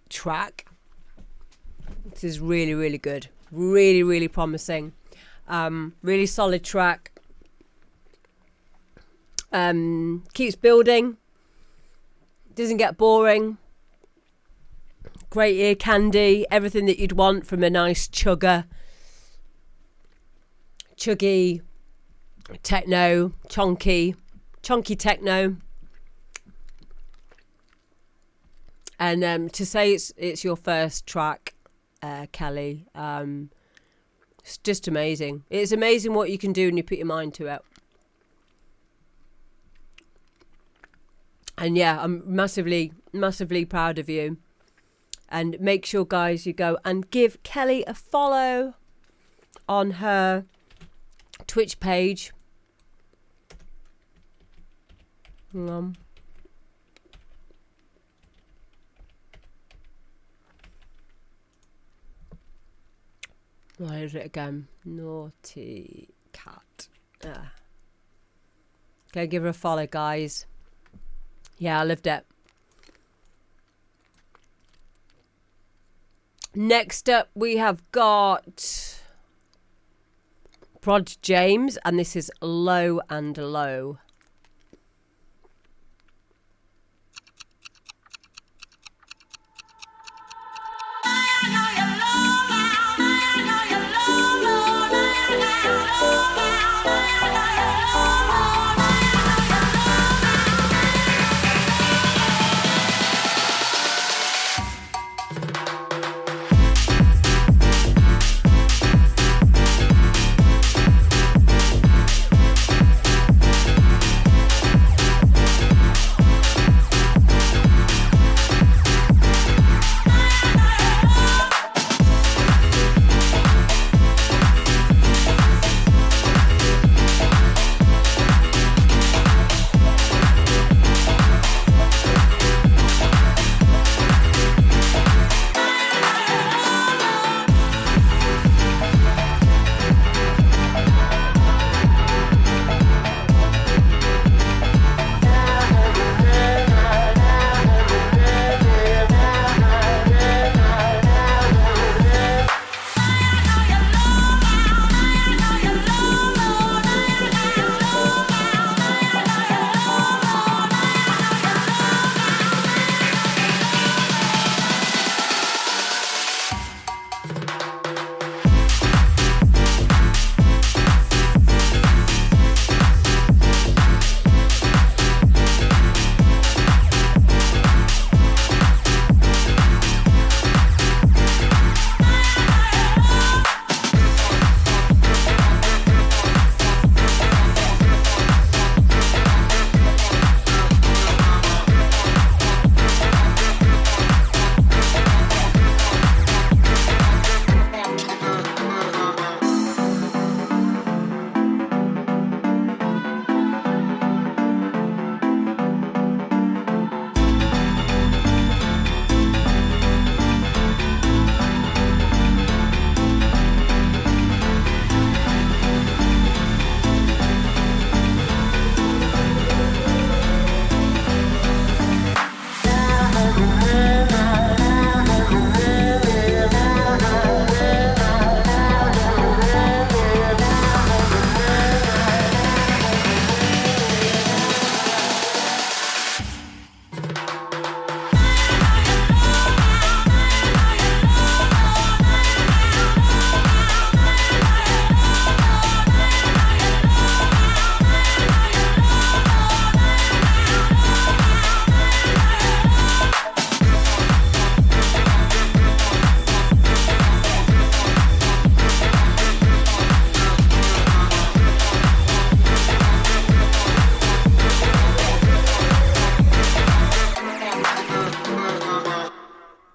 track, this is really, really good. Really, really promising. Really solid track. Keeps building. Doesn't get boring. Great ear candy. Everything that you'd want from a nice chuggy techno, chonky techno. And to say it's your first track, Kelly, it's just amazing. It's amazing what you can do when you put your mind to it. And yeah, I'm massively, massively proud of you. And make sure, guys, you go and give Kelly a follow on her Twitch page. Where is it again? Naughty Cat. Go give her a follow, guys. Yeah, I loved it. Next up, we have got Prod James, and this is Low and Low.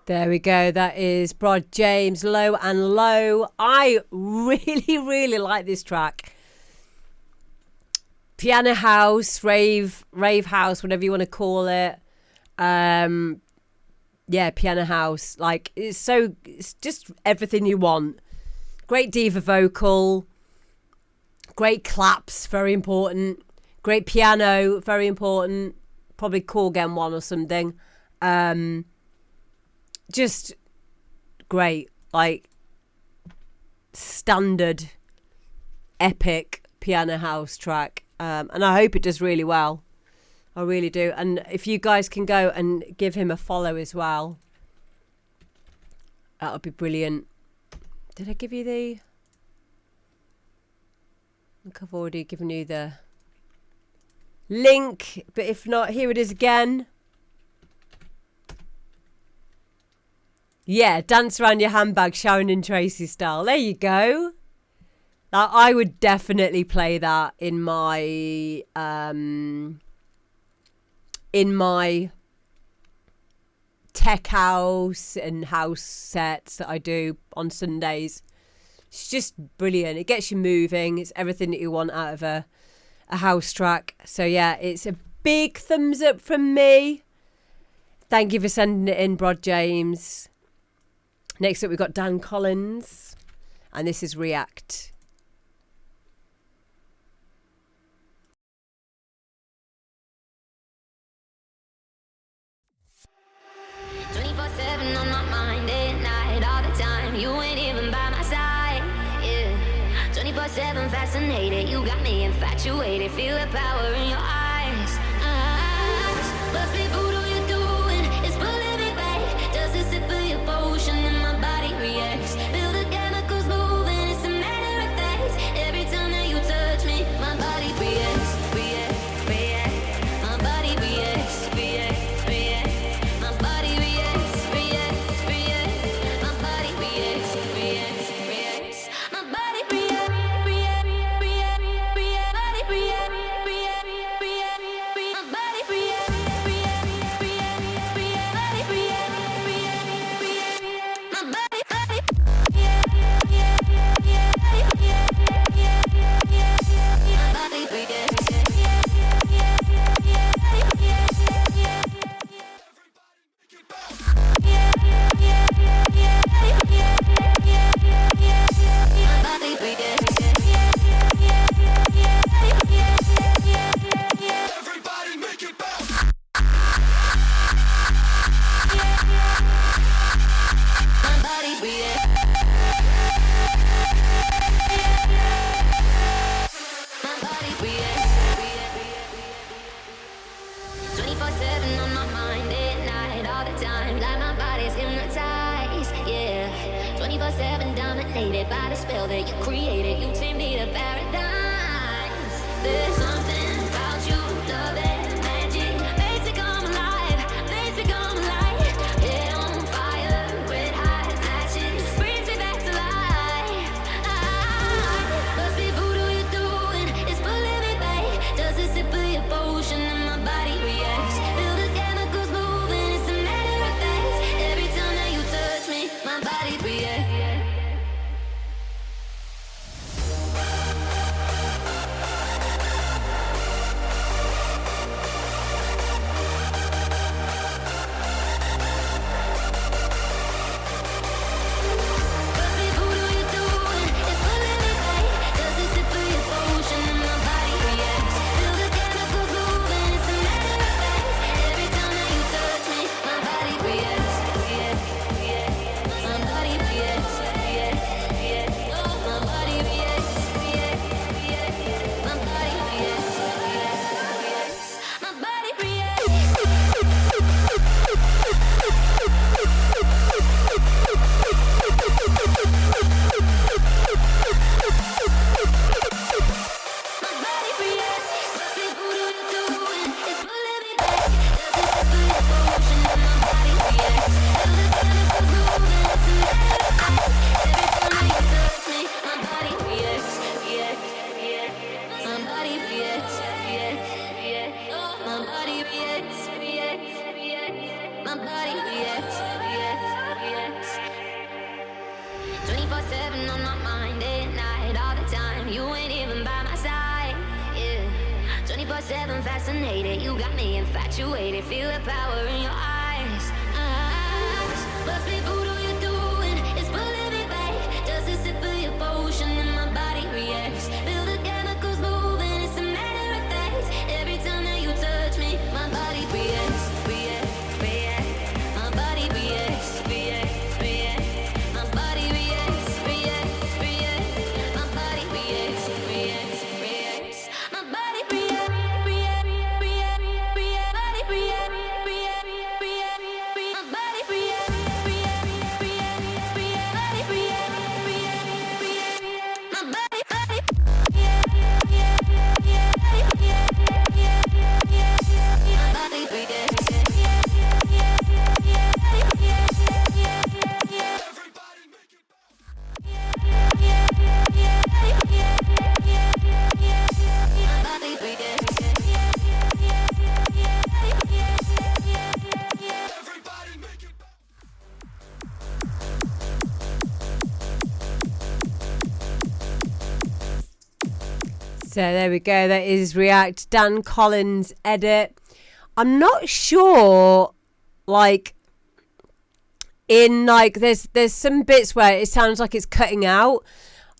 There we go. That is Prod James, Low and Low. I really, really like this track. Piano house, rave house, whatever you want to call it. Yeah, piano house. Like, it's just everything you want. Great diva vocal. Great claps, very important. Great piano, very important. probably Corgan 1 or something. Just great, like standard epic piano house track, and I hope it does really well. I really do. And if you guys can go and give him a follow as well, that would be brilliant. Did I give you the... I think I've already given you the link, but if not, here it is again. Yeah, dance around your handbag, Sharon and Tracy style. There you go. I would definitely play that in my tech house and house sets that I do on Sundays. It's just brilliant. It gets you moving. It's everything that you want out of a house track. So yeah, it's a big thumbs up from me. Thank you for sending it in, Brod James. Next up, we've got Dan Collins, and this is React. 24/7 on my mind at night, all the time. You ain't even by my side, yeah. 24/7 fascinated, you got me infatuated. Feel the power in your eyes. Must be voodoo you're doing, it's pulling me back. Just a sip of your potion and my body reacts. Feel the chemicals moving, it's a matter of fact. Every time that you touch me, my body reacts, react, react. My body reacts, react, react. My body reacts, react, react. My body reacts, reacts, reacts. My body react, react, react, react. Body react, react, react, react. My body react, react, react, react. Body react, react, react. My body, body, yeah, yeah, yeah. Body react, yeah, yeah, yeah. My body react, yeah, yeah, yeah. Body react, yeah, yeah, Everybody make it bounce. my body react. My body reacts. 24/7 on my mind at night, all the time. Like my body's hypnotized, yeah. 24/7 dominated by the spell that you created. You take me to paradise. There's something about you, love and magic. Basic, I'm alive. Basic, I'm alive. Head on fire, red hot flashes. Brings me back to life. Must be voodoo you're doing, it's pulling me back. Just a sip of your potion and my body reacts. Feel the chemicals moving, it's a matter of fact. Every time that you touch me, my body reacts. Must be voodoo you're doing, it's pulling me back. Just a sip of your potion and my body reacts. Feel the chemicals moving, it's a matter of fact. Every time that you touch me, my body reacts. React, react. My body reacts. React, react. My body reacts. React, react. My body reacts. React, react. My body reacts. My body reacts. Must be voodoo you're doing, it's pulling me back. Just a sip of your potion and my body reacts. Feel the chemicals moving, it's a matter of fact. Every time that you touch me, my body reacts. React, react. My body reacts. React, react. My body reacts. React, react. My body reacts. React, react. 24/7 on my mind at night, all the time. You ain't even by my side, yeah. 24/7 fascinated, you got me infatuated. Feel the power in your eyes. Must be voodoo you're doing, it's pulling me back. Just a sip of your potion and my body reacts. Feel the chemicals moving, it's a matter of fact. Every time that you touch me, my body reacts. So there we go. That is React Dan Collins edit. I'm not sure, like, in like there's some bits where it sounds like it's cutting out.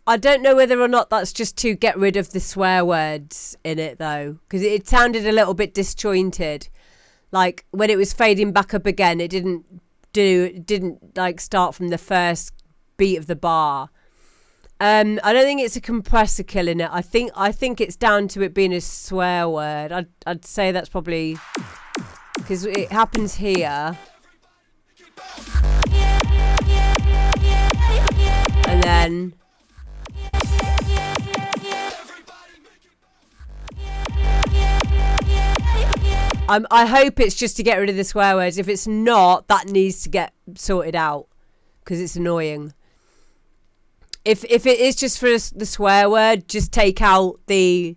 I don't know whether or not that's just to get rid of the swear words in it though, because it sounded a little bit disjointed. Like when it was fading back up again, it didn't like start from the first beat of the bar. I don't think it's a compressor killing it. I think it's down to it being a swear word. I'd say that's probably because it happens here. And then I hope it's just to get rid of the swear words. If it's not, that needs to get sorted out because it's annoying. If it is just for the swear word, just take out that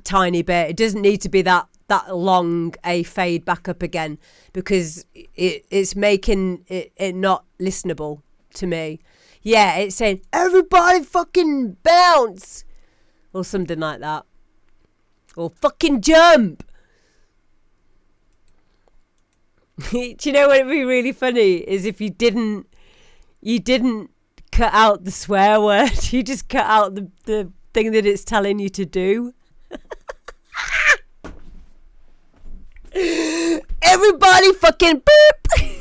tiny bit. It doesn't need to be that long a fade back up again because it's making it not listenable to me. Yeah, it's saying everybody fucking bounce or something like that, or fucking jump. Do you know what would be really funny is if you didn't cut out the swear word, you just cut out the thing that it's telling you to do. Everybody fucking boop.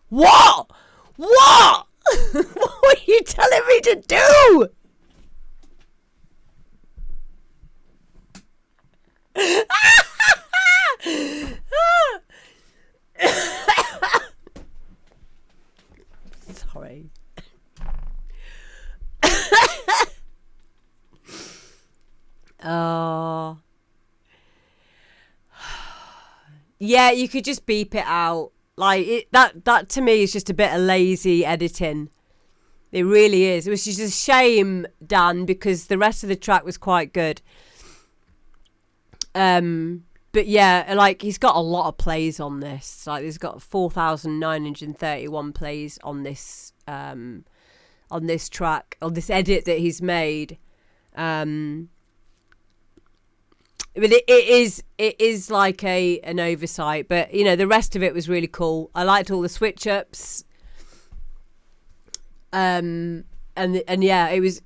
What? What? What are you telling me to do? Sorry. Oh. Yeah, you could just beep it out. Like that to me is just a bit of lazy editing. It really is. It was just a shame, Dan, because the rest of the track was quite good. But yeah, like he's got a lot of plays on this. Like there's got 4,931 plays on this track, on this edit that he's made. But it is like an oversight. But you know, the rest of it was really cool. I liked all the switch ups. And yeah, it was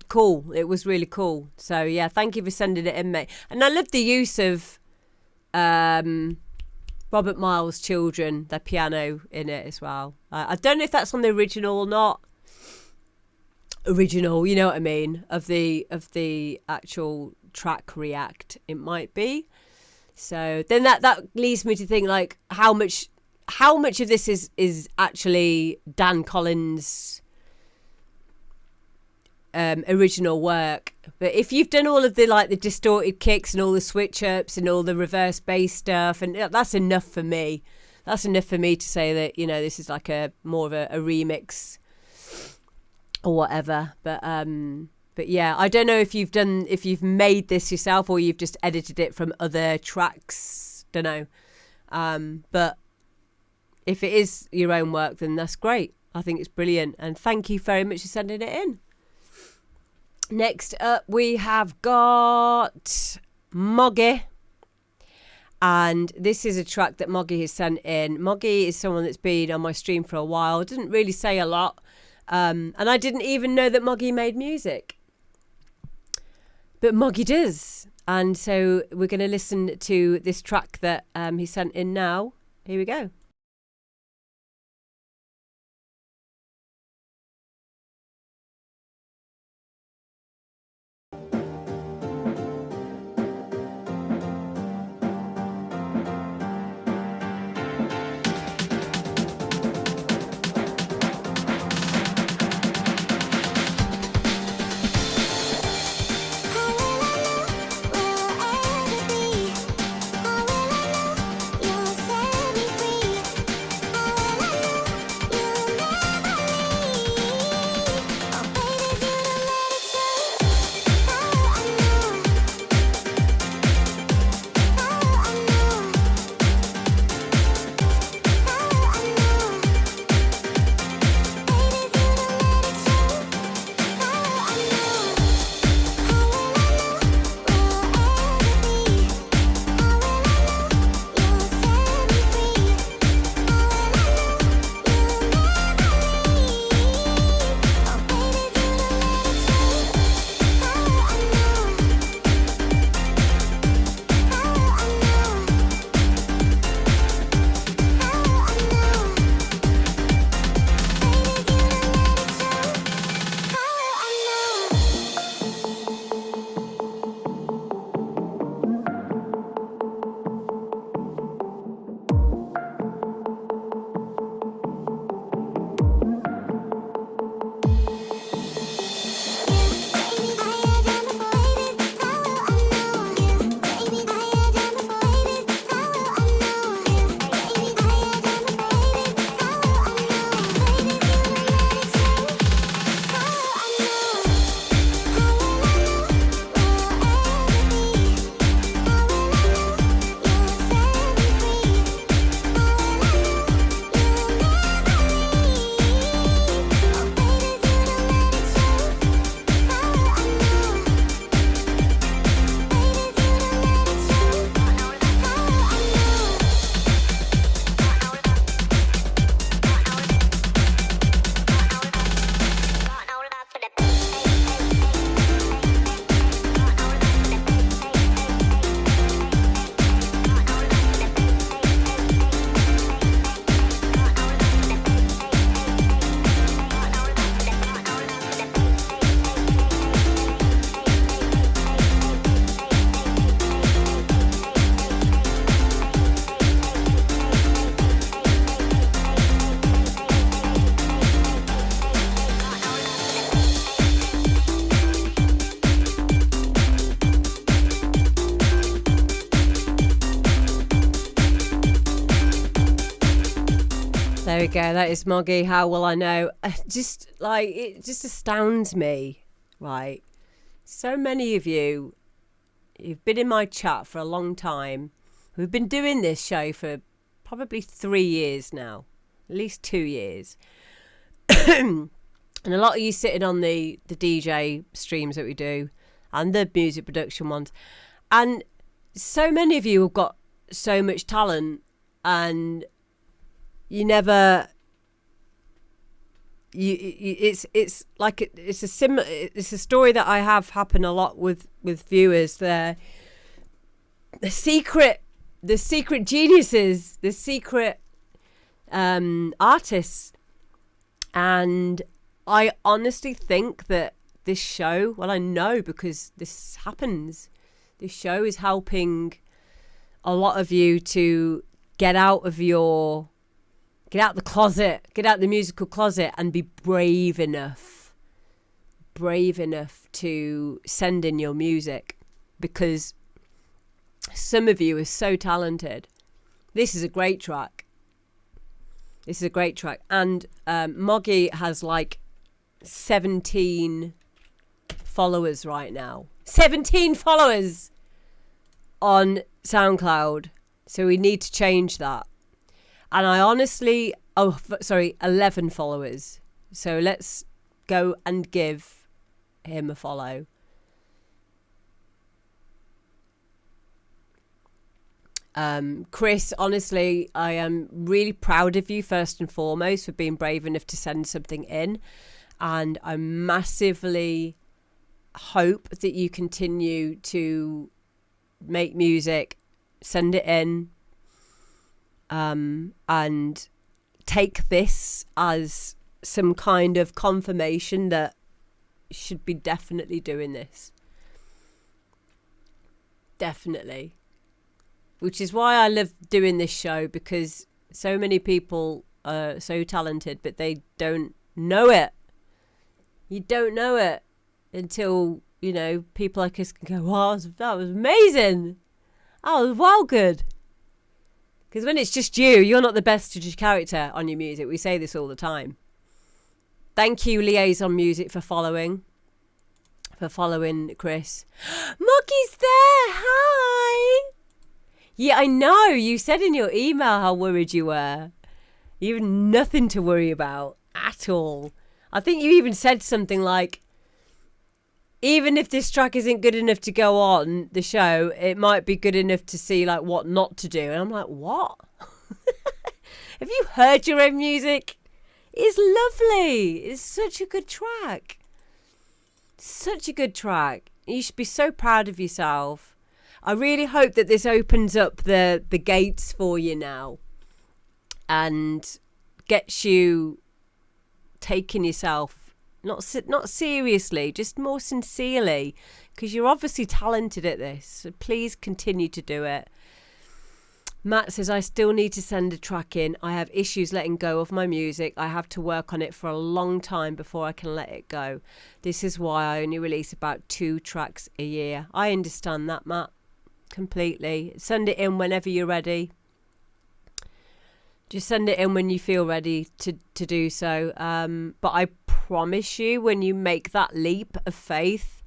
cool. It was really cool. So yeah, thank you for sending it in, mate. And I love the use of Robert Miles' Children, the piano in it as well. I don't know if that's on the original or not. Original, you know what I mean, of the actual track React. It might be. So then that leads me to think like how much of this is actually Dan Collins' original work. But if you've done all of the distorted kicks and all the switch ups and all the reverse bass stuff, and that's enough for me. That's enough for me to say that, you know, this is like a more of a remix or whatever. But yeah, I don't know if you've made this yourself or you've just edited it from other tracks. Don't know. But if it is your own work, then that's great. I think it's brilliant. And thank you very much for sending it in. Next up, we have got Moggy. And this is a track that Moggy has sent in. Moggy is someone that's been on my stream for a while. Doesn't really say a lot. And I didn't even know that Moggy made music. But Moggy does. And so we're going to listen to this track that he sent in now. Here we go. You'll set me free. There we go. That is Moggy. How will I know? Just like, it just astounds me, right? So many of you, you've been in my chat for a long time. We've been doing this show for probably 3 years now, at least 2 years. And a lot of you sitting on the DJ streams that we do and the music production ones. And so many of you have got so much talent, and you never, it's like it's a story that I have happen a lot with viewers. The secret geniuses, the secret artists. And I honestly think that this show, well, I know because this happens, this show is helping a lot of you to get out the closet, get out the musical closet, and be brave enough to send in your music, because some of you are so talented. This is a great track. And Moggy has like 17 followers right now. 17 followers on SoundCloud. So we need to change that. And I honestly, 11 followers. So let's go and give him a follow. Chris, honestly, I am really proud of you first and foremost for being brave enough to send something in. And I massively hope that you continue to make music, send it in, and take this as some kind of confirmation that you should be definitely doing this. Definitely. Which is why I love doing this show, because so many people are so talented, but they don't know it. You don't know it until, you know, people like us can go, wow, that was amazing. That was well good. Because when it's just you, you're not the best judge character on your music. We say this all the time. Thank you, Liaison Music, for following Chris. Moggy's there. Hi. Yeah, I know. You said in your email how worried you were. You have nothing to worry about at all. I think you even said something like, even if this track isn't good enough to go on the show, it might be good enough to see like what not to do. And I'm like, what? Have you heard your own music? It's lovely. It's such a good track. Such a good track. You should be so proud of yourself. I really hope that this opens up the gates for you now and gets you taking yourself not seriously, just more sincerely, because you're obviously talented at this. So please continue to do it. Matt says, I still need to send a track in. I have issues letting go of my music. I have to work on it for a long time before I can let it go. This is why I only release about 2 tracks a year. I understand that, Matt. Completely. Send it in whenever you're ready. Just send it in when you feel ready to do so. But I promise you, when you make that leap of faith,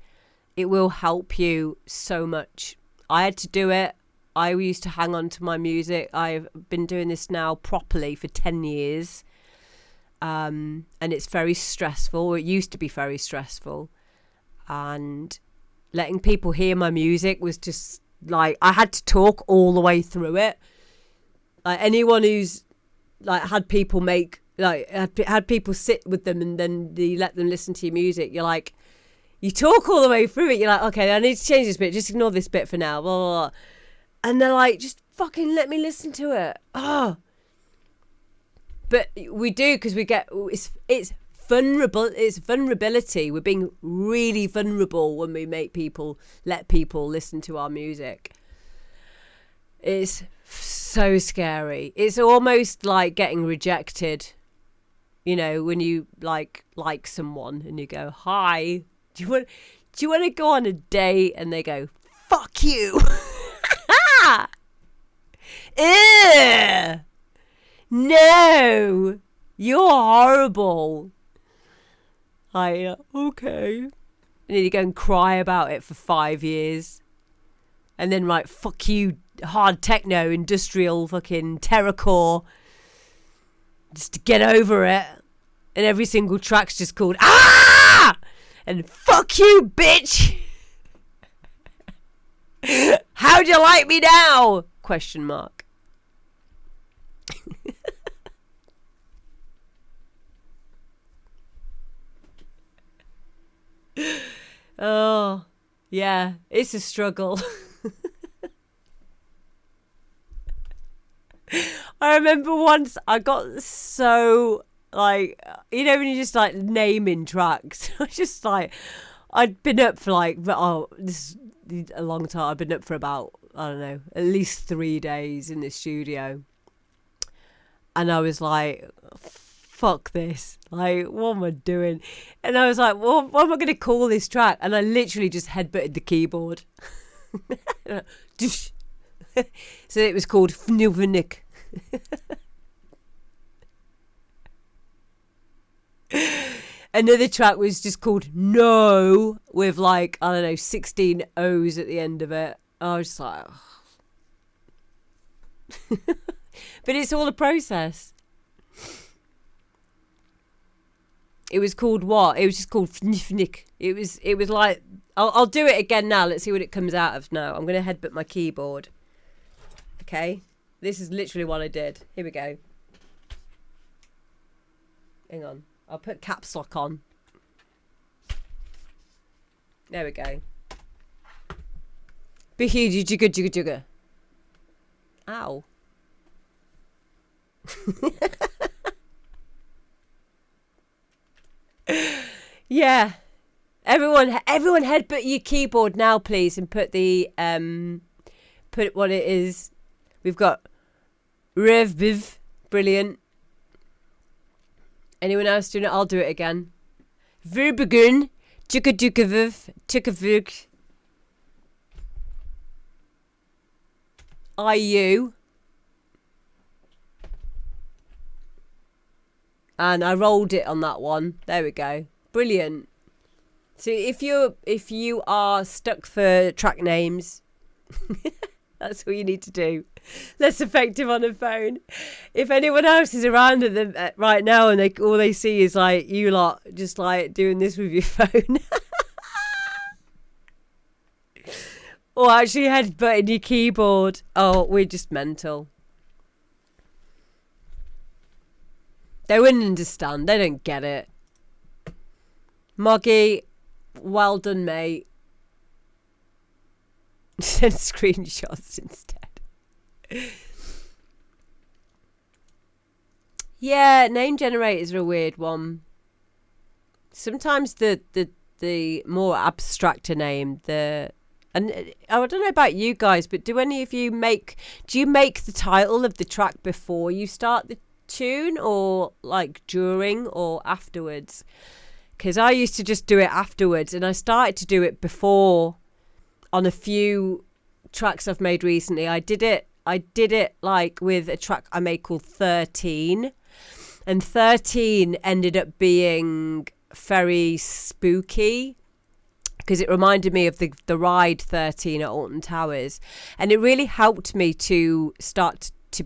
it will help you so much. I had to do it. I used to hang on to my music. I've been doing this now properly for 10 years. And it's very stressful. It used to be very stressful. And letting people hear my music was just like, I had to talk all the way through it. Like anyone who's like had people had people sit with them and then you let them listen to your music, you're like, you talk all the way through it. You're like, okay, I need to change this bit. Just ignore this bit for now. Blah, blah, blah. And they're like, just fucking let me listen to it. Oh. But we do, because we get, it's vulnerable. It's vulnerability. We're being really vulnerable when we let people listen to our music. It's so scary. It's almost like getting rejected. You know, when you like someone and you go, hi, do you want to go on a date? And they go, fuck you. Ew. No. You're horrible. Okay. And then you go and cry about it for 5 years. And then like, fuck you, hard techno, industrial fucking terrorcore. Just to get over it. And every single track's just called, ah! And fuck you, bitch! How do you like me now? Question mark. Oh, yeah, it's a struggle. I remember once I got so, like, you know, when you just like naming tracks, I just like, I'd been up for like, this is a long time. I've been up for about, I don't know, at least 3 days in the studio. And I was like, fuck this. Like, what am I doing? And I was like, well, what am I going to call this track? And I literally just headbutted the keyboard. So it was called Fnuvenik. Another track was just called No, with like, I don't know, 16 O's at the end of it. I was just like, oh. But it's all a process. It was called what? It was just called Fnifnik. It was like, I'll do it again now. Let's see what it comes out of now. I'm going to headbutt my keyboard. Okay. This is literally what I did. Here we go. Hang on. I'll put caps lock on. There we go. Bihi jigga jigga jigga. Ow. Yeah. Everyone headbutt your keyboard now, please, and put the put what it is. We've got Revbiv, brilliant. Anyone else doing it? I'll do it again. Verbegun, Jukadukaviv, Tukavug. IU. And I rolled it on that one. There we go. Brilliant. So if you are stuck for track names, that's what you need to do. Less effective on a phone. If anyone else is around at them right now and all they see is like you lot just like doing this with your phone, or actually headbutting your keyboard, oh, we're just mental. They wouldn't understand. They don't get it. Moggy, well done, mate. Send screenshots instead. Yeah, name generators are a weird one. Sometimes the more abstract a name, and I don't know about you guys, but do any of you make the title of the track before you start the tune, or like during or afterwards? Because I used to just do it afterwards, and I started to do it before on a few tracks I've made recently. I did it like with a track I made called 13, and 13 ended up being very spooky because it reminded me of the ride 13 at Alton Towers, and it really helped me to start to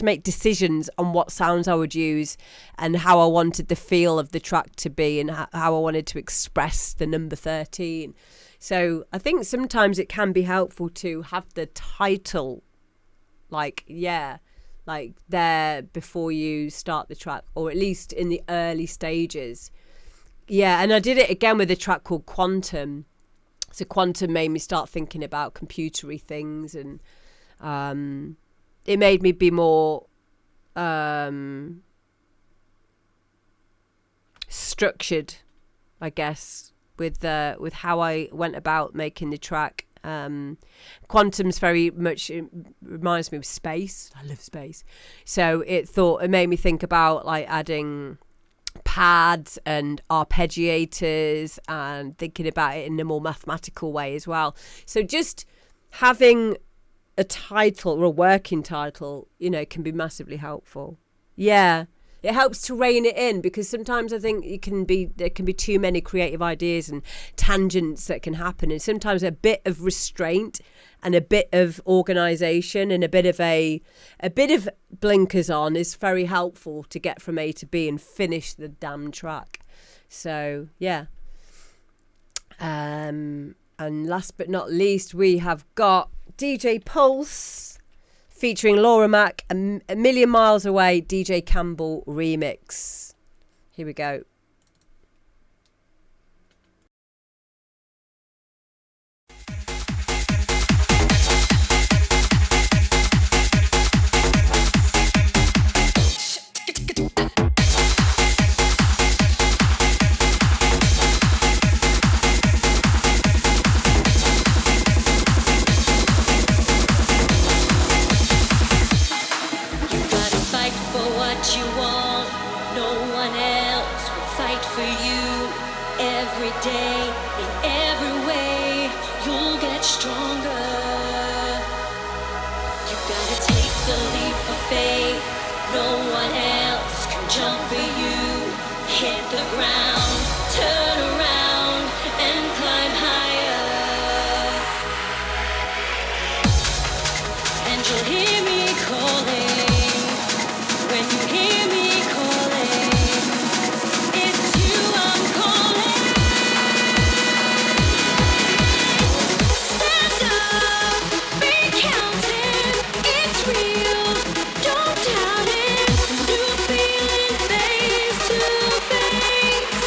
make decisions on what sounds I would use and how I wanted the feel of the track to be and how I wanted to express the number 13. So I think sometimes it can be helpful to have the title like there before you start the track, or at least in the early stages. Yeah, and I did it again with a track called Quantum. So Quantum made me start thinking about computery things, and it made me be more structured, I guess, with how I went about making the track. Quantum's very much, it reminds me of space. I love space. So it made me think about like adding pads and arpeggiators and thinking about it in a more mathematical way as well. So just having a title or a working title, can be massively helpful. Yeah. It helps to rein it in, because sometimes I think there can be too many creative ideas and tangents that can happen, and sometimes a bit of restraint and a bit of organisation and a bit of blinkers on is very helpful to get from A to B and finish the damn track. So yeah. And last but not least, we have got DJ Pulse featuring Laura Mack, A Million Miles Away, DJ Campbell remix. Here we go. You want, no one else will fight for you. Every day, in every way, you'll get stronger. You gotta take the leap of faith. No one else can jump for you. Hit the ground, turn around, and climb higher. And you'll hear me calling. When you hear me calling, it's you I'm calling. Stand up, be counted, it's real, don't doubt it. New feeling face to face.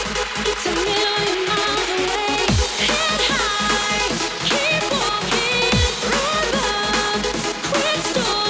It's a million miles away. Head high, keep walking, run up, quit stalling.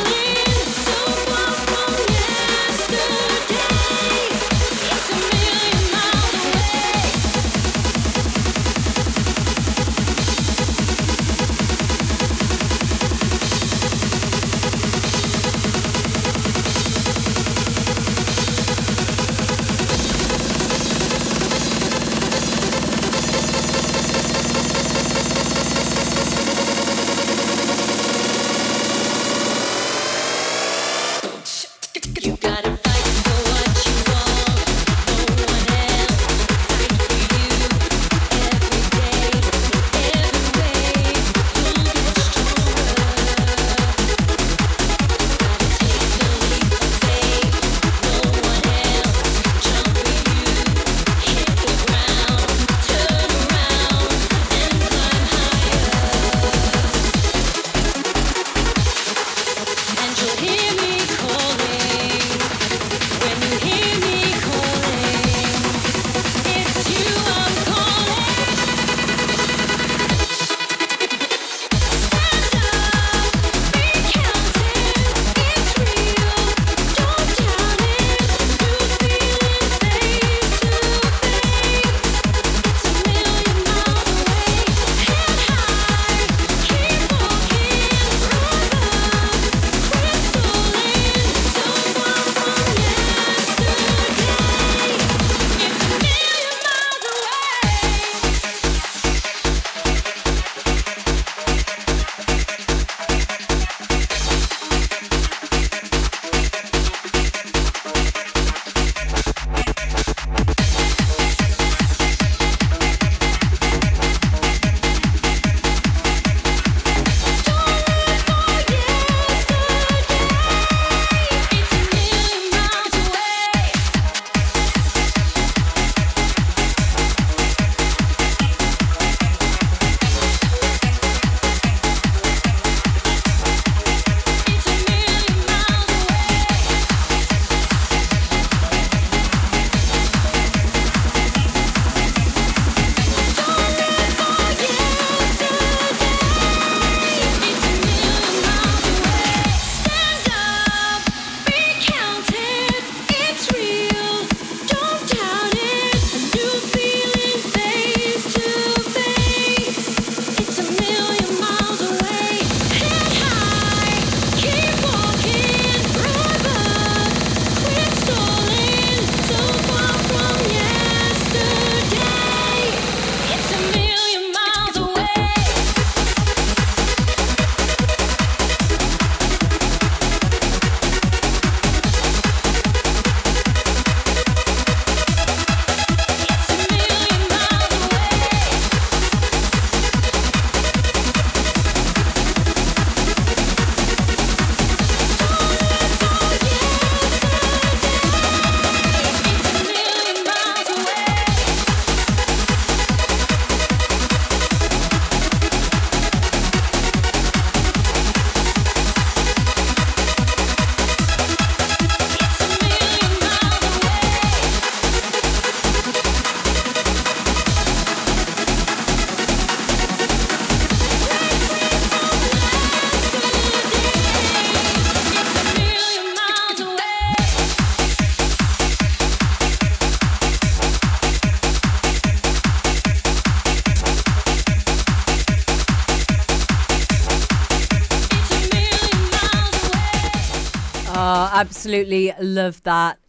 absolutely love that.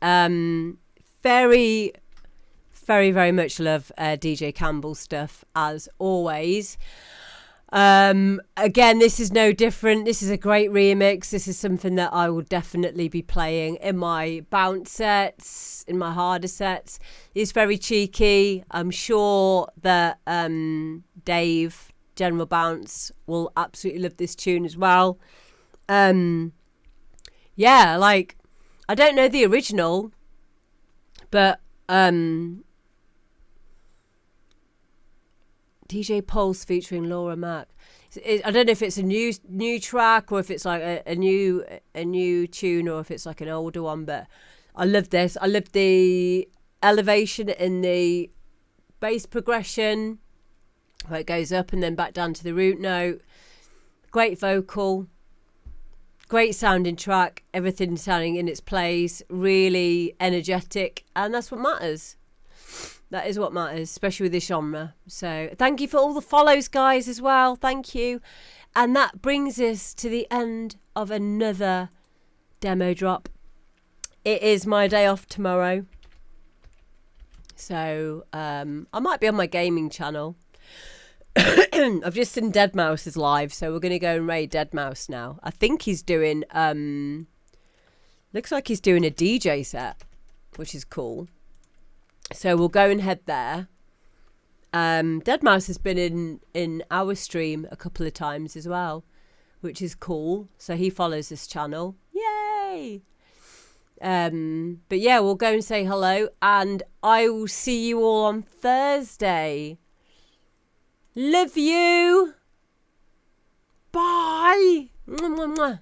Very, very, very much love DJ Campbell's stuff as always. Again, this is no different. This is a great remix. This is something that I will definitely be playing in my bounce sets, in my harder sets. It's very cheeky. I'm sure that Dave, General Bounce, will absolutely love this tune as well. Yeah, like, I don't know the original, but DJ Pulse featuring Laura Mack. I don't know if it's a new track or if it's like a new tune or if it's like an older one, but I love this. I love the elevation in the bass progression where it goes up and then back down to the root note. Great vocal, great sounding track, everything sounding in its place, really energetic, and that's what matters. That is what matters, especially with this genre. So thank you for all the follows, guys, as well. Thank you. And that brings us to the end of another demo drop. It is my day off tomorrow. So I might be on my gaming channel. I've just seen deadmau5 is live, so we're going to go and raid deadmau5 now. I think he's doing... looks like he's doing a DJ set, which is cool. So we'll go and head there. deadmau5 has been in our stream a couple of times as well, which is cool. So he follows this channel. Yay! But yeah, we'll go and say hello, and I will see you all on Thursday. Love you. Bye. Mwah, mwah, mwah.